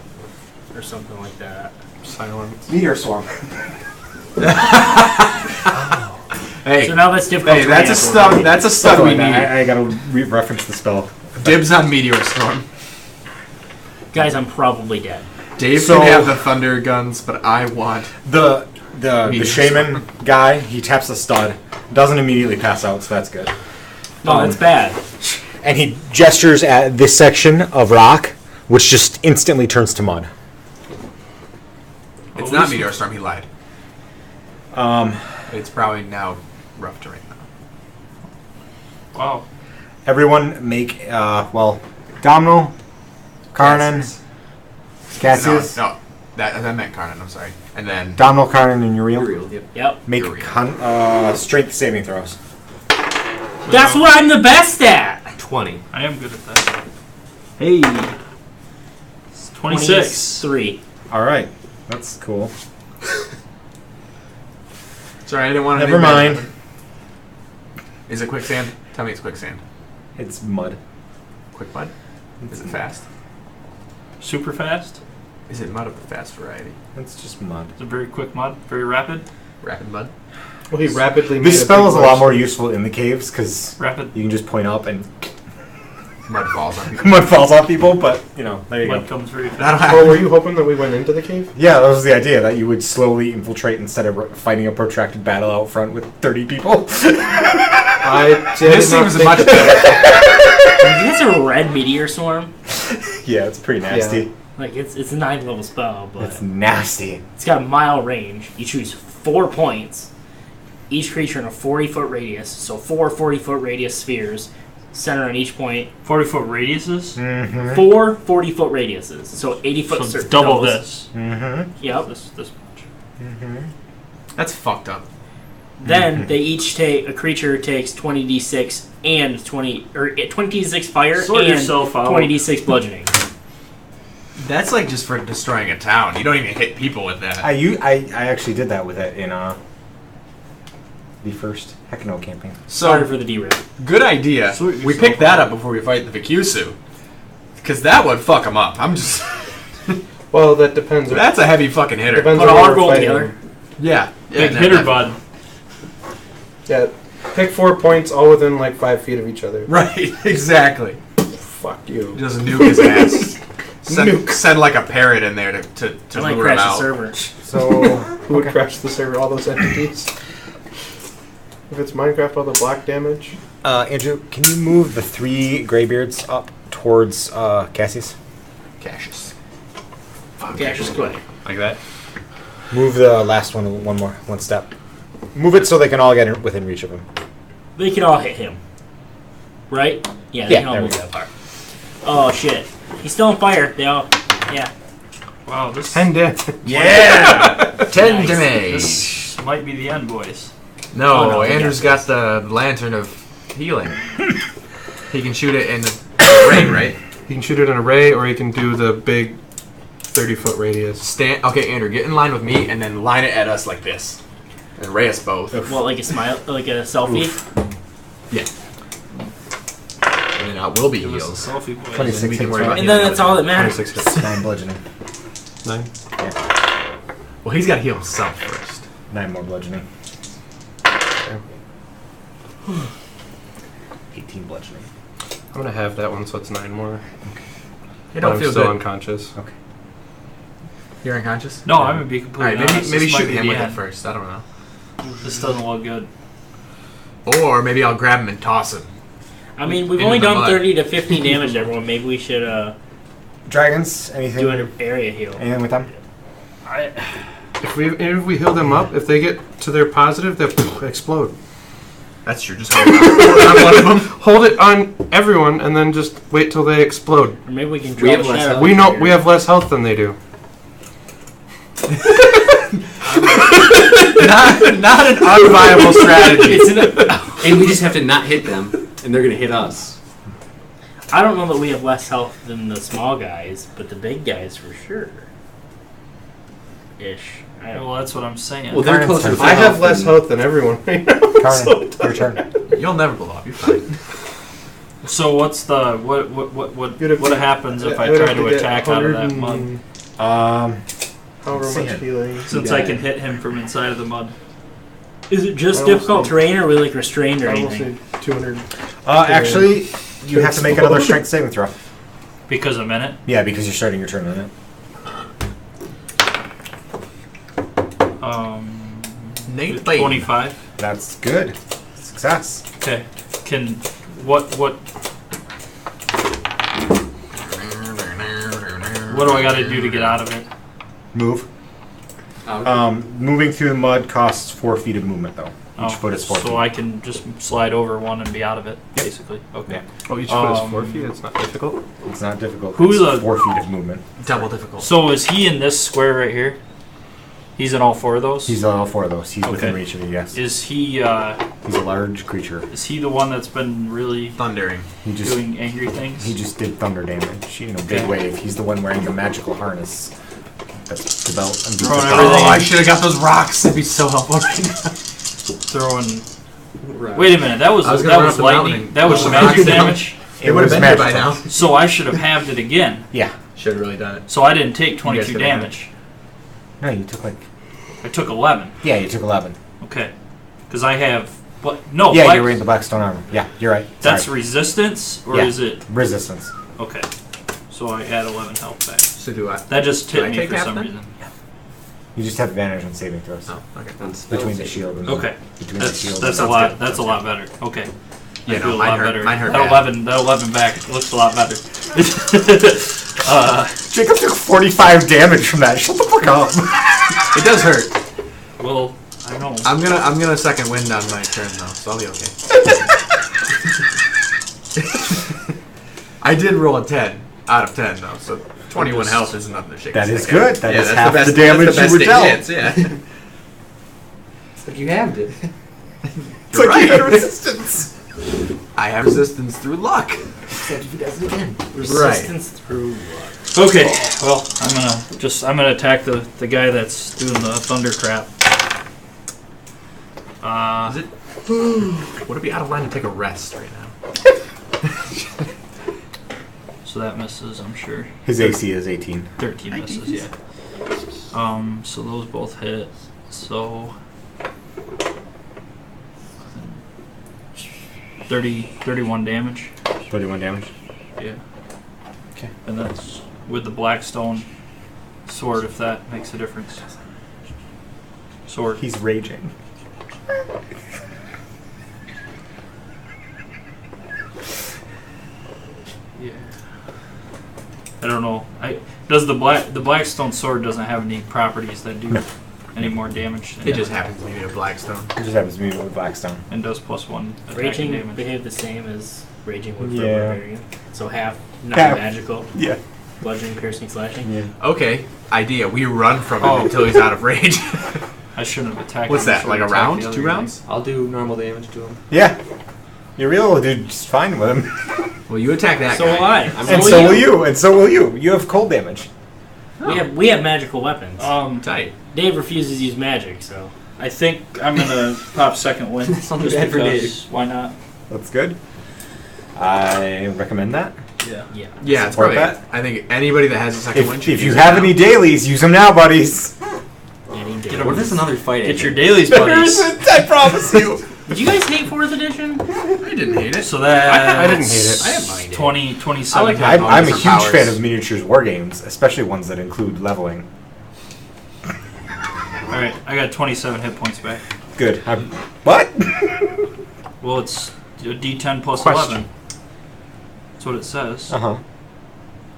Or something like that. silence. Meteor swarm. Hey, So now that's difficult. hey, to that's a read stud. after. That's a stud we need. I gotta reference the spell. Dibs on Meteor Storm. Guys, I'm probably dead. Dave So- can have the thunder guns, but I want. The Meteor shaman guy, he taps the stud, doesn't immediately pass out, so that's good. No, that's bad. And he gestures at this section of rock, which just instantly turns to mud. It's not Meteor Storm. He lied. Um, It's probably now rough terrain. Wow. everyone make Domino, Karnan, Cassius, No, that meant Karnan. I'm sorry. And then Domino, Karnan, and Uriel. Real, yep. Yep. Make Uriel. strength saving throws. That's what I'm the best at. 20. I am good at that. Hey. It's 26. 23. All right, that's cool. sorry, I didn't want to. Never mind. Is it quicksand? Tell me it's quicksand. It's mud. Quick mud? Is it fast? Super fast. Is it mud of the fast variety? It's just mud. It's a very quick mud. Very rapid. Rapid mud? Well, he rapidly. This spell is a lot more useful in the caves because Rapid. you can just point up and Mud falls on people. mud falls off people. But there you Mud go. comes very fast. That'll Well, happen. were you hoping that we went into the cave? Yeah, that was the idea, that you would slowly infiltrate instead of fighting a protracted battle out front with 30 people. This seems much better. It's a red meteor swarm. Yeah, it's pretty nasty. Yeah. Like it's a 9th level spell, but It's nasty. it's got a mile range. You choose 4 points. Each creature in a 40-foot radius. So 4 40-foot radius spheres, center on each point. 40-foot radiuses. Mm-hmm. 4 40-foot radiuses. So 80-foot So circles. it's double this. Mm-hmm. Yep. This much. Mm-hmm. That's fucked up. Then they each take, a creature takes 20d6 and 20d6 fire Sort and yourself out. 20d6 bludgeoning. That's like just for destroying a town. You don't even hit people with that. I actually did that with it in the first Hekino campaign. Sorry So, for the derail. good idea. Sort We yourself picked that out. up before we fight the Vikusu. Because that would fuck them up. I'm just... Well, that depends. That's a heavy fucking hitter. Depends Put on all what our we're gold fighting. together. Yeah. Big hitter, bud. Yeah, pick 4 points, all within like 5 feet of each other. Right, exactly. Fuck you. Just nuke his ass. Send like a parrot in there to I might lure him crash the out. server. So, who would crash the server? All those entities? If it's Minecraft, all the block damage? Andrew, can you move the 3 Greybeards up towards Cassie's? Cassius. Cassius Clay. Like that? Move the last one step. Move it so they can all get within reach of him. They can all hit him. Right? Yeah, they Yeah, can all there we move that far. Oh, shit. He's still on fire. They all... Yeah. Wow, this 10 dead. Yeah! 10 Nice. damage. this might be the end, boys. No, Oh, no, Andrew's yeah. got the lantern of healing. He can shoot it in the rain, right? You can shoot it in a ray, or you can do the big 30-foot radius. Okay, Andrew, get in line with me and then line it at us like this. And ray us both. What, like a smile? Like a selfie? Yeah. And then we'll be Give us healed. a selfie, boys. 26 we can hits, worry right? about And then that's all that matters. 26 hits. 9 bludgeoning. 9. Well, he's got to heal himself first. 9 more bludgeoning. Okay. 18 bludgeoning. I'm going to have that one, so it's 9 more. You But don't I'm feel still good. unconscious. Okay. You're unconscious? No, I'm gonna be All completely right, honest. maybe This might shoot be him the with it end. first. I don't know. This doesn't look good. Or maybe I'll grab him and toss him. I mean, we've Into only the done mud. 30 to 15 damage to everyone. Maybe we should Dragons, anything? do an area heal. Anything with them? If we heal them up, if they get to their positive, they'll explode. That's true. Just hold on one of them. Hold it on everyone, and then just wait till they explode. Or maybe we can We draw have the less shadow. health. We know we have less health than they do. Not an unviable strategy. And we just have to not hit them, and they're gonna hit us. I don't know that we have less health than the small guys, but the big guys for sure. Ish. I don't Well, that's what I'm saying. Well, they're closer to I have health less than- health than everyone right now. Carmen, your turn. You'll never blow up. You're fine. So what's the You'd have what to- happens if I would try have to get attack out of that 100 mud? and Let's However see much it. healing. Since I can hit him from inside of the mud. Is it just I difficult almost terrain, or are we like restrained or I will anything? say 200. Actually, you have to make another strength saving throw. Because I'm in it. Yeah, because you're starting your turn in it. Nate Lane. 25. That's good. Success. Okay. Can what do I got to do to get out of it? Move. Oh, Moving through the mud costs 4 feet of movement, though. Each foot is 4 feet. So I can just slide over one and be out of it, basically. Okay. Yeah. Oh, each foot is 4 feet? It's not difficult? It's not difficult. Who's It's the- 4 feet of movement. Double difficult. So is he in this square right here? He's in all 4 of those? He's on all 4 of those. He's within Okay. reach of you, yes. Is he He's a large creature. the one that's been really Thundering. He just doing angry things? he just did thunder damage. You know, big Okay. wave. He's the one wearing the magical harness. That's the belt. And Throwing the everything. Oh, I should have got those rocks. That'd be so helpful right now. Throwing. right. Wait a minute. That was I was gonna run up the lightning. mountain. That was Oh, magic rocks. damage. It would have been been here by magical. now. So I should have halved it again. Yeah. Should have really done it. So I didn't take guys 22 could've had it. damage. No, you took like. I took 11. Yeah, you took 11. Okay. Because I have what? No. Yeah, black- you're wearing the blackstone armor. Yeah, you're right. That's Sorry. resistance, or Yeah. is it? Resistance. Okay. So I add 11 health back. So do I. That just Do I hit me take for half some then? reason. You just have advantage on saving throws. Oh, okay. On spell Between the saving. shield and Okay. between the shield. That's a and lot. That's a lot better. Okay. Yeah, I no, feel a mine lot hurt- better. mine hurt that bad. 11. That 11 back looks a lot better. Jacob took 45 damage from that. Shut the fuck up. It does hurt. Well, I know. I'm gonna second wind on my turn though, so I'll be okay. I did roll a 10 out of 10 though, so 21 health isn't nothing to shake. That a is stick at. good. That is that's half the best, the damage that's the best you were it dealt. gets, yeah. It's like you halved it. It's like you had resistance. I have resistance through luck. Except if he does it again. Resistance through what? Okay. Well, I'm gonna attack the guy that's doing the thunder crap. Is it? Would it be out of line to take a rest right now? So that misses, I'm sure. His AC is 18. 13 misses, yeah. So those both hit. So 31 damage. 31 damage. Yeah. Okay. And that's with the Blackstone sword, if that makes a difference. Sword. He's raging. Yeah. I don't know. Does the Blackstone sword doesn't have any properties that do any more damage? Than It just happens to be a Blackstone. It just happens to be with Blackstone. and does +1 attacking Raging damage. behave the same as raging with Yeah. barbarian. So half not Half. magical, Yeah. bludgeoning, piercing, slashing. Yeah. Okay, idea. We run from him until he's out of rage. I shouldn't have attacked. What's him. I that, should like have a attacked round? the other 2 guy. rounds? I'll do normal damage to him. Yeah. You're able to do just fine with him. Well, you attack that So guy. will I. And so will you. And so will you. You have cold damage. We have magical weapons. Tight. Dave refuses to use magic, so I think I'm gonna pop second wind. That's not just bad for because. Why not? That's good. I recommend that. Yeah. yeah. Yeah, it's Support probably. that. I think anybody that has a second win If, should if you use it have now. any dailies, use them now, buddies. Any day. Get What if it's another fight? Get your agent? dailies, buddies. I promise you. Did you guys hate 4th edition? I didn't hate it. So that I didn't hate it. I didn't mind it. 20, 27. I like that. I'm a different huge powers. fan of miniatures war games, especially ones that include leveling. All right, I got 27 hit points back. Good. What? Well, it's a D10 plus Question. 11. That's what it says. Uh huh.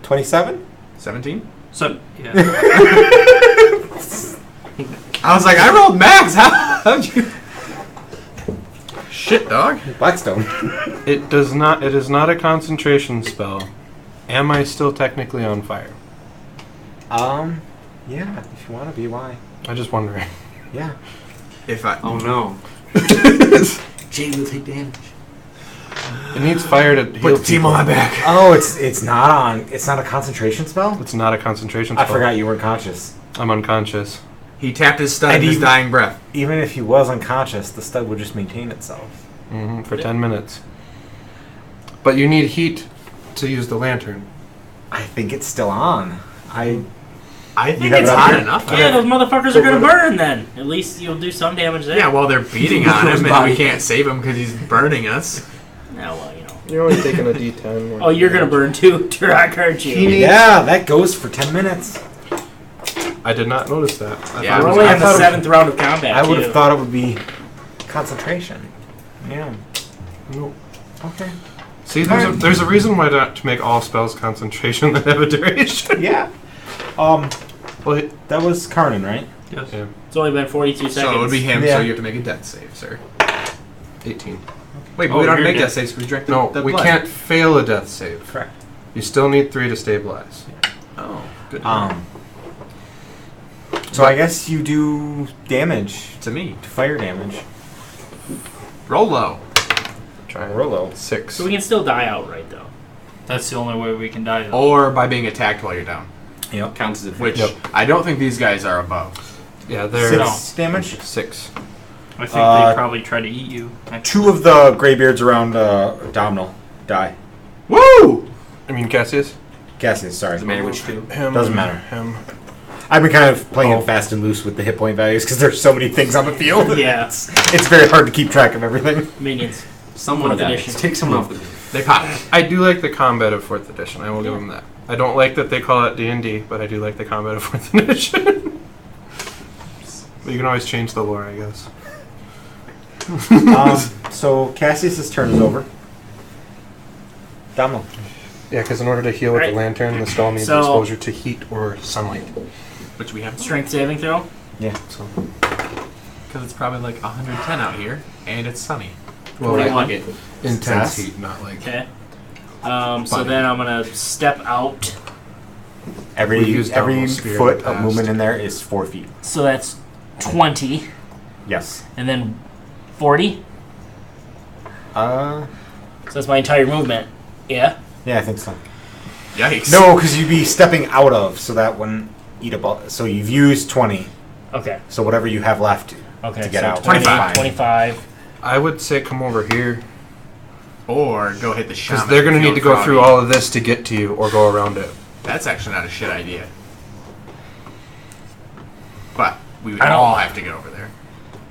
27? 17? So yeah. I was like, I rolled max. How'd you? Shit, dog. Blackstone. It does not. It is not a concentration spell. Am I still technically on fire? Yeah, if you want to be, why? I'm just wondering. Yeah. If I. Oh no. Jay will take damage. It needs fire to heal Put the team people. on my back. Oh, it's not a concentration spell? It's not a concentration I spell. forgot you were conscious. I'm unconscious. He tapped his stud And in his even- dying breath. Even if he was unconscious, the stud would just maintain itself. For 10 minutes. But you need heat to use the lantern. I think it's still on. I think You have it's it up hot here? enough. Yeah, those motherfuckers are gonna burn then. At least you'll do some damage there. Yeah, while they're beating on him and we can't save him because he's burning us. Yeah, well, you know. You're only taking a D10. Oh, you're gonna burn too, Turok, aren't you? Yeah, that goes for 10 minutes. I did not notice that. Yeah, thought We're it only was- on the 7th round of combat. I would have too. thought it would be concentration. Yeah. Nope. Okay. See, there's a reason why not to make all spells concentration that have a duration. Yeah. Well, That was Karnan, right? Yes. yeah, It's only been 42 seconds. So it would be him, Yeah. so you have to make a death save, sir. 18. Wait, but Oh, we don't you're make dead. death saves because we drank the, No, the we blood. can't fail a death save. Correct. You still need 3 to stabilize. Oh, good. So I guess you do damage, to me. fire damage. Roll low. Try Rollo. 6. So we can still die outright, though. That's the only way we can die. Though. Or by being attacked while you're down. Yep. Counts as a Which Yep. I don't think these guys are above. Yeah, they're 6 damage. 6. I think they probably try to eat you. Actually. 2 of the Greybeards around Domhnall die. Woo! I mean, Cassius? Cassius, sorry. Doesn't matter which two. Him. Doesn't matter. Him. I've been kind of playing Oh. it fast and loose with the hit point values because there's so many things on the field. Yeah. It's very hard to keep track of everything. Minions. Someone Fourth dies. edition. Take someone off the They pop. I do like the combat of 4th edition. I will give them that. I don't like that they call it D&D, but I do like the combat of 4th edition. But you can always change the lore, I guess. So Cassius's turn is over. Domhnall. Yeah, because in order to heal with Right. the lantern, the spell needs So- exposure to heat or sunlight. Which we have. Strength saving throw. Yeah. So, Because it's probably like 110 out here, and it's sunny. well, 41. intense Success. heat, not like. Okay. So Funny. then I'm gonna step out. Every We've used every Domhnall's spear in foot the of past. movement in there is 4 feet. So that's 20, Yes. and then 40. Uh, So that's my entire movement. Yeah. yeah, I think so. Yikes. No, because you'd be stepping out of, so that wouldn't eat a ball. So you've used 20. Okay. So whatever you have left Okay. to get so out. 25. 25. I would say come over here, Or go hit the shaman. because they're going to need to go Field through froggy. all of this to get to you, or go around it. That's actually not a shit idea. But we would I don't- all have to get over there.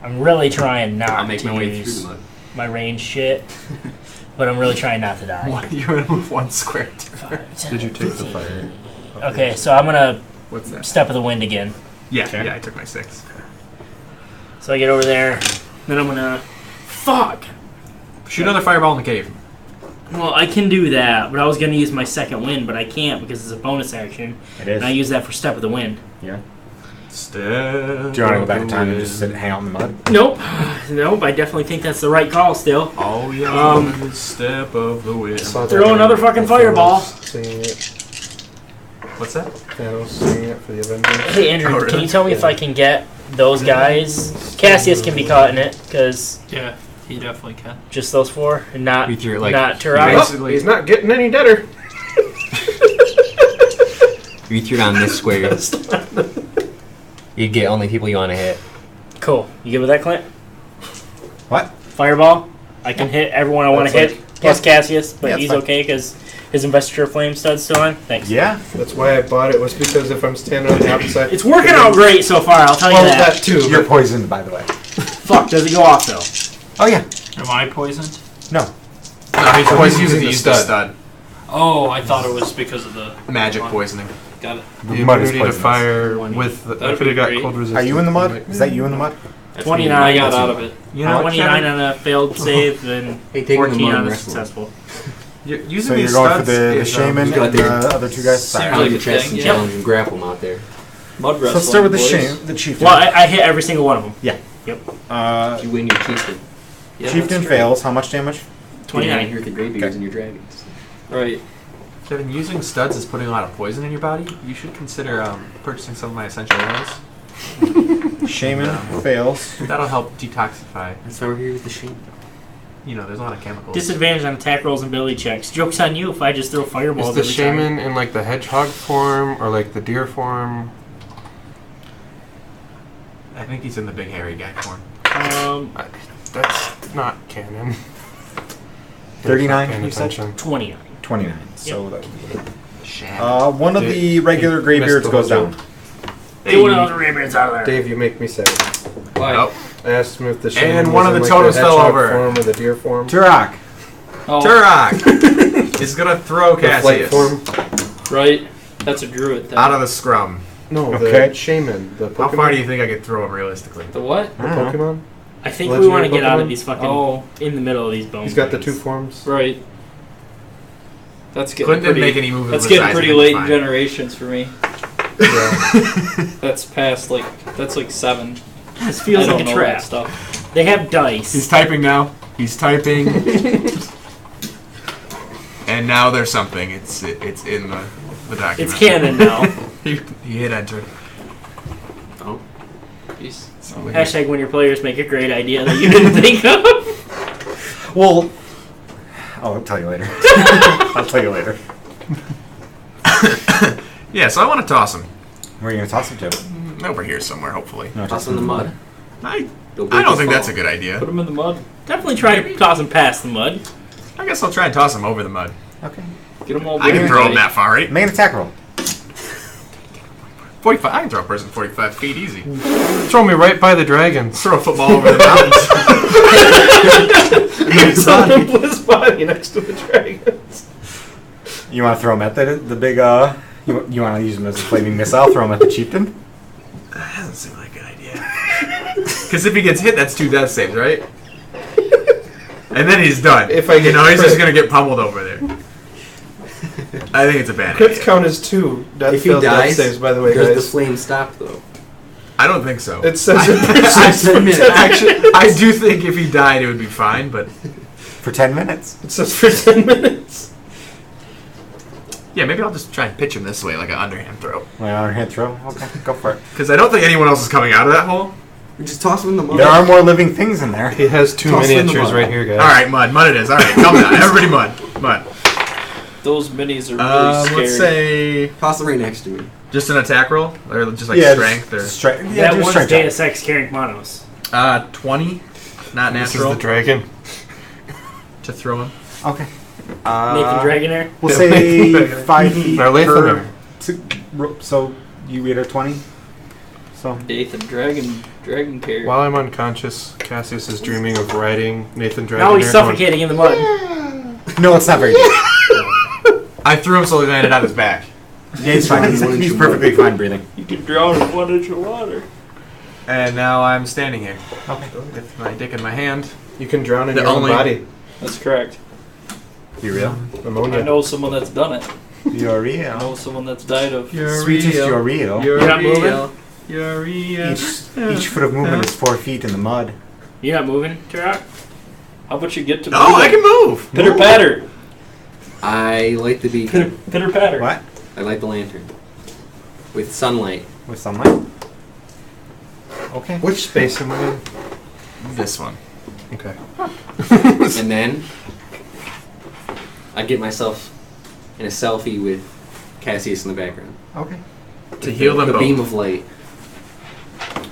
I'm really trying not I'll make to my way through use the mud. my range shit, but I'm really trying not to die. You're going to move 1 square. 5, 10, Did you take the 15. fire? Okay, so I'm gonna What's that? step of the wind again. Yeah, Okay. yeah, I took my 6. So I get over there, then I'm gonna. Fuck! Shoot another fireball in the cave. Well, I can do that, but I was gonna use my second wind, but I can't because it's a bonus action, It is. and I use that for step of the wind. Yeah. Step. Do you want to go back in time and just sit and hang out in the mud? Nope, nope. I definitely think that's the right call. Still, Oh yeah. Step of the wind. Saw that throw another fucking fireball. Singing it. What's that? Thanos singing it for the Avengers. Hey Andrew, Oh, really? can you tell me if I can get those guys? Cassius can be caught in it because Yeah, he definitely can. just those 4, and not You threw, like, not you Turok. Basically- He's not getting any deader. If you threw down this square, you'd get only people you want to hit. Cool. You good with that, Clint? What? Fireball. I can hit everyone I want to That's hit. Plus Cassius, but Yeah, that's he's fine. okay because his investiture flame stud's still on. Thanks. Yeah. That's why I bought it, was because if I'm standing on the opposite... It's working out great so far. I'll tell you Well, that. that too. You're poisoned, by the way. Fuck. Does it go off though? Oh yeah. Am I poisoned? No. No, he's always using using the the stud. Oh, I thought it was because of the Magic poisoning. Got it. The mud is immunity to poisonous. fire with... The, I That'd could have be got great. cold resistance. Are you in the mud? Is that you in the mud? 29. I got out of it. You know what, 29 Kevin? on a failed save and Hey, take 14 the mud on and a wrestle. successful. Using So these you're going for studs the is, shaman you got and the- the other two guys? Seems Sorry. I like like the a chest thing, and yeah. challenge and grapple them out there. Mud So wrestling. let's start with the boys. the chieftain. Well, I hit every single one of them. Uh, You win your chieftain. Yeah, chieftain that's fails. How much damage? 29. Here with the Greybeards Okay. and your dragons. right. Kevin, using studs is putting a lot of poison in your body. You should consider purchasing some of my essential oils. Shaman fails. That'll help detoxify. That's why we're here with the shaman. You know, there's a lot of chemicals. Disadvantage on attack rolls and ability checks. Joke's on you if I just throw fireballs Is the every shaman in like the hedgehog form or like the deer form? I think he's in the big hairy guy form. time. That's not canon. 39, Paying you said? attention. 29. 29. So that would be Shad. one of the regular Missed Greybeards the goes whole down. joke. Get one of those Greybeards out of there. Dave, you make me sad. Why? Oh, I asked him if the shaman And one was of in, the like, totems fell hedgehog over. form or the deer form. Turok. Oh, Turok is gonna throw The flight Cassius form. right. That's a druid. Then. out of the scrum. No, Okay. the shaman. The Pokemon. How far do you think I could throw him realistically? The what? The Pokemon? I think we Legendary want to get out of Pokemon? these fucking Oh, in the middle of these bones. He's got the two forms. right. That's getting Couldn't pretty. make any moves. That's of the getting size pretty of late him, in fine. generations for me. Yeah. That's past like that's like 7. This feels I like don't a know trap. that stuff. They have dice. He's typing now. He's typing. And now there's something. It's in the document. It's canon now. He hit enter. Oh. Peace. Hashtag when your players make a great idea that you didn't think of. Well, I'll tell you later. I'll tell you later. Yeah, so I want to toss him. Where are you going to toss him to? Over here somewhere, hopefully. No, Toss in the mud. I They'll break don't his think that's a fall. good idea. Put them in the mud. Definitely try to toss him past the mud. I guess I'll try and toss him over the mud. Okay. Get them all. I can big throw him and that far, right? Make an attack roll. 45. I can throw a person 45 feet easy. Throw me right by the dragons. Throw a football over the mountains. It's on the Bliss body next to the dragons. You want to throw him at the big, you want to use him as a flaming missile, throw him at the chieftain? That doesn't seem like a good idea. Because if he gets hit, that's 2 death saves, right? And then he's done. If I get he's just crit. gonna get pummeled over there. I think it's a bad Crits idea. count as 2 death If he failed death dies, saves, by the way, does the guys. flame stop though? I don't think so. It says it I persists for 10 10 minutes. minutes. Actually, I do think if he died, it would be fine, but For 10 minutes. It says for 10 minutes. yeah, maybe I'll just try and pitch him this way, like an underhand throw. My underhand throw? Okay, go for it. Because I don't think anyone else is coming out of that hole. We just toss him in the mud. There are more living things in there. He has 2 Toss in the miniatures mud. right here, guys. All right, mud. Mud it is. All right, calm down. Everybody mud. Those minis are really scary. Let's say Toss him right next to me. just an attack roll, or just like yeah, strength, or yeah, that do one's strength Deus check. Ex carrying Monos. 20, not This is natural, the dragon. to throw him. Okay. Nathan Dragonair. We'll say 5 feet Our per... Lathander. So you read a 20? So... Nathan Dragon carrier. While I'm unconscious, Cassius is dreaming of riding Nathan Dragon. Now he's suffocating in the mud. No, it's not very good. I threw him so he landed on his back. Nate's fine. He's perfectly fine breathing. You can drown in 1 inch of water. And now I'm standing here with my dick in my hand. You can drown in The your own only- body. That's correct. You real? Ammonia. I know someone that's done it. You're I real. know someone that's died of. Sweetest, you're real. You're not real. moving? You're real. Each foot of movement is 4 feet in the mud. You're not moving, Turok? How about you get to Oh, I can move. Pitter patter. I light the beacon. Pitter patter. What? I light the lantern with sunlight. With sunlight? Okay. Which space am I in? This one. Okay. And then I get myself in a selfie with Cassius in the background. Okay. To heal them the both. beam of light.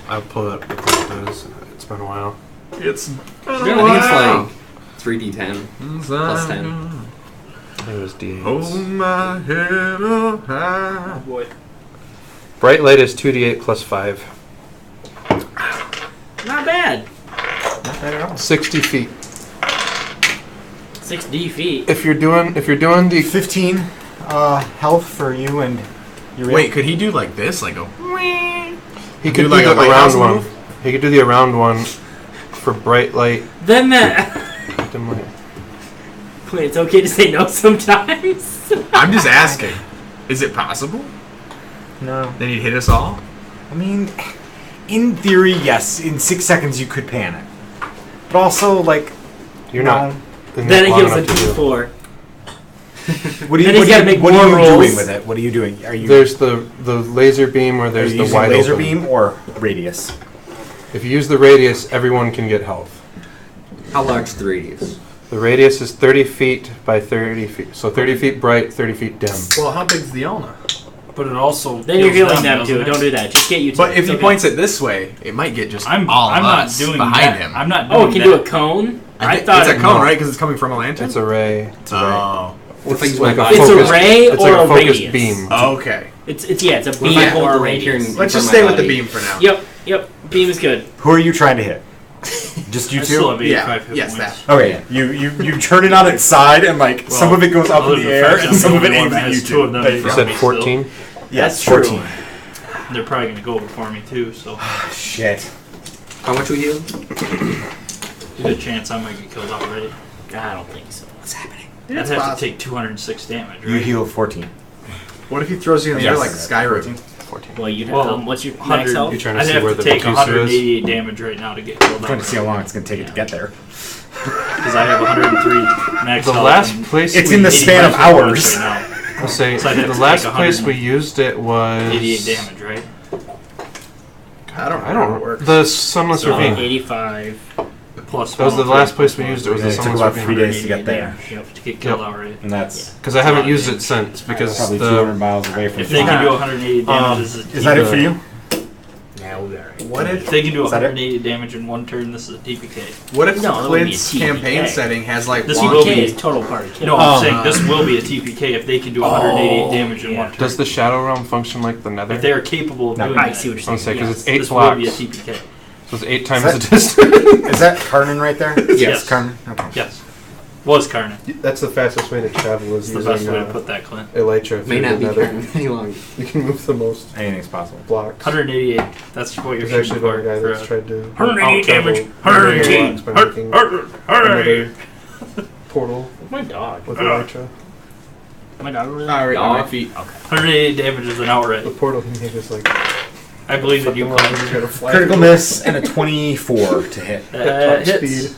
I'll pull up the photos. It's been a while. It's I think it's like 3d10 plus 10. I think it was D8. Hold my head up high. Oh boy. Bright light is 2d8 plus 5. Not bad. Not bad at all. 60 feet. 6D feet. If you're doing the 15 health for you and your Wait, could he do like this? Like a. he could do do like a the lighthouse around one. move? He could do the around one for bright light. Then that. Dim light. Wait, it's okay to say no sometimes. I'm just asking. Is it possible? No. Then he'd hit us all? I mean, in theory, yes. In 6 seconds, you could pan it. But also, like, You're no. not. in Then there it long gives a enough to do. D4. What are you, Then he's gotta make what are more you doing rolls. with it? What are you doing? Are you, There's the laser beam or are there's you the using wide laser open. beam or radius? If you use the radius, everyone can get health. How large is the radius? The radius is 30 feet by 30 feet. So 30 feet bright, 30 feet dim. Well, how big's the Ulna? But it also. Then you're heals healing them doesn't too. it? Don't do that. Just get you to But it. if It's he okay. points it this way, it might get just I'm all not us doing behind that. him. I'm not doing Oh, it can that. do a cone? I thought it's a it- cone, right? Because it's coming from a lantern? It's a ray. Oh. What if I use like my a It's focused, a ray it's or like a a focused radius? beam. Okay. It's a What if beam I hold or the a lantern radius. in Let's front just of stay my with the body? beam for now. Yep. Beam is good. Who are you trying to hit? Just you I still two? have Yeah, 85 hit yes, points. that. Okay, you turn it on its side and like some of it goes up other in the than air fact and I'm some the of it only one aims that at you has two. two of them There in you You go. front said of me still. 14? Yes, That's true. 14. They're probably going to go before me too, so Shit. How much we heal? there's a chance I might get killed already. I don't think so. What's happening? I'd have to take 206 damage, right? You heal 14. What if he throws you in the Yes. air like Skyrim? 14. Well, you Well, what's your max 100 health? You're trying to I'd see have where to the take Medusa is? 188 damage right now to get killed I'm trying to see how long it's going to take it to get there. Because I have 103 max The health. last and place It's we in the span of 85 hours. right now. I'll say So I'd have the to last take place 100 we used it was 88 damage, right? I don't know I how it don't. works. The Sunless So, Ravine. 85. Plus That was the 103 last place plus we used it. Was Yeah, the it took Sunless about Ravine. 3 days to get there. Yep. to get killed Yep. outright. And that's Because I haven't used it since because probably the 200 miles away from If they can do 180 damage, Is that it for you? Yeah, we'll be alright. What If if they can do Is that it? 180 damage in one turn, this is a TPK. what if No, it would be a Clint's TPK. campaign setting has like This wonky- will TPK is total party kill. No, I'm saying this will be a TPK if they can do 188 damage in yeah. one turn. does the Shadow Realm function like the Nether? If they are capable of No. doing I that, see what you're I'll saying. say because Yes. it's 8 this will be a blocks, TPK. so it's 8 times Is the that- distance. Is that Karnan right there? Yes. Karnan? Okay. Yes. Was Karnan. That's the fastest way to travel is It's the using best way to put that, Clint. Elytra May through not the be Nether. current any longer. You can move the most Anything's possible. blocks. 188. That's what you're There's shooting actually for. a guy that's for tried to 188 out-travel damage. blocks by making another portal My dog. with Elytra. My dog over there? Alright, on my feet. 188 damage is an outright. The portal he made is like I believe that you fucking long, Clint. you gotta fly Critical through miss and a 24 to hit. top Hits. speed.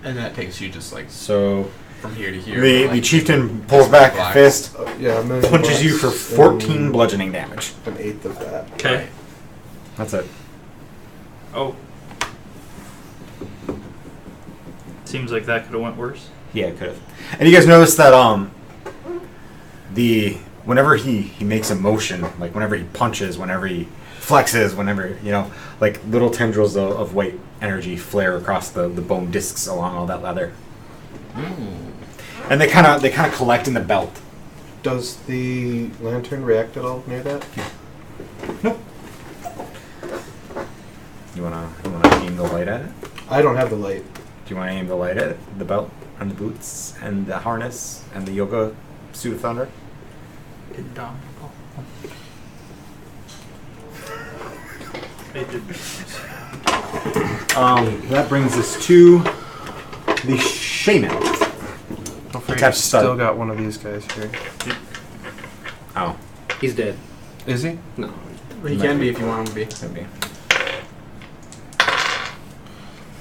And that takes you just like So from here to here. the like, chieftain pulls back a fist, Yeah, a million punches you for blocks 14 and bludgeoning damage. An eighth of that. Okay. That's it. Oh. Seems like that could have went worse. Yeah, it could have. And you guys notice that whenever he makes a motion, like whenever he punches, whenever he flexes, whenever like little tendrils of white energy flare across the bone discs along all that leather, and they kind of collect in the belt. Does the lantern react at all near that? Nope. You wanna aim the light at it? I don't have the light. Do you want to aim the light at the belt and the boots and the harness and the yoga suit of thunder? Indomitable. That brings us to the Shaman. Don't forget, Attached you still stud. got one of these guys here. Oh, He's dead. Is he? No. He can be if you want him to be. could be.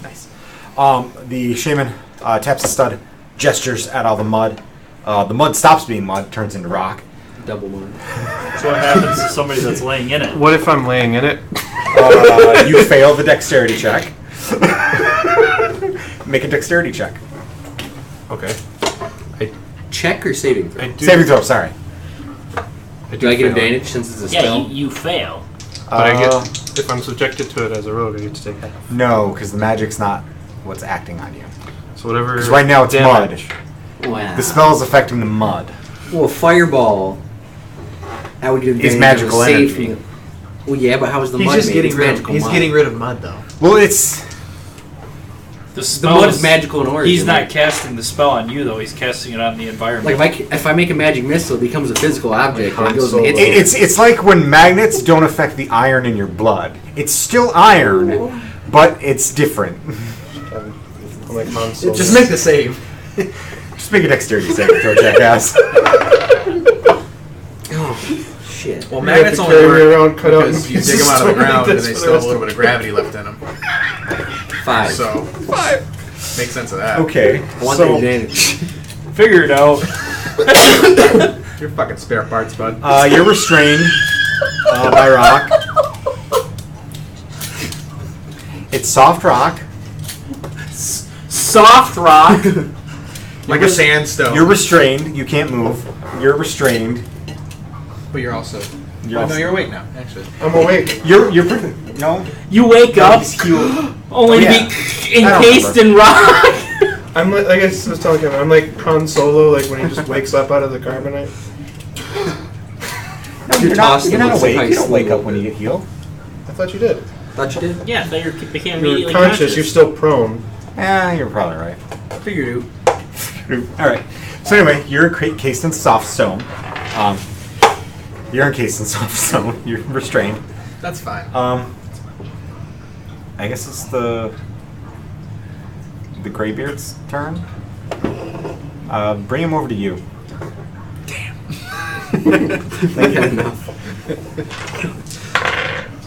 Nice. The Shaman taps the stud, gestures at all the mud. The mud stops being mud, turns into rock. Double one. So what happens to somebody that's laying in it? What if I'm laying in it? You fail the dexterity check. Make a dexterity check. Okay. Check or saving throw? I do. Saving throw, sorry. Do I get fail. advantage since it's a Yeah, spell? you fail. But I get, if I'm subjected to it as a rogue, I get to take half. No, because the magic's not what's acting on you. So whatever. Because right now it's damage. mud. Wow. The spell is affecting the mud. Well, a fireball. That would give It's advantage magical on a save energy. from- Well, yeah, but how is the He's mud just made? getting It's rid of. magical He's mud. getting rid of mud though. Well, it's The The spell mud is magical in origin. He's not casting the spell on you though. He's casting it on the environment. Like if I make a magic missile, it becomes a physical object. Like and it goes Han and Solo. hits it. it's like when magnets don't affect the iron in your blood. It's still iron, but it's different. I'm like Han Solo. Just make the save. Just make a dexterity saving throw, jackass. Oh, shit. Well, You have magnets to only carry me work around, cut out because in you dig pieces them out of the so like ground and this they for still the have a little bit of gravity left in them. 5. So 5 makes sense of that. Okay, One so advantage. Figure it out. Your fucking spare parts, bud. you're restrained by rock. It's soft rock. Soft rock. Like a sandstone. You're restrained. You can't move. You're restrained. But you're also. You're Oh, no, also- you're awake now. Actually. I'm awake. You're no. You wake up He's healed. only Yeah. to be encased in rock. I'm like I was telling Kevin, I'm like Han Solo, like when he just wakes up out of the carbonite. You're not, tossed you're and not looks like awake. how You you don't wake sleep. up when you get healed. I thought you did. Thought you did. Yeah, they became You're immediately conscious. You're still prone. You're probably right. Figured you. All right. So anyway, you're encased in soft stone. You're encased in soft stone. You're restrained. That's fine. I guess it's the Greybeards' turn. Bring him over to you. Like enough.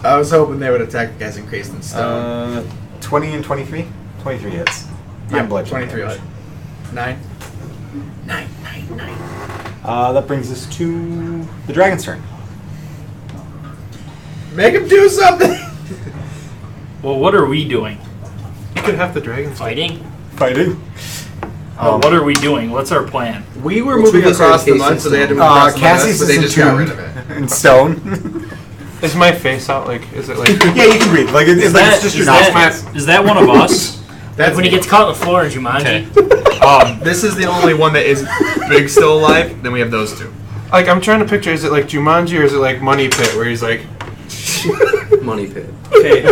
I was hoping they would attack the guys encased in stone. 20 and 23. 23 hits. Yeah, I'm bludgeoning 23 damage. 9. That brings us to the dragon's turn. Make him do something! Well, what are we doing? You could have the dragons. Fighting. Fighting. No, what are we doing? What's our plan? We were Well, moving two of us are across the encased mud, in so they had to stone. move across the mud, Cassius but they is just got rid entombed of it. in stone. Is my face out? Like, is it like? Yeah, you can breathe. Like it's like it's just your nostrils. Is that one of us? That's When he gets caught on the floor in Jumanji. This is the only one that is big still alive. Then we have those two. Like, I'm trying to picture. Is it like Jumanji or is it like Money Pit, where he's like? Money pit. Okay.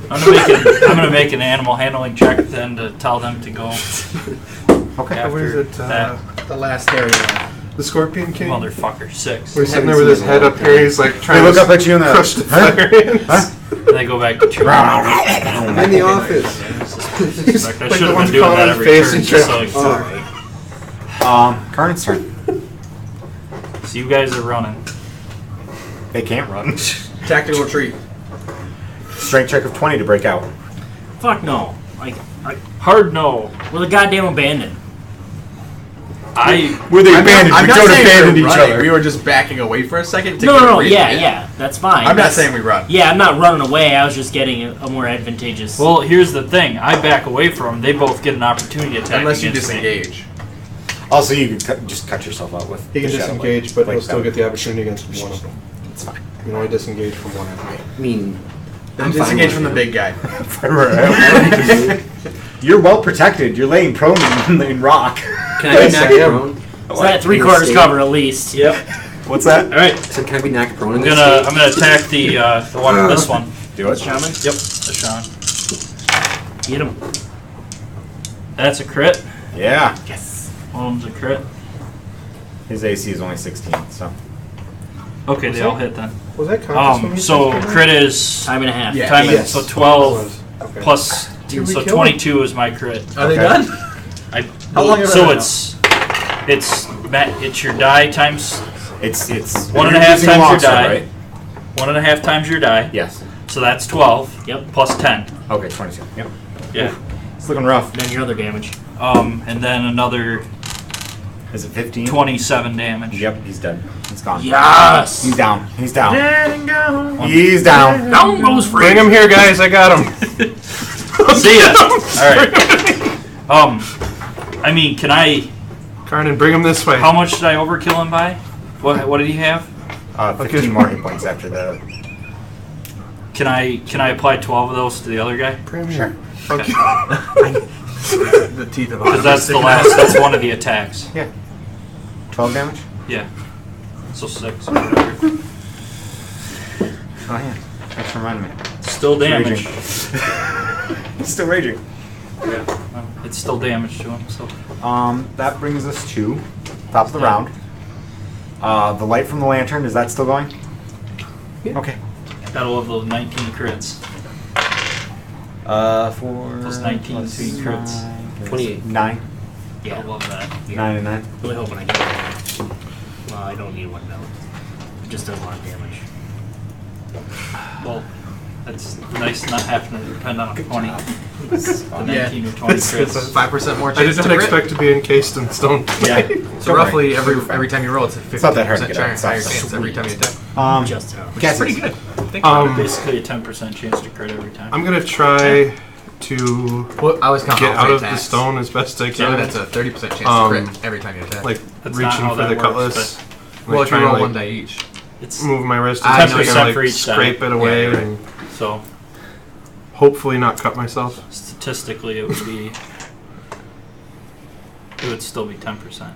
I'm gonna make an animal handling check then to tell them to go Okay. after What is it? that The last area. The Scorpion King. motherfucker. 6. Where he's sitting there with his head up here. He's like They trying look to up at you and crush the huh? fire ants. And they go back to 2. I'm in the office. He's I like should the have one's been doing calling that his every face turn. and Just trying- so Karn's turn. so you guys are running. They can't run. Tactical retreat. Strength check of 20 to break out. Fuck no. Hard no. We're the goddamn abandoned. We're the abandoned. I'm We not don't saying abandon we're each running. other. We were just backing away for a second. To No, get no, no. away Yeah, from it. yeah. That's fine. I'm not That's- saying we run. Yeah, I'm not running away. I was just getting a more advantageous. Well, here's the thing. I back away from them. They both get an opportunity attack Unless you against me. disengage. Also, you can just cut yourself out with. He can the shadow disengage, blade. but Like he'll still that. get the opportunity against one of them. It's fine. You can only disengage from one enemy. I mean, Then I'm fine disengage with from the it. big guy. You're well protected. You're laying prone in rock. Can I be Yes, knocked I am. prone? It's that 3/4 cover at least. Yep. What's that? All right. So can I be knocked prone in I'm this gonna state? attack the one. This one. Do it. Shaman. Yep. The Sean. Get him. That's a crit. Yeah. Yes. One of them's a crit. His AC is only 16, so. Okay, they all hit then. Was that conscious when we So said crit is Time and a half. Yeah. time Yes. so 12 Okay. plus Did we so kill 22 is my crit. Are they Okay. done? I How long have I so been it's your die times It's one and you're a half using times your longsword, die. right? 1.5 times your die. Yes. So that's 12. Yep. Plus 10. Okay, 22. Yep. Yeah. It's looking rough. Then your other damage. And then another Is it 15? 27 damage. Yep, he's dead. He's gone. Yes. He's down. He's down. Dead and gone. He's down. Down goes free. Bring him here, guys. I got him. See ya. All right. I mean, can I? Karnan, bring him this way. How much did I overkill him by? What did he have? 15 more hit points after the. Can I apply 12 of those to the other guy? Bring him here. Okay. The teeth of Because that's the last. That's one of the attacks. Yeah. 12 damage? Yeah. So 6 or whatever. Oh, yeah. Thanks for reminding me. Still damage. He's still raging. Yeah. Well, it's still damage to him. So. That brings us to top of the round. The light from the lantern, is that still going? Yeah. Okay. That'll have those 19 crits. 4 Plus 19 plus between crits. 28. 9. Yeah. I love that. 9 and 9. Really hoping I get one. Well, I don't need one now. It just does a lot of damage. Well, that's nice not having to depend on a 20. Yeah. The 19 or 20 It's crits. 5% more I chance did to not crit. expect to be encased in stone. Yeah. So roughly every time you roll, it's a 50% not that hard to get higher at. chance every time you attack. Just enough. Guesses. Pretty good. Think about it. Basically a 10% chance to crit every time. I'm going to try to Well, I was counting get all out three of the attacks. stone as best I So can. that's a 30% chance to crit every time you attack. Like That's not reaching how for that the works, cutlass. well, if you trying roll to, one die each. It's move my wrist I as know, much as I 10% can, for like, each die. scrape it away you're right. and so hopefully not cut myself. statistically it would be it would still be 10%.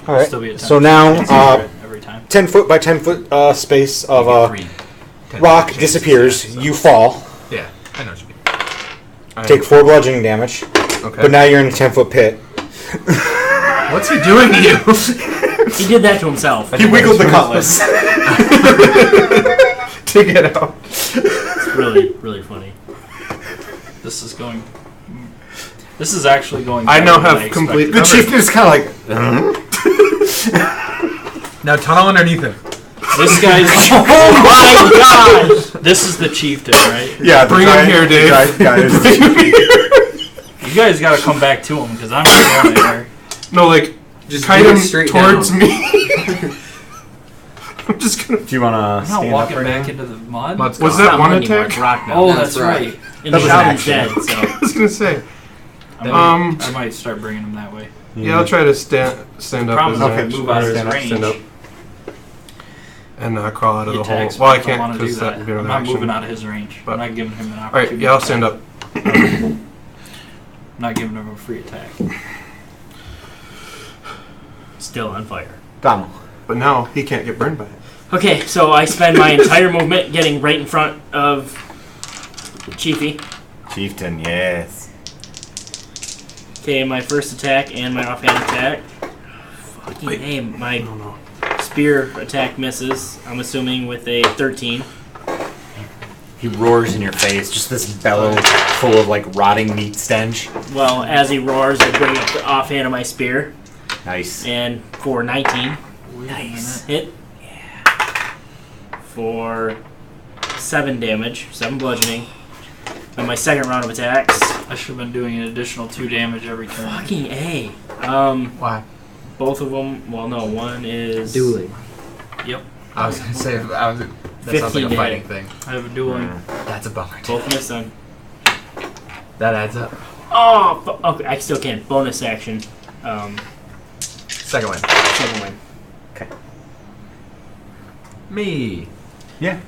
All right. Still be a 10% So now, chance to crit every time. 10 foot by 10 foot space of Three 10% rock chances disappears. to attack, You fall. so- Yeah, I know what you mean. Take 4 bludgeoning damage. Okay. But now you're in a 10-foot pit. What's he doing to you? He did that to himself. He wiggled the cutlass. to get out. It's really, really funny. This is going This is actually going I now better than have complete The expected. chief is kind of like. Now tunnel underneath him. This guy's Oh my gosh! This is the chieftain, right? Yeah, Bring him here, Dave. You guys got to come back to him because I'm not going anywhere. No, like, Just kite do it him straight towards down. me. I'm just gonna. Do you want to I'm not stand up walking right back now? into the mud. Mud's Was gone. that one Not anymore, attack? it's rock now. Oh, That's that's right. And the was shaman's an dead, action. so. I was gonna say. I might start bringing him that way. Yeah, I'll try to stand up Problem as is I an can move action. out of his Stand up, range. stand up. And crawl out of He the hole. attacks Well, me I if can't wanna because do that would be I'm another not action. moving out of his range. But- I'm not giving him an Alright, opportunity. yeah, I'll stand up. I'm not giving him a free attack. Still on fire. Donald. But now he can't get burned by it. Okay, so I spend my entire movement getting right in front of Chiefy. Chieftain, yes. Okay, my first attack and my offhand attack. Fucking Wait. A, my No, no. spear attack misses, I'm assuming, with a 13. He roars in your face, just this bellow full of like rotting meat stench. Well, as he roars, I bring up the offhand of my spear, Nice. and for 19, Nice. hit. For 7 damage, 7 bludgeoning. And my second round of attacks. I should have been doing an additional 2 damage every turn. Fucking A. Why? Both of them, well, no, one is. Dueling. Yep. I was gonna say that sounds like a 15 fighting thing. I have a dueling. That's a bummer. Both missed them. That adds up. Oh, okay, I still can. Bonus action. Second one. Second win. Me. Yeah.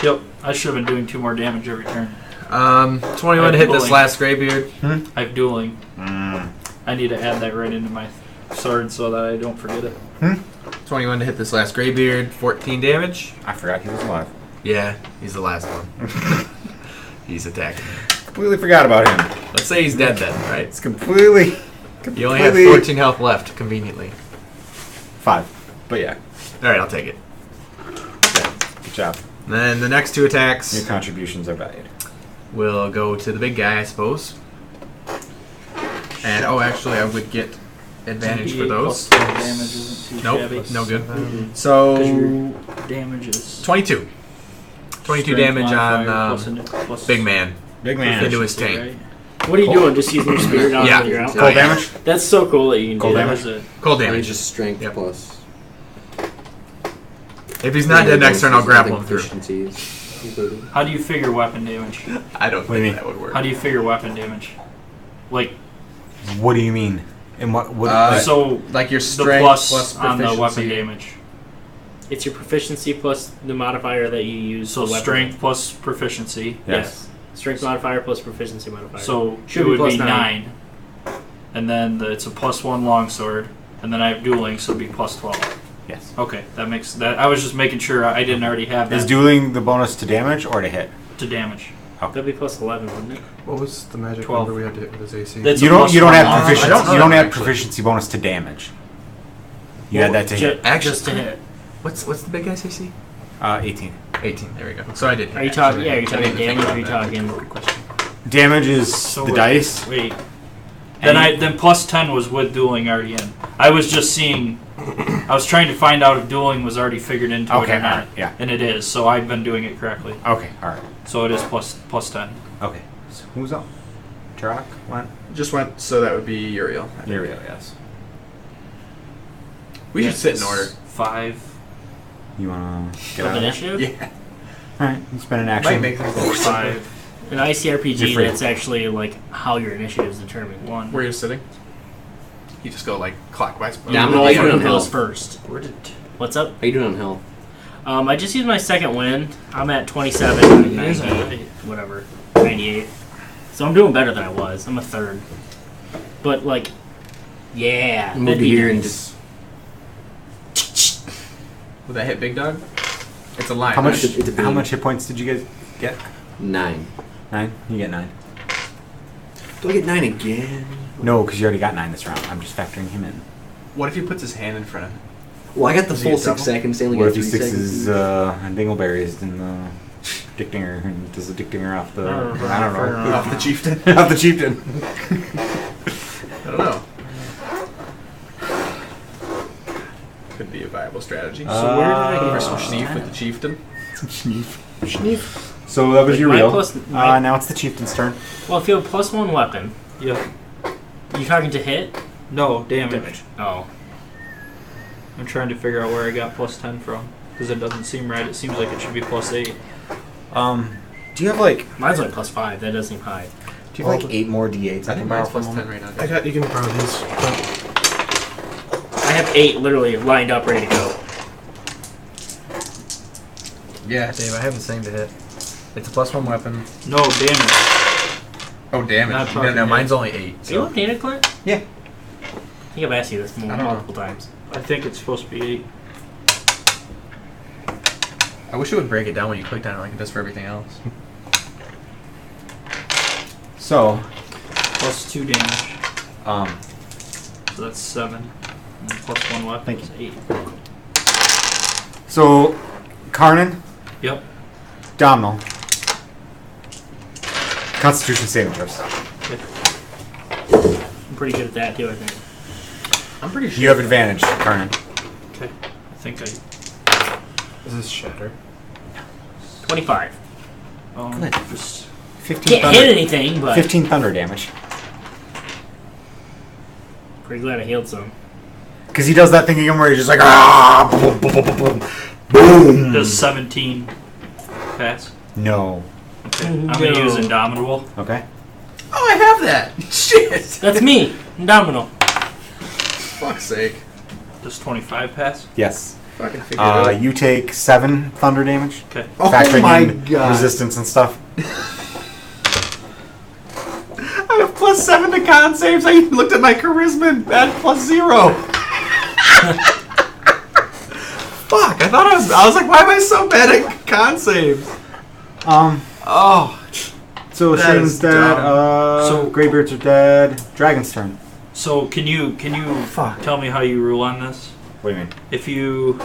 Yep. I should have been doing 2 more damage every turn. 21 to hit this Dueling. last Greybeard. I have dueling. Mm. I need to add that right into my sword so that I don't forget it. 21 to hit this last Greybeard. 14 damage. I forgot he was alive. Yeah, he's the last one. He's attacking. Completely forgot about him. Let's say he's dead then, right? It's completely. You only have 14 health left, conveniently. 5. But yeah. All right, I'll take it. Good job. Then the next 2 attacks Your contributions are valued. will go to the big guy, I suppose. And actually, I would get advantage for those. Damage isn't too Nope, shabby. no good. Mm-mm. So Damage is 22. 22 strength damage modifier on plus big man Big man. into his tank. right? What are you doing? Just using your spear down Yeah. on the ground? Cold damage? That's so cool that you can Cold do damage? that. Cold I damage. just strength Yep. plus. If he's not dead next turn, I'll grapple him through. Proficiencies included. How do you figure weapon damage? I don't What do you think mean? that would work. How do you figure weapon damage? Like What do you mean? And what so Like your the strength plus on the weapon proficiency. damage. It's your proficiency plus the modifier that you use. So the weapon. strength plus proficiency. Yes. Strength modifier plus proficiency modifier. So Should it be would plus be 9. 9. And then it's a +1 longsword. And then I have dueling, so it'd be +12. Yes. Okay, that makes that. I was just making sure I didn't already have that Is dueling the bonus to damage or to hit? to damage. That'd be plus 11, wouldn't it? What was the magic 12. number we had to hit with his AC? That's You a don't +1 have longsword. proficiency. I don't know You don't that, have actually. proficiency bonus to damage. You add that to hit. Actually- Just to hit. What's the big guy's AC? 18. 18. There we go. So I did. Are you hit, talking? actually. Yeah, are you I talking didn't think damage? Or about are you that. talking? Good question. Damage is So the wait, dice. Wait. Then +10 was with dueling already in. I was just seeing. I was trying to find out if dueling was already figured into it Okay, or not. alright, yeah. And it is, so I've been doing it correctly. Okay, alright. So it is plus 10. Okay. So who's up? Turok? What? Just went. So that would be Uriel. Uriel, yes. We should Yes, sit in it's order. 5. You wanna get Of out of there? initiative? Yeah. Alright, you spend an Might action. make things a little 5. An You're ICRPG, free. that's actually like how your initiative is determined. 1. Where you're sitting. You just go like clockwise. Yeah, I'm Roll like for doing who goes health. first. Where did. What's up? How you doing on health? I just used my second win. I'm at 27, 90, whatever, 98. So I'm doing better than I was. I'm a third. But like, yeah, Move that'd be here and nice. just. Would that hit big dog? It's a line. How much? It's a How beam. much hit points did you guys get? 9. 9. You get 9. Do I get 9 again? No, because you already got 9 this round. I'm just factoring him in. What if he puts his hand in front of him? Well, I got the Does he full get 6 double? seconds. They only What got if he 3 sticks seconds. his dingleberries in the dick dinger and does the dick dinger off the? I don't know. Off the chieftain? Off the chieftain. I don't know. Could be a viable strategy. So where did I For get some plus schneef 10? with the chieftain. So that was Like your my reel. plus- my- Now it's the chieftain's turn. Well, if you have +1 weapon, Yeah. you talking to hit? No, damage. Oh. I'm trying to figure out where I got +10 from. Because it doesn't seem right. It seems like it should be +8. Do you have like Mine's like +5. That doesn't seem high. Do you have like 8 more d8s? I think mine's plus 10 right now. I got. You can borrow these. I have 8 literally lined up, ready to go. Yeah, Dave, I have the same to hit. It's a +1 weapon. No, damage. Oh, damage. Not No, talking no, yet. mine's only 8. Are you So. looking at it, Clint? Yeah. I think I've asked you this I don't know. multiple times. I think it's supposed to be 8. I wish it would break it down when you clicked on it like it does for everything else. So, +2 damage. um, So that's 7. And then +1 weapon Thank is 8. so Karnan, Yep. Domhnall, Constitution saving throws. I'm pretty good at that too, I think. I'm pretty sure. You have advantage, Karnan. Okay. I think Is this shatter? 25. Good. just 15 Can't hit anything, but 15 thunder damage. pretty glad I healed some. Because he does that thing again where he's just like, ah, boom, boom, boom, boom, boom, boom. does 17 pass? No. Okay. I'm gonna use Indomitable. Okay. Oh, I have that! Shit! That's me, Domino. Fuck's sake. Does 25 pass? Yes. Fucking figure it out. You take 7 thunder damage. Okay. Oh Factoring my in god. resistance and stuff. I have +7 to con saves. I even looked at my charisma and had +0. Fuck! I thought I was like, why am I so bad at con saves? Oh. So That Shane's is dead. dumb. So- Greybeards are dead. Dragon's turn. So can you Fuck. tell me how you rule on this? What do you mean? If you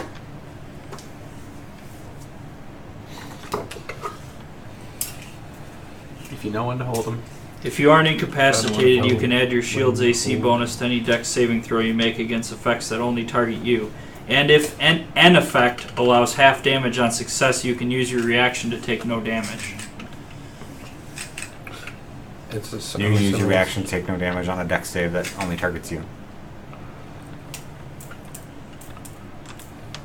If you know when to hold them. If you aren't incapacitated, you can add your shield's AC bonus to any dex saving throw you make against effects that only target you. And if an effect allows half damage on success, you can use your reaction to take no damage. It's a You can use your reaction to take no damage on a dex save that only targets you.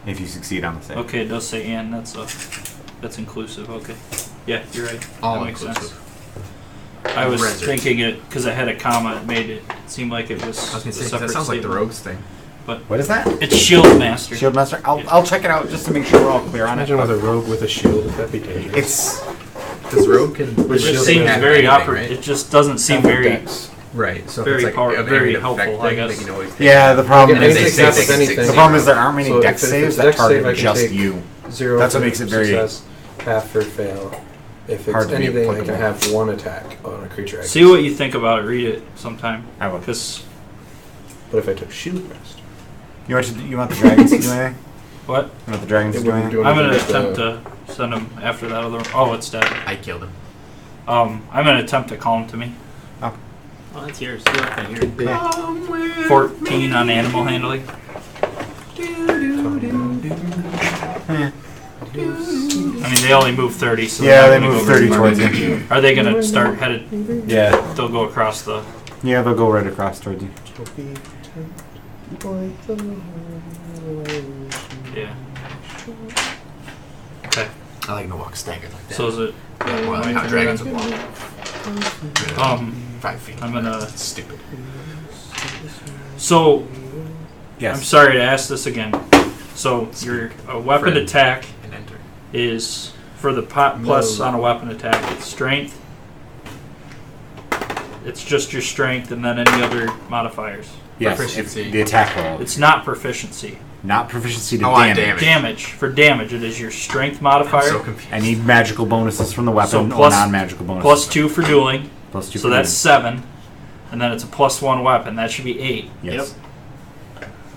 If you succeed on the save. Okay, it does say and. That's inclusive. Okay. Yeah, you're right. All that makes inclusive. sense. I was Rendered. thinking it because I had a comma. It made it seem like it was. I was gonna a say, 'cause separate that sounds like the statement. rogues thing. What is that? It's Shield Master. Shield Master? I'll check it out just to make sure we're all clear on it. Imagine with a rogue with a shield, that'd be dangerous. It's Because rogue can. It just shield seems have very anything, right? right? It just doesn't seem very. Dex. Right. So Very if it's like a very effect helpful, I thing, guess. They can always yeah. The problem And if if they they is say tap they with can anything. the problem is there aren't many So dex if saves it's that dex save, I target can just take you. 0 That's what for makes it very success, half for fail. If hard it's to be anything, I can applicable. have one attack on a creature. See what you think about it. Read it sometime. I will. Because But if I took shield rest, You want the dragons to do anything? what? You want the dragons it to do wouldn't anything? do I'm anything gonna with attempt to send him after that other. Oh, it's dead. I killed him. I'm gonna attempt to call him to me. Oh, that's yours. You're not gonna hear it. 14 on animal handling. I mean, they only move 30, so Yeah, they're they not move gonna 30 go towards very you. far. Are they gonna start headed? Yeah. They'll go across the. Yeah, they'll go right across towards you. Yeah. Okay. I like to walk staggered like that. So is it? Yeah, well, my how turn dragons then? would walk. 5 feet. I'm gonna. That's stupid. So Yes. I'm sorry to ask this again. So your weapon Friend. attack And enter. is for the pot plus on a weapon attack. It's strength. It's just your strength and then any other modifiers. Yes. Proficiency. The attack roll. It's not proficiency. Not proficiency to I want damage. Damage. For damage, it is your strength I'm modifier. so confused. I need magical bonuses from the weapon So or plus- non-magical bonuses. Plus 2 for dueling. Plus 2 So for that's damage. 7. And then it's a plus 1 weapon. That should be 8. Yes.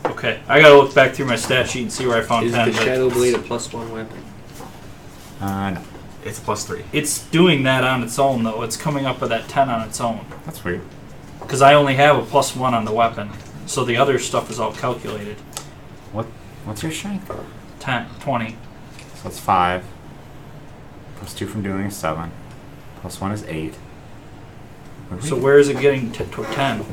Okay. I gotta look back through my stat sheet and see where I found Is 10. the but Shadow Blade a +1 weapon? No. It's a +3. it's doing that on its own, though. It's coming up with that 10 on its own. That's weird. Because I only have a plus 1 on the weapon. So the other stuff is all calculated. What's your strength? 10, 20. So that's 5. Plus 2 from doing is 7. Plus 1 is 8. So where is it getting to 10?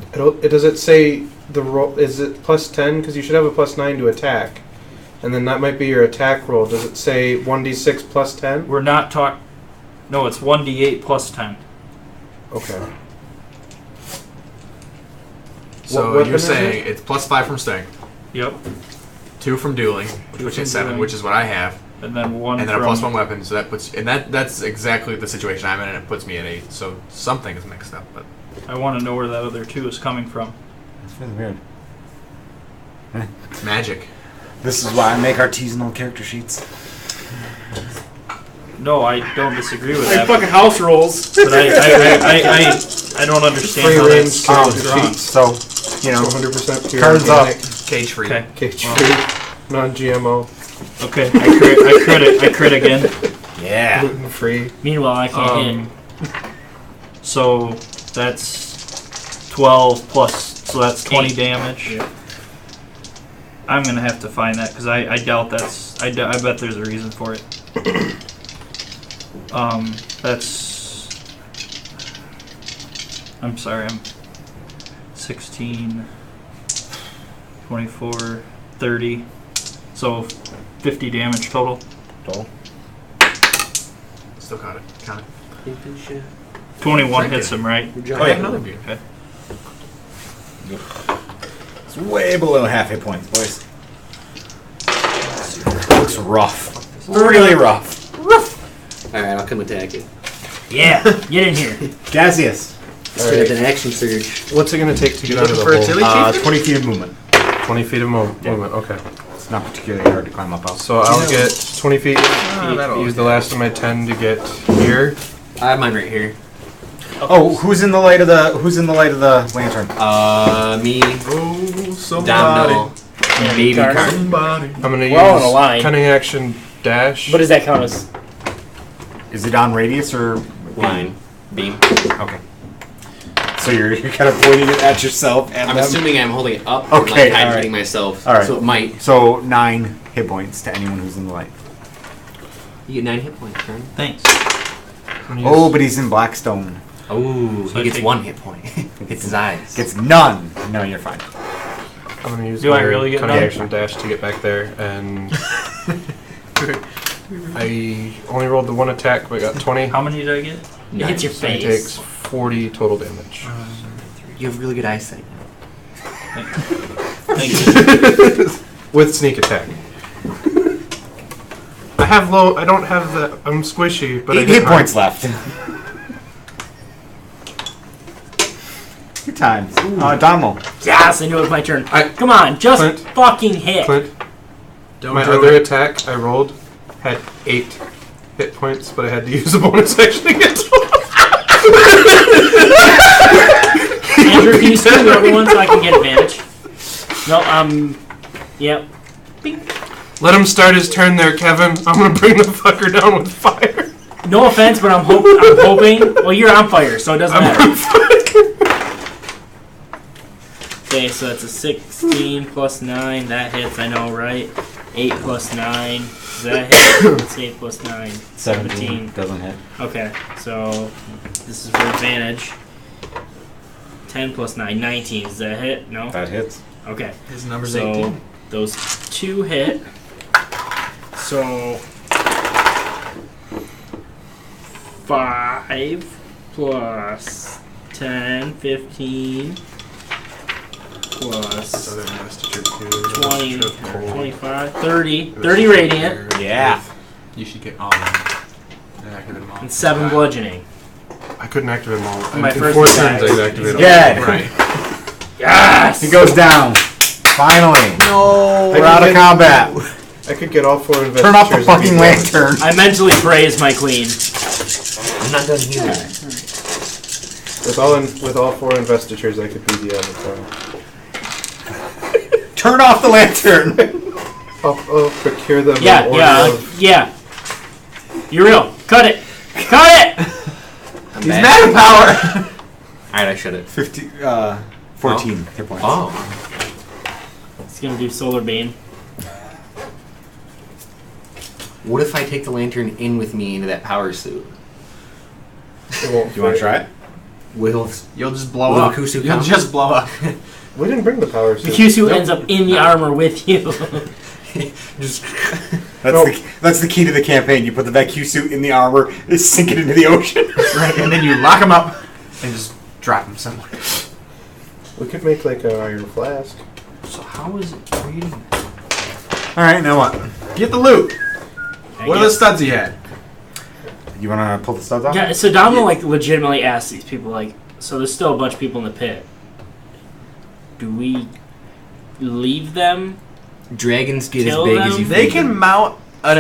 does it say the roll? Is it +10? Because you should have a +9 to attack, and then that might be your attack roll. Does it say 1d6 +10? We're not talking. No, it's 1d8 plus 10. Okay. So What weapon you're is saying it? it's +5 from strength, Yep. 2 from dueling, which from is 7, dueling. which is what I have, And then 1 and then from. a +1 weapon. So that puts, and that's exactly the situation I'm in, and it puts me at 8. So something is mixed up, but I want to know where that other 2 is coming from. That's really weird. it's magic. This is why I make artisanal character sheets. No, I don't disagree with that. fucking house rolls. But I don't understand how Free that's range drawn. So, you know, 100% pure cards up. organic, Cage free. Okay. cage free, non-GMO, Okay. I crit again. Yeah. gluten-free. Meanwhile, I can't hit. So that's 12 plus. So that's 20 damage. Yeah. I'm gonna have to find that because I doubt that's. I bet there's a reason for it. That's. I'm sorry. I'm 16, 24, 30. So 50 damage total. Still got it. Count it. 21 Thank hits you. him, right? I have another beer. Okay. It's way below half hit points, boys. Looks rough. Really rough. Alright, I'll come attack it. Yeah, get in here. Gaseous. Straight up an action surge. What's it going to take to get out of the for a hole? chili chief? 20 feet of movement. 20 feet of movement, okay. It's not particularly hard to climb up out. So I'll get 20 feet, that'll use the last of my 10 to get here. I have mine right here. Oh, who's in the light of the lantern? Me, Oh, somebody. Domino, maybe Carson. Carson. Somebody. I'm going to We're all in a use line. cunning action dash. What does that count as? Is it on radius or Line. Beam. Okay. So you're kind of pointing it at yourself and I'm them? assuming I'm holding it up. Okay, And like alright. hitting myself. All right. So it might. So 9 hit points to anyone who's in the light. You get 9 hit points, turn. Thanks. Oh, but he's in Blackstone. Oh, So he I gets take- 1 hit point. It's his eyes. Gets none. No, you're fine. I'm gonna use Do I my really get cunning none? action dash to get back there, and I only rolled the 1 attack, but got 20. How many did I get? It hits your So he face. takes 40 total damage. You have really good eyesight. Thank you. With sneak attack. I have low. I don't have the. I'm squishy, but 8 I hit hard. points left. Good times. Domo. Yes, I knew it was my turn. I- Come on, just Clint. fucking hit. Clint, Don't my do other it. attack I rolled had 8 hit points, but I had to use a bonus action to get to Andrew, can you screw the other one so I can get advantage? No, yep. Let him start his turn there, Kevin. I'm gonna bring the fucker down with fire. No offense, but I'm hoping. Well, you're on fire, so it doesn't matter. Okay, so it's a 16 plus 9. That hits, I know, right? 8 plus 9. Does that hit? It's 8 plus 9. 17. Doesn't hit. Okay, so this is for advantage. 10 plus 9. 19. Does that hit? No? That hits. Okay. His number's So 18. those 2 hit. So 5 plus 10, 15 plus 20, 25, 30. 30 radiant. Yeah. You should get all of them. And activate them all. And 7 bludgeoning. I couldn't activate them all. My In first 4 attack. turns I activated them. Dead. Right. Yes! He goes down. Finally. No. We're out of combat. I could get all 4 investitures. Turn off the and fucking be done. lantern. I mentally praise my queen. I'm not done healing. With all 4 investitures, I could be the avatar. Turn off the lantern. I'll procure them. in Yeah, order yeah, of- yeah. You're real. Cut it. Cut it! He's mad at power! Alright, I should have. 14 hit points. Oh. It's gonna do solar beam. What if I take the lantern in with me into that power suit? It won't Do you want to fit. try it? Will You'll just blow Will up. the Kusu You'll come? just blow up. We didn't bring the power The suit. Kyusu ends up in the armor with you. Just That's the key to the campaign. You put the vacuum suit in the armor, sink it into the ocean. Right, and then you lock them up and just drop them somewhere. We could make like an iron flask. So how is it reading? All right, now what? Get the loot. I What are the guess. studs he had? You want to pull the studs off? Yeah, so Domino like legitimately asks these people like, so there's still a bunch of people in the pit. Do we leave them? dragons get as Kill big them? as you They feed them. can mount a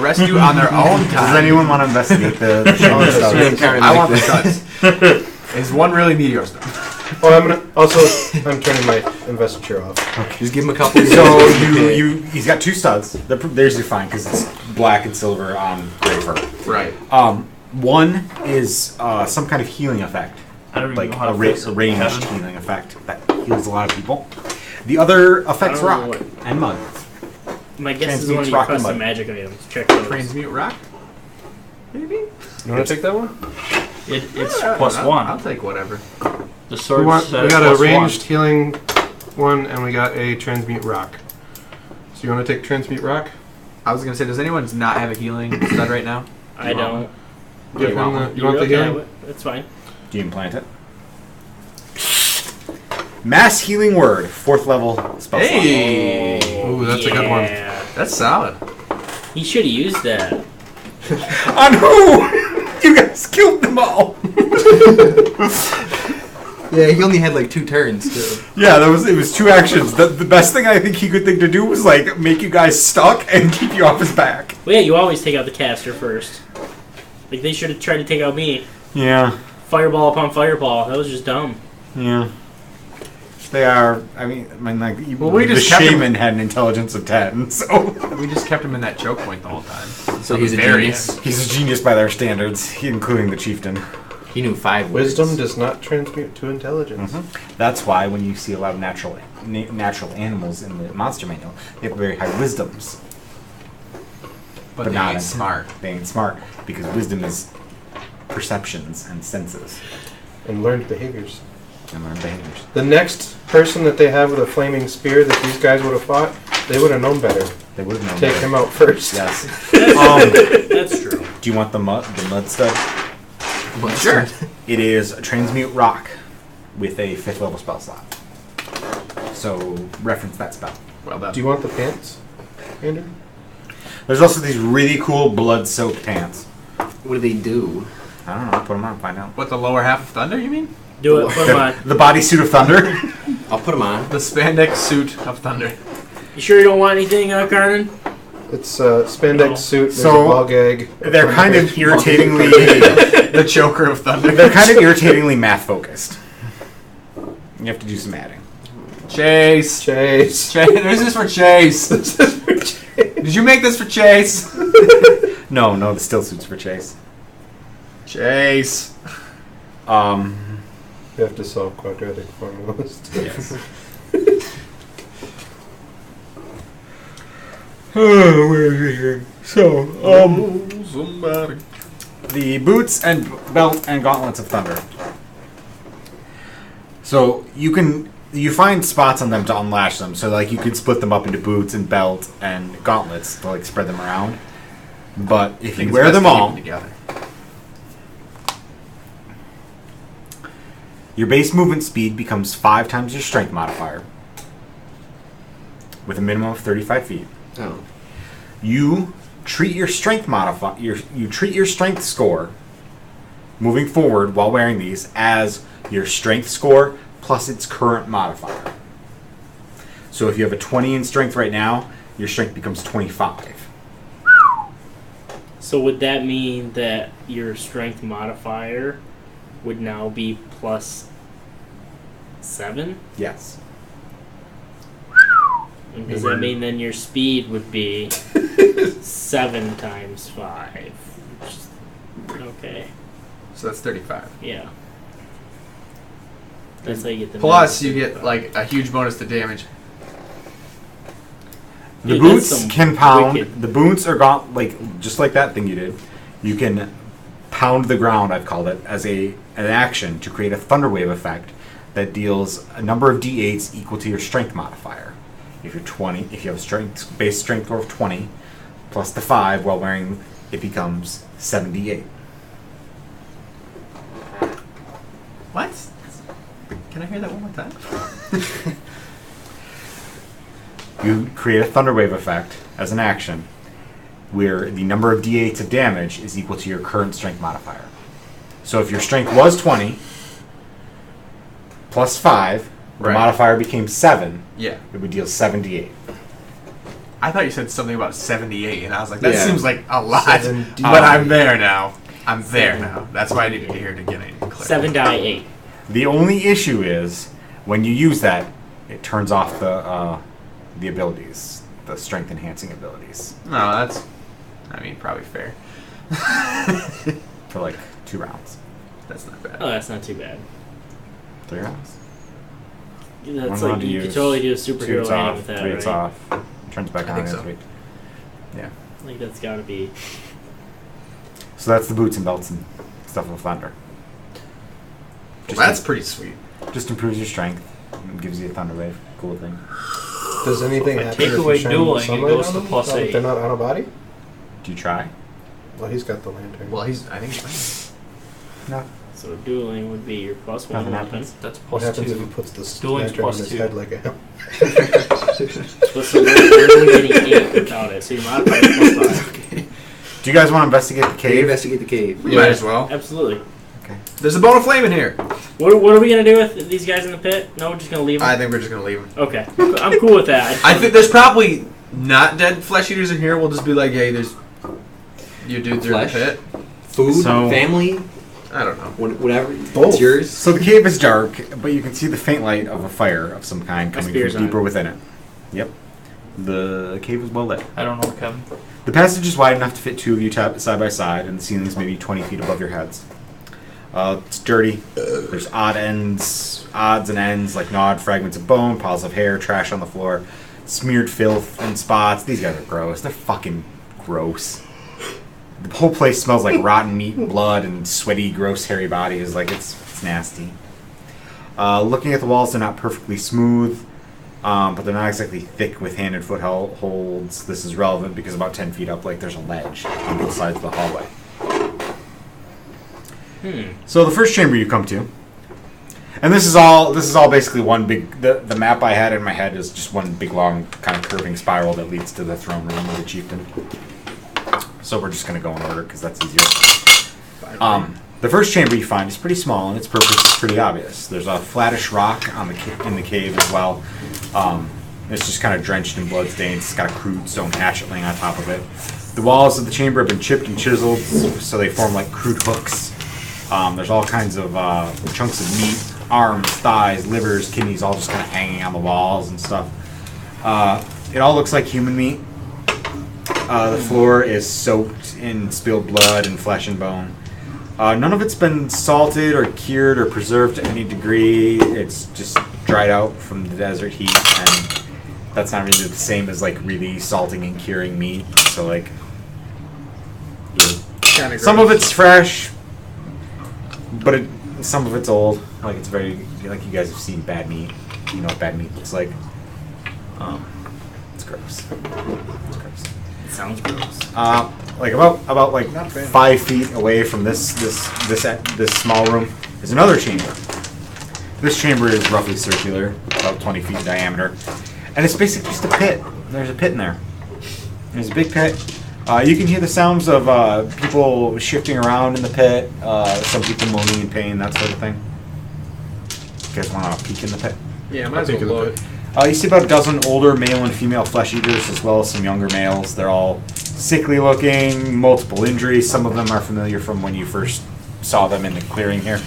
rescue on their own time. Does anyone want to investigate the shiny studs? I want the studs. Is one really meteor stud? Oh, I'm turning my investiture off. Just give him a couple. So he's got 2 studs. Theirs are fine because it's black and silver on gray fur. Right. One is some kind of healing effect, I don't even like know how a to fix it. ranged Kevin? healing effect that heals a lot of people. The other affects I don't know rock what- and mud. My guess is Transmutes one of your rock and custom mud. magic items. Check those. Transmute rock? Maybe? You want to take that one? It's plus I'll 1. take whatever. The We sword got said a plus ranged healing one, and we got a transmute rock. So you want to take transmute rock? I was gonna say, does anyone not have a healing stud right now? I don't. Give you want him one? you want the okay healing? with it? That's fine. Do you implant it? Mass healing word, 4th level spell slot. Hey! Ooh, that's a good one. Yeah. That's solid. He should have used that. On who? You guys killed them all. Yeah, he only had like 2 turns too. Yeah, it was 2 actions. The best thing I think he could think to do was like make you guys stuck and keep you off his back. Well, yeah, you always take out the caster first. Like they should have tried to take out me. Yeah, Fireball upon fireball. That was just dumb. yeah. They are. I mean, like Well, we the just kept him- shaman had an intelligence of 10, so We just kept him in that choke point the whole time. So he's a Very. genius. He's a genius by their standards, including the chieftain. He knew 5 Wisdom words. does not transmute to intelligence. That's why when you see a lot of natural animals in the monster manual, they have very high wisdoms. But they not ain't in- smart. They ain't smart because wisdom is perceptions and senses And learned behaviors. and learned behaviors. The next person that they have with a flaming spear that these guys would have fought, they would have known better. They would have known. Take better. him out first. Yes. That's true. Do you want the mud stud? Well, sure. It is a transmute rock with a 5th level spell slot. So reference that spell. Well done. Do you want the pants, Andrew? There's also these really cool blood-soaked pants. What do they do? I don't know. Put them on. Find out. What, the lower half of Thunder, you mean? Do it. Put 'em on. The bodysuit of thunder. I'll put them on. The spandex suit of Thunder. You sure you don't want anything, Carden? It's a spandex No. suit. There's So, a ball gag. They're kind of irritatingly. The choker of Thunder. They're kind of irritatingly math-focused. You have to do some adding. Chase. Chase. Chase. This is for Chase. Did you make this for Chase? No, the still suits for Chase. Chase. You have to solve quadratic formulas. Yes. Where is it here? So, Somebody. the boots and belt and gauntlets of thunder. So you find spots on them to unlash them. So like you could split them up into boots and belt and gauntlets to like spread them around. But if you wear them all, together. your base movement speed becomes 5 times your strength modifier, with a minimum of 35 feet. Oh. You treat your strength you treat your strength score moving forward while wearing these as your strength score plus its current modifier. So if you have a 20 in strength right now, your strength becomes 25. So would that mean that your strength modifier would now be plus 7? Yes. And does that mean then your speed would be 7 times 5? Okay. So that's 35. Yeah. That's how you get the Plus, you minus get like a huge bonus to damage. The Dude, that's boots some can pound. wicked- The boots are just like that thing you did. You can pound the ground, I've called it, as an action to create a thunderwave effect that deals a number of d8s equal to your strength modifier. If you're 20, if you have a base strength score of 20 plus the 5 while wearing, it becomes 78. What? Can I hear that one more time? You create a thunderwave effect as an action where the number of d8s of damage is equal to your current strength modifier. So if your strength was 20 plus 5, the Right. modifier became 7, Yeah. it would deal 78. I thought you said something about 78, and I was like, that Yeah. seems like a lot. 78. But I'm there now. I'm there now. That's why I needed to hear to get it clear. 7 die 8. The only issue is when you use that, it turns off the abilities, the strength enhancing abilities, No, that's, I mean, probably fair. for like 2 rounds. That's not bad. Oh, that's not too bad. 3 rounds. That's One like round to you could use, totally do a 2 superhero it's landing off, with that, 3 it's right? off. Turns back I on think next so. week. Yeah. Like that's gotta be. So that's the boots and belts and stuff of thunder. Well, that's pretty sweet. Just improves your strength and gives you a thunder wave. Cool thing. Does anything If I happen take if you away shine dueling, it sunlight goes on to them? plus Oh, 8. They're not on a body? Do you try? Well, he's got the lantern. Well, I think he's No. So dueling would be your plus 1 Nothing weapon. happens. That's what plus happens 2. if he puts the Dueling's lantern on plus his 2. head like a helmet? But so you're only getting 8 without it, so your modifier is plus 5. Do you guys want to investigate the Cave. cave? Investigate the cave. We might as well. Absolutely. There's a bone of flame in here. What are we gonna do with these guys in the pit? No, we're just gonna leave them? I think we're just gonna leave them. Okay. I'm cool with that. I think there's probably not dead flesh eaters in here. We'll just be like, hey, there's you dudes are in the Flesh? pit. Food, So- family, I don't know. whatever. Both. It's yours. So the cave is dark, but you can see the faint light of a fire of some kind My coming spear's from on deeper it. within it. Yep. The cave is well lit. I don't know, Kevin. The passage is wide enough to fit two of you side by side, and the ceiling is maybe 20 feet above your heads. It's dirty. There's odds and ends, like gnawed fragments of bone, piles of hair, trash on the floor, smeared filth and spots. These guys are gross. They're fucking gross. The whole place smells like rotten meat and blood and sweaty, gross, hairy bodies. Like, it's nasty. Looking at the walls, they're not perfectly smooth, but they're not exactly thick with hand and foot holds. This is relevant because about 10 feet up, like, there's a ledge on both sides of the hallway. So the first chamber you come to, and this is all basically one big. The map I had in my head is just one big long kind of curving spiral that leads to the throne room of the chieftain. So we're just going to go in order because that's easier. The first chamber you find is pretty small, and its purpose is pretty obvious. There's a flattish rock in the cave as well. It's just kind of drenched in blood stains. It's got a crude stone hatchet laying on top of it. The walls of the chamber have been chipped and chiseled, so they form like crude hooks. There's all kinds of chunks of meat, arms, thighs, livers, kidneys, all just kind of hanging on the walls and stuff. It all looks like human meat. The floor is soaked in spilled blood and flesh and bone. None of it's been salted or cured or preserved to any degree. It's just dried out from the desert heat, and that's not really the same as like really salting and curing meat. So like, some of it's fresh, but some of it's old. Like it's very, like you guys have seen bad meat. You know what bad meat looks like. It's gross. It's gross. It sounds gross. Like about like 5 feet away from this small room is another chamber. This chamber is roughly circular, about 20 feet in diameter, and it's basically just a pit. There's a pit in there. There's a big pit. You can hear the sounds of people shifting around in the pit, some people moaning in pain, that sort of thing. You guys want to peek in the pit? Yeah, might as well look. You see about a dozen older male and female flesh eaters, as well as some younger males. They're all sickly looking, multiple injuries. Some of them are familiar from when you first saw them in the clearing here.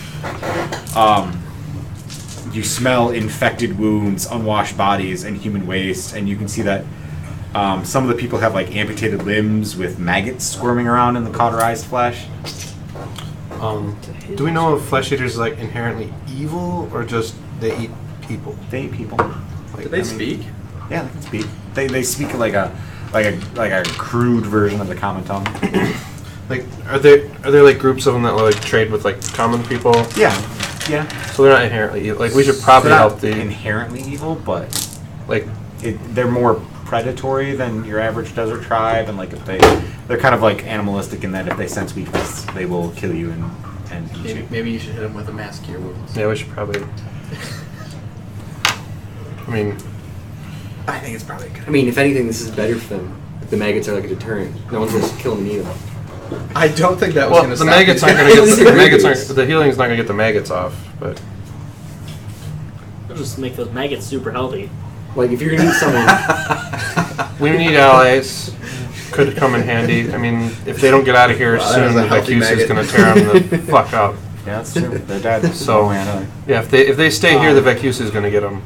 You smell infected wounds, unwashed bodies, and human waste, and you can see that some of the people have like amputated limbs with maggots squirming around in the cauterized flesh. Do we know if flesh eaters like inherently evil or just they eat people? They eat people. Like, do they speak? Yeah, they can speak. They speak like a crude version of the common tongue. Like, are there like groups of them that like trade with like common people? Yeah. So they're not inherently evil. Like, we should probably help the inherently evil, but like they're more predatory than your average desert tribe, and like if they're kind of like animalistic in that if they sense weakness, they will kill you and eat you. Maybe you should hit them with a mass cure wounds. Yeah, we should probably. I mean, I think it's probably good. I mean, if anything, this is better for them. If the maggots are like a deterrent. No one's going to kill them and eat them. I don't think that was going to the stop maggots aren't going to get the healing's not going to get the maggots off, but It'll just make those maggots super healthy. Like, if you're going to eat someone... we need allies. Could come in handy. I mean, if they don't get out of here soon, the Vacuus is going to tear them the fuck up. Yeah, that's true. They're dead. So, yeah, if they stay here, the Vacuus is going to get them.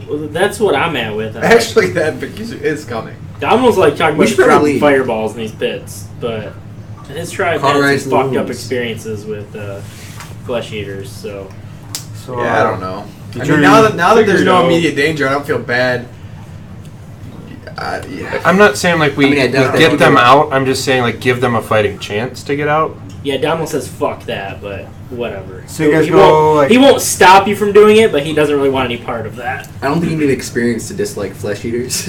Well, that's what I'm at with. Actually, that Vacuus is coming. I almost like talking about dropping leave. fireballs in these pits, but his tribe has some fucked up experiences with flesh eaters, so... Yeah, I don't know. I mean, now that there's no immediate danger, I don't feel bad. Yeah. I'm not saying like we get them out. I'm just saying like give them a fighting chance to get out. Yeah, Donald says fuck that, but whatever. So you guys go, he won't stop you from doing it, but he doesn't really want any part of that. I don't think you need experience to dislike flesh eaters.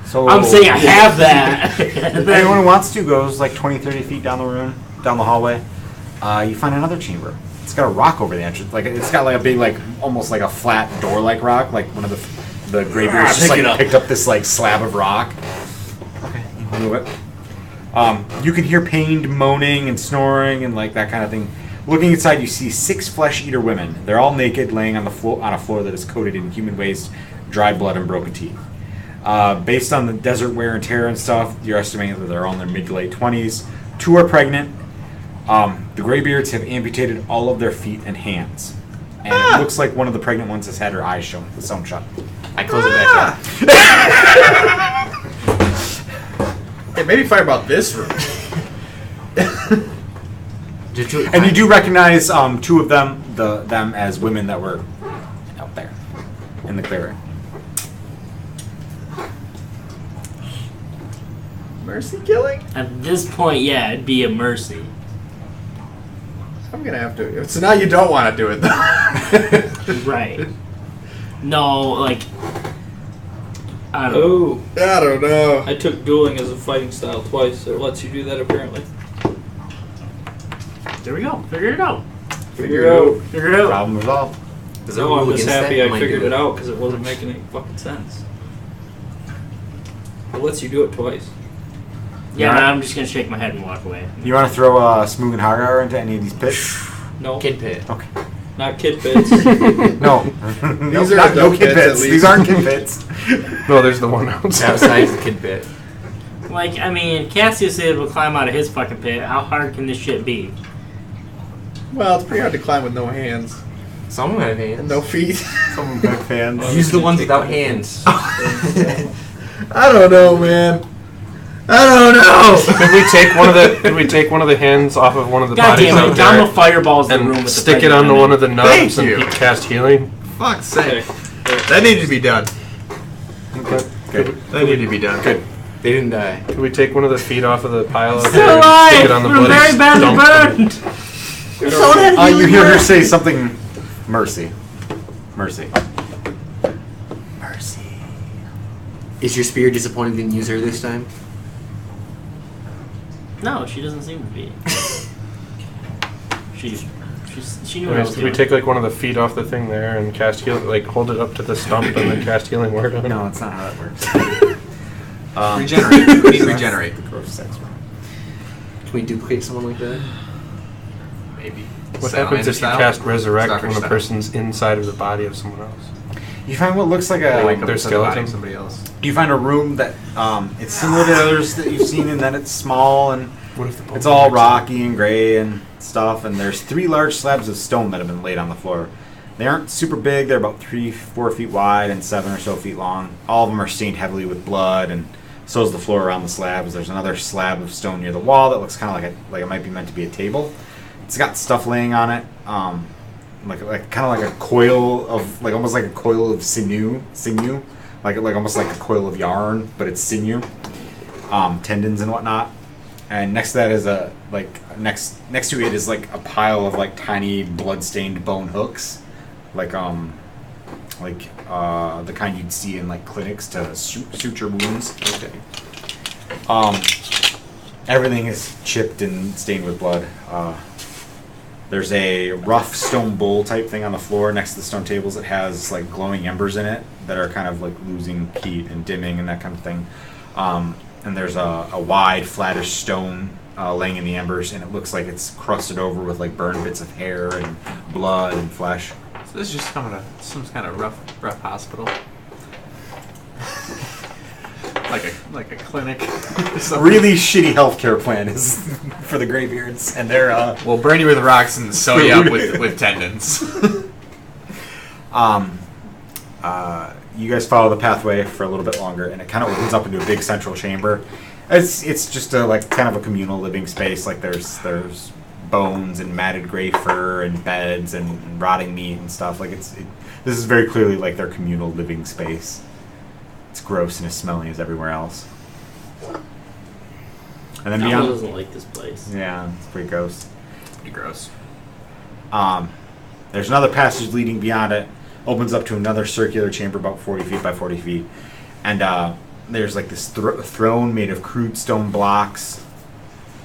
So I'm saying I have that. If anyone who wants to goes like 20, 30 feet down the hallway, you find another chamber. It's got a rock over the entrance. Like it's got like a big, like almost like a flat door-like rock. Like one of the Greybeards just like picked up this like slab of rock. Okay, you move it. You can hear pained moaning and snoring and like that kind of thing. Looking inside, you see 6 flesh-eater women. They're all naked, laying on a floor that is coated in human waste, dried blood, and broken teeth. Based on the desert wear and tear and stuff, you're estimating that they're all in their mid to late 20s. 2 are pregnant. The Greybeards have amputated all of their feet and hands. And it looks like one of the pregnant ones has had her eyes sewn shut. I close it back up. Hey, maybe firebolt this room. And you do recognize two of them, them as women that were out there in the clearing. Mercy killing? At this point, yeah, it'd be a mercy. I'm gonna have to. So now you don't want to do it, though. Right. No, like. I don't know. Oh, I don't know. I took dueling as a fighting style twice. So it lets you do that apparently. There we go. Figure it out. Figure it out. Figure it out. Problem resolved. Is there a No, I'm rule just against happy that? I Might figured do it out because it wasn't making any fucking sense. It lets you do it twice. Yeah, Alright. I'm just gonna shake my head and walk away. You want to throw Smoog and Hagar into any of these pits? No, Kid pit. Okay. not kid bits. No. These are no adult kid pits, at pits. These least. aren't kid pits. No, there's the one outside. Outside the kid pit. Like, I mean, Cassius is able to climb out of his fucking pit. How hard can this shit be? Well, it's pretty hard to climb with no hands Someone have and hands. no feet. Someone big fans. Use the ones without hands. I don't know, man. I don't know. Could we take one of the hands off of one of the God bodies damn out it, there Gamma fireballs the room and with the stick it pregnant onto women. one of the nubs Thank and you. cast healing? Fuck's sake. Okay. That needed to be done. Good. That needed to be done. Good. They didn't die. Could we take one of the feet off of the pile out Still there and alive! stick it on the We're bloody very badly stump? burned! You hear her say something. Mercy. Mercy. Mercy. Is your spear disappointed you didn't use her this time? No, she doesn't seem to be. She knew what I was Could we doing. take like one of the feet off the thing there and cast healing, like hold it up to the stump and then cast healing word on it? No, it's not how that works. Regenerate. We need regenerate. The gross sex one. Can we duplicate someone like that? Maybe. What happens if you Style? cast resurrect Stalker when a style. person's inside of the body of someone else? You find what looks like They wake a. up Their inside the body skeleton? of somebody else. You find a room that it's similar to others that you've seen, in that it's small and What if the it's all rocky and gray and stuff. And there's 3 large slabs of stone that have been laid on the floor. They aren't super big. They're about 3-4 feet wide and 7 or so feet long. All of them are stained heavily with blood, and so is the floor around the slabs. There's another slab of stone near the wall that looks kind of like it might be meant to be a table. It's got stuff laying on it, like kind of like a coil of almost like a coil of sinew, like almost like a coil of yarn, but it's sinew, tendons and whatnot. And next to that is next to it is like a pile of like tiny blood-stained bone hooks, like the kind you'd see in like clinics to suture wounds. Okay. Everything is chipped and stained with blood. There's a rough stone bowl type thing on the floor next to the stone tables that has like glowing embers in it that are kind of like losing heat and dimming and that kind of thing. And there's a wide, flattish stone laying in the embers, and it looks like it's crusted over with like burned bits of hair and blood and flesh. So this is just coming to some kind of rough hospital. like a clinic. Really shitty healthcare plan is for the Greybeards, and they're We'll burn you with rocks and sew you up with tendons. you guys follow the pathway for a little bit longer, and it kind of opens up into a big central chamber. It's just a like kind of a communal living space. Like there's bones and matted gray fur and beds and rotting meat and stuff. Like this is very clearly like their communal living space. It's gross and as smelly as everywhere else. And then Alma beyond, doesn't like this place. yeah, it's pretty gross. Pretty gross. There's another passage leading beyond it. Opens up to another circular chamber about 40 feet by 40 feet. And there's like this throne made of crude stone blocks.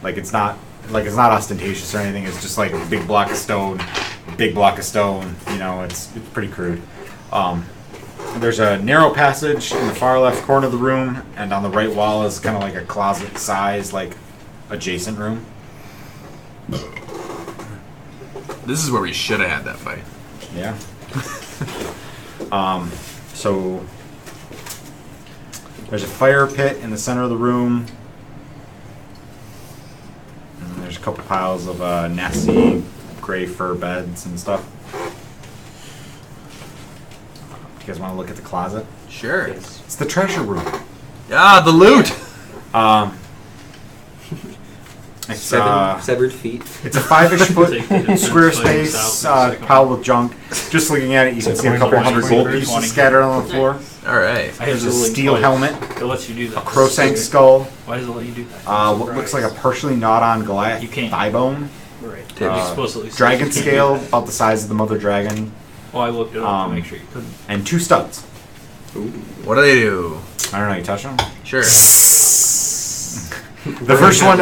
It's not ostentatious or anything. It's just like a big block of stone. You know, it's pretty crude. There's a narrow passage in the far left corner of the room, and on the right wall is kind of like a closet size, like adjacent room. This is where we should have had that fight. Yeah. So there's a fire pit in the center of the room. And there's a couple piles of nasty gray fur beds and stuff. You guys want to look at the closet? Sure. It's the treasure room. Ah, the loot. It's Severed feet. it's a 5-ish foot square Playing space south for a piled with junk. Just looking at it, you can see a couple hundred gold pieces scattered on the floor. All right. I have There's a dueling steel twice. helmet, It lets you do that. a Crowsank skull, Why does it let you do that? what looks like a partially gnawed-on Goliath You can't. thigh bone, Right. Uh, Explicitly says dragon you can't scale do that. about the size of the mother dragon, Oh, I looked it up Um, to make sure you couldn't. and 2 studs. What do they do? I don't know. You touch them. Sure. The first one,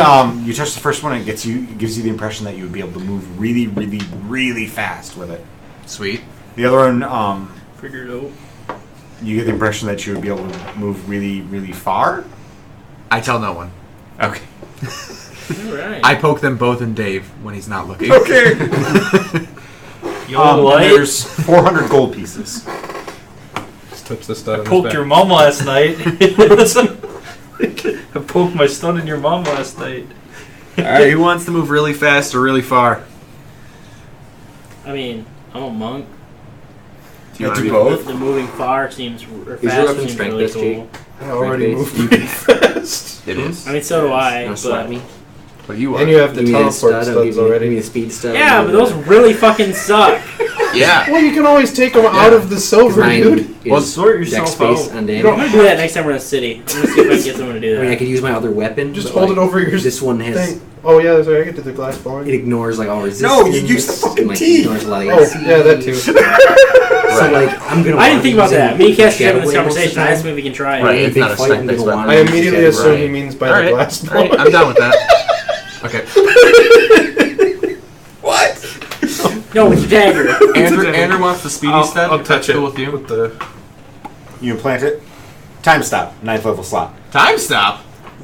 you touch the first one, and it gives you the impression that you would be able to move really, really, really fast with it. Sweet. The other one, Figured out. you get the impression that you would be able to move really, really far. I tell no one. Okay. Alright. I poke them both in Dave when he's not looking. Okay. Yo, what? There's 400 gold pieces. Just touch the stud on his Poked back. your mom last night. I poked my stud in your mom last night. All right. Who wants to move really fast or really far? I mean, I'm a monk. Do you want to do be both? The moving far seems, or your fast weapon seems strength really based, cool. I already Strength moved pretty fast. It is. I mean, so do I, Now slap but... me. What do you And you have the Give me a teleport stud, I'll studs give you already. a speed stud. Yeah, but those really fucking suck. Yeah. Well, you can always take them out of the silver, dude. Well, sort dex yourself space out. on I'm damage. gonna do that next time we're in a city. I'm gonna see if I can get someone to do I mean, I that. could use my other weapon. Just but, hold like, it over your This one has. thing. Oh yeah, sorry, I get to the glass blowing. It ignores like all resistance. No, you use the fucking like, teeth. Ignores a lot of Oh AC. yeah, that too. So like, I'm gonna. I didn't think about that. Me and Cash are Shadow having this Blade most of the conversation. I time. asked him if we can try it. Right. In a It's big not a fight, I'm strength-based gonna weapon. want I immediately Shadow assume Blade. he means by All the right. glass All right. blowing. I'm done with that. Okay. No, with your dagger. Andrew wants the speedy step. I'll if that's touch it cool with you. with the. You implant it. Time stop. 9th level slot. Time stop.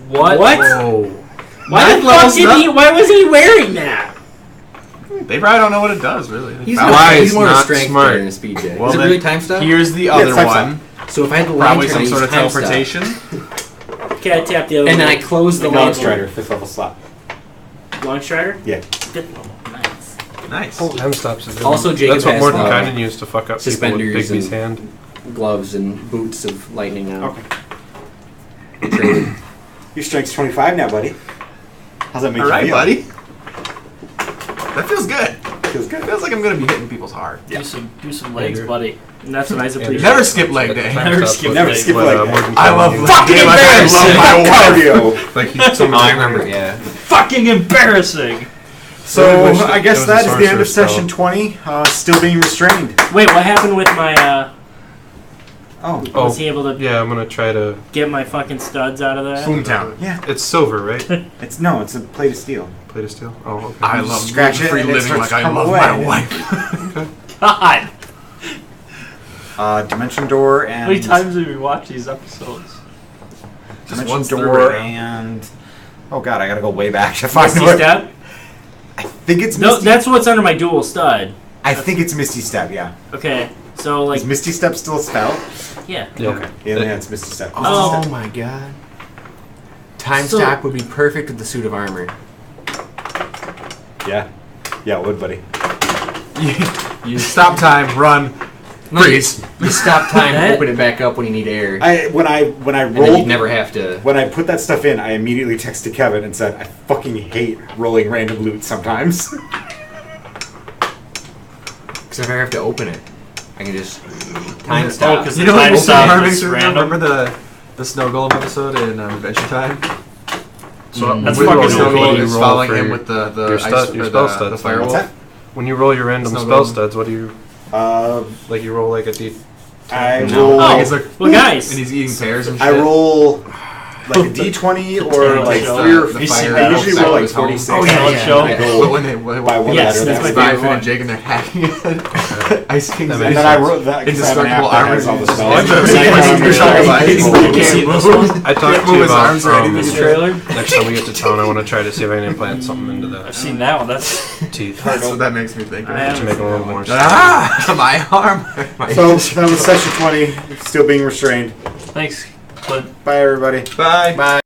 What? What? Oh. Why the fuck did he? Why was he wearing that? They probably don't know what it does, really. He's Found not, it. he's more of a not strength smart. player than a speed jack. Well, Is it then really time stop? Here's the Yeah, other it's time one. So if I had the Probably lantern, some I sort of use time stop. teleportation. Okay, I tapped the other And then one. I close the Launch lantern. Strider, 5th level slot. Launch Strider? Yeah. 5th level. Nice. Nice. Time stops. Is Also, Jacob that's what has Morton the Kynan used to fuck up people with suspenders Bigby's and- hand. Gloves and boots of lightning now. Okay. Traded. Your strength's 25 now, buddy. How's that make All you right, feel? buddy. That feels good. Feels good. Feels like I'm gonna be hitting people's hard. Do some legs, Andrew. buddy. And that's what I appreciate. Never skip leg day. Never skip Never leg. skip But, leg day. Morton I Kynan love used- fucking Fucking like I love my cardio. Like he's some I remember, yeah. Fucking embarrassing. So Really wish I that guess there was a that is the end of sorcerer's session spell. 20. Still being restrained. Wait, what happened with my, Oh. was he able to Yeah, I'm gonna try to. get my fucking studs out of that? Boomtown. Yeah. It's silver, right? It's a plate of steel. Plate of steel. Oh, okay. I love Scratch it free and it living starts like I to come love away. my wife. God. Dimension door How many and times have we watched these episodes? dimension once through door it. and oh god, I gotta go way back to find Misty what. Step? I think it's No, Misty. that's what's under my dual stud. I think it's Misty Step. Yeah. Okay, so like, Is Misty Step still a spell? yeah. Yeah. Okay. Yeah, it's Misty Step. Oh. Oh my god. Time So- stop would be perfect with the suit of armor. Yeah. Yeah, it would, buddy. You stop time, run, freeze. You stop time, That- open it back up when you need air, When I and then rolled you'd never have to. when I put that stuff in, I immediately texted Kevin and said, "I fucking hate rolling random loot sometimes." Because if I have to open it, I can just time Oh, stop. 'cause You the know what time was so stop harming is to random. remember the Snow Golem episode in Adventure Time? So That's when you fucking roll, Snow OP. Golem you is roll following for him with the your ice, stud- your or spell the studs. What's firewall. that? When you roll your random Snow spell golem. studs, what do you I you roll like a d? roll. Oh, He's like, well, guys. and he's eating pears and shit. I roll like a d20 or like show. 3 or The 4. fire I usually roll like was home. 46. Oh, yeah, yeah. Show. And I But go when they by one Yes, letter. that's my That's favorite Stephen one. and Jake and they're hacking it. Ice King's And and then I wrote that because I have an app Indestructible that armor. has all the Just spells. like the- So I like can the Shark remember Light. it. You see can't this move. one? I talked to Move you his about arms already. The trailer? next time we get to town. I want to try to see if I can implant something into the I've seen that one. That's teeth That's what that makes me think I of. to make it a little more. Ah! My arm! My So that was session 20. Still being restrained. thanks, Clint. Bye, everybody. Bye. Bye.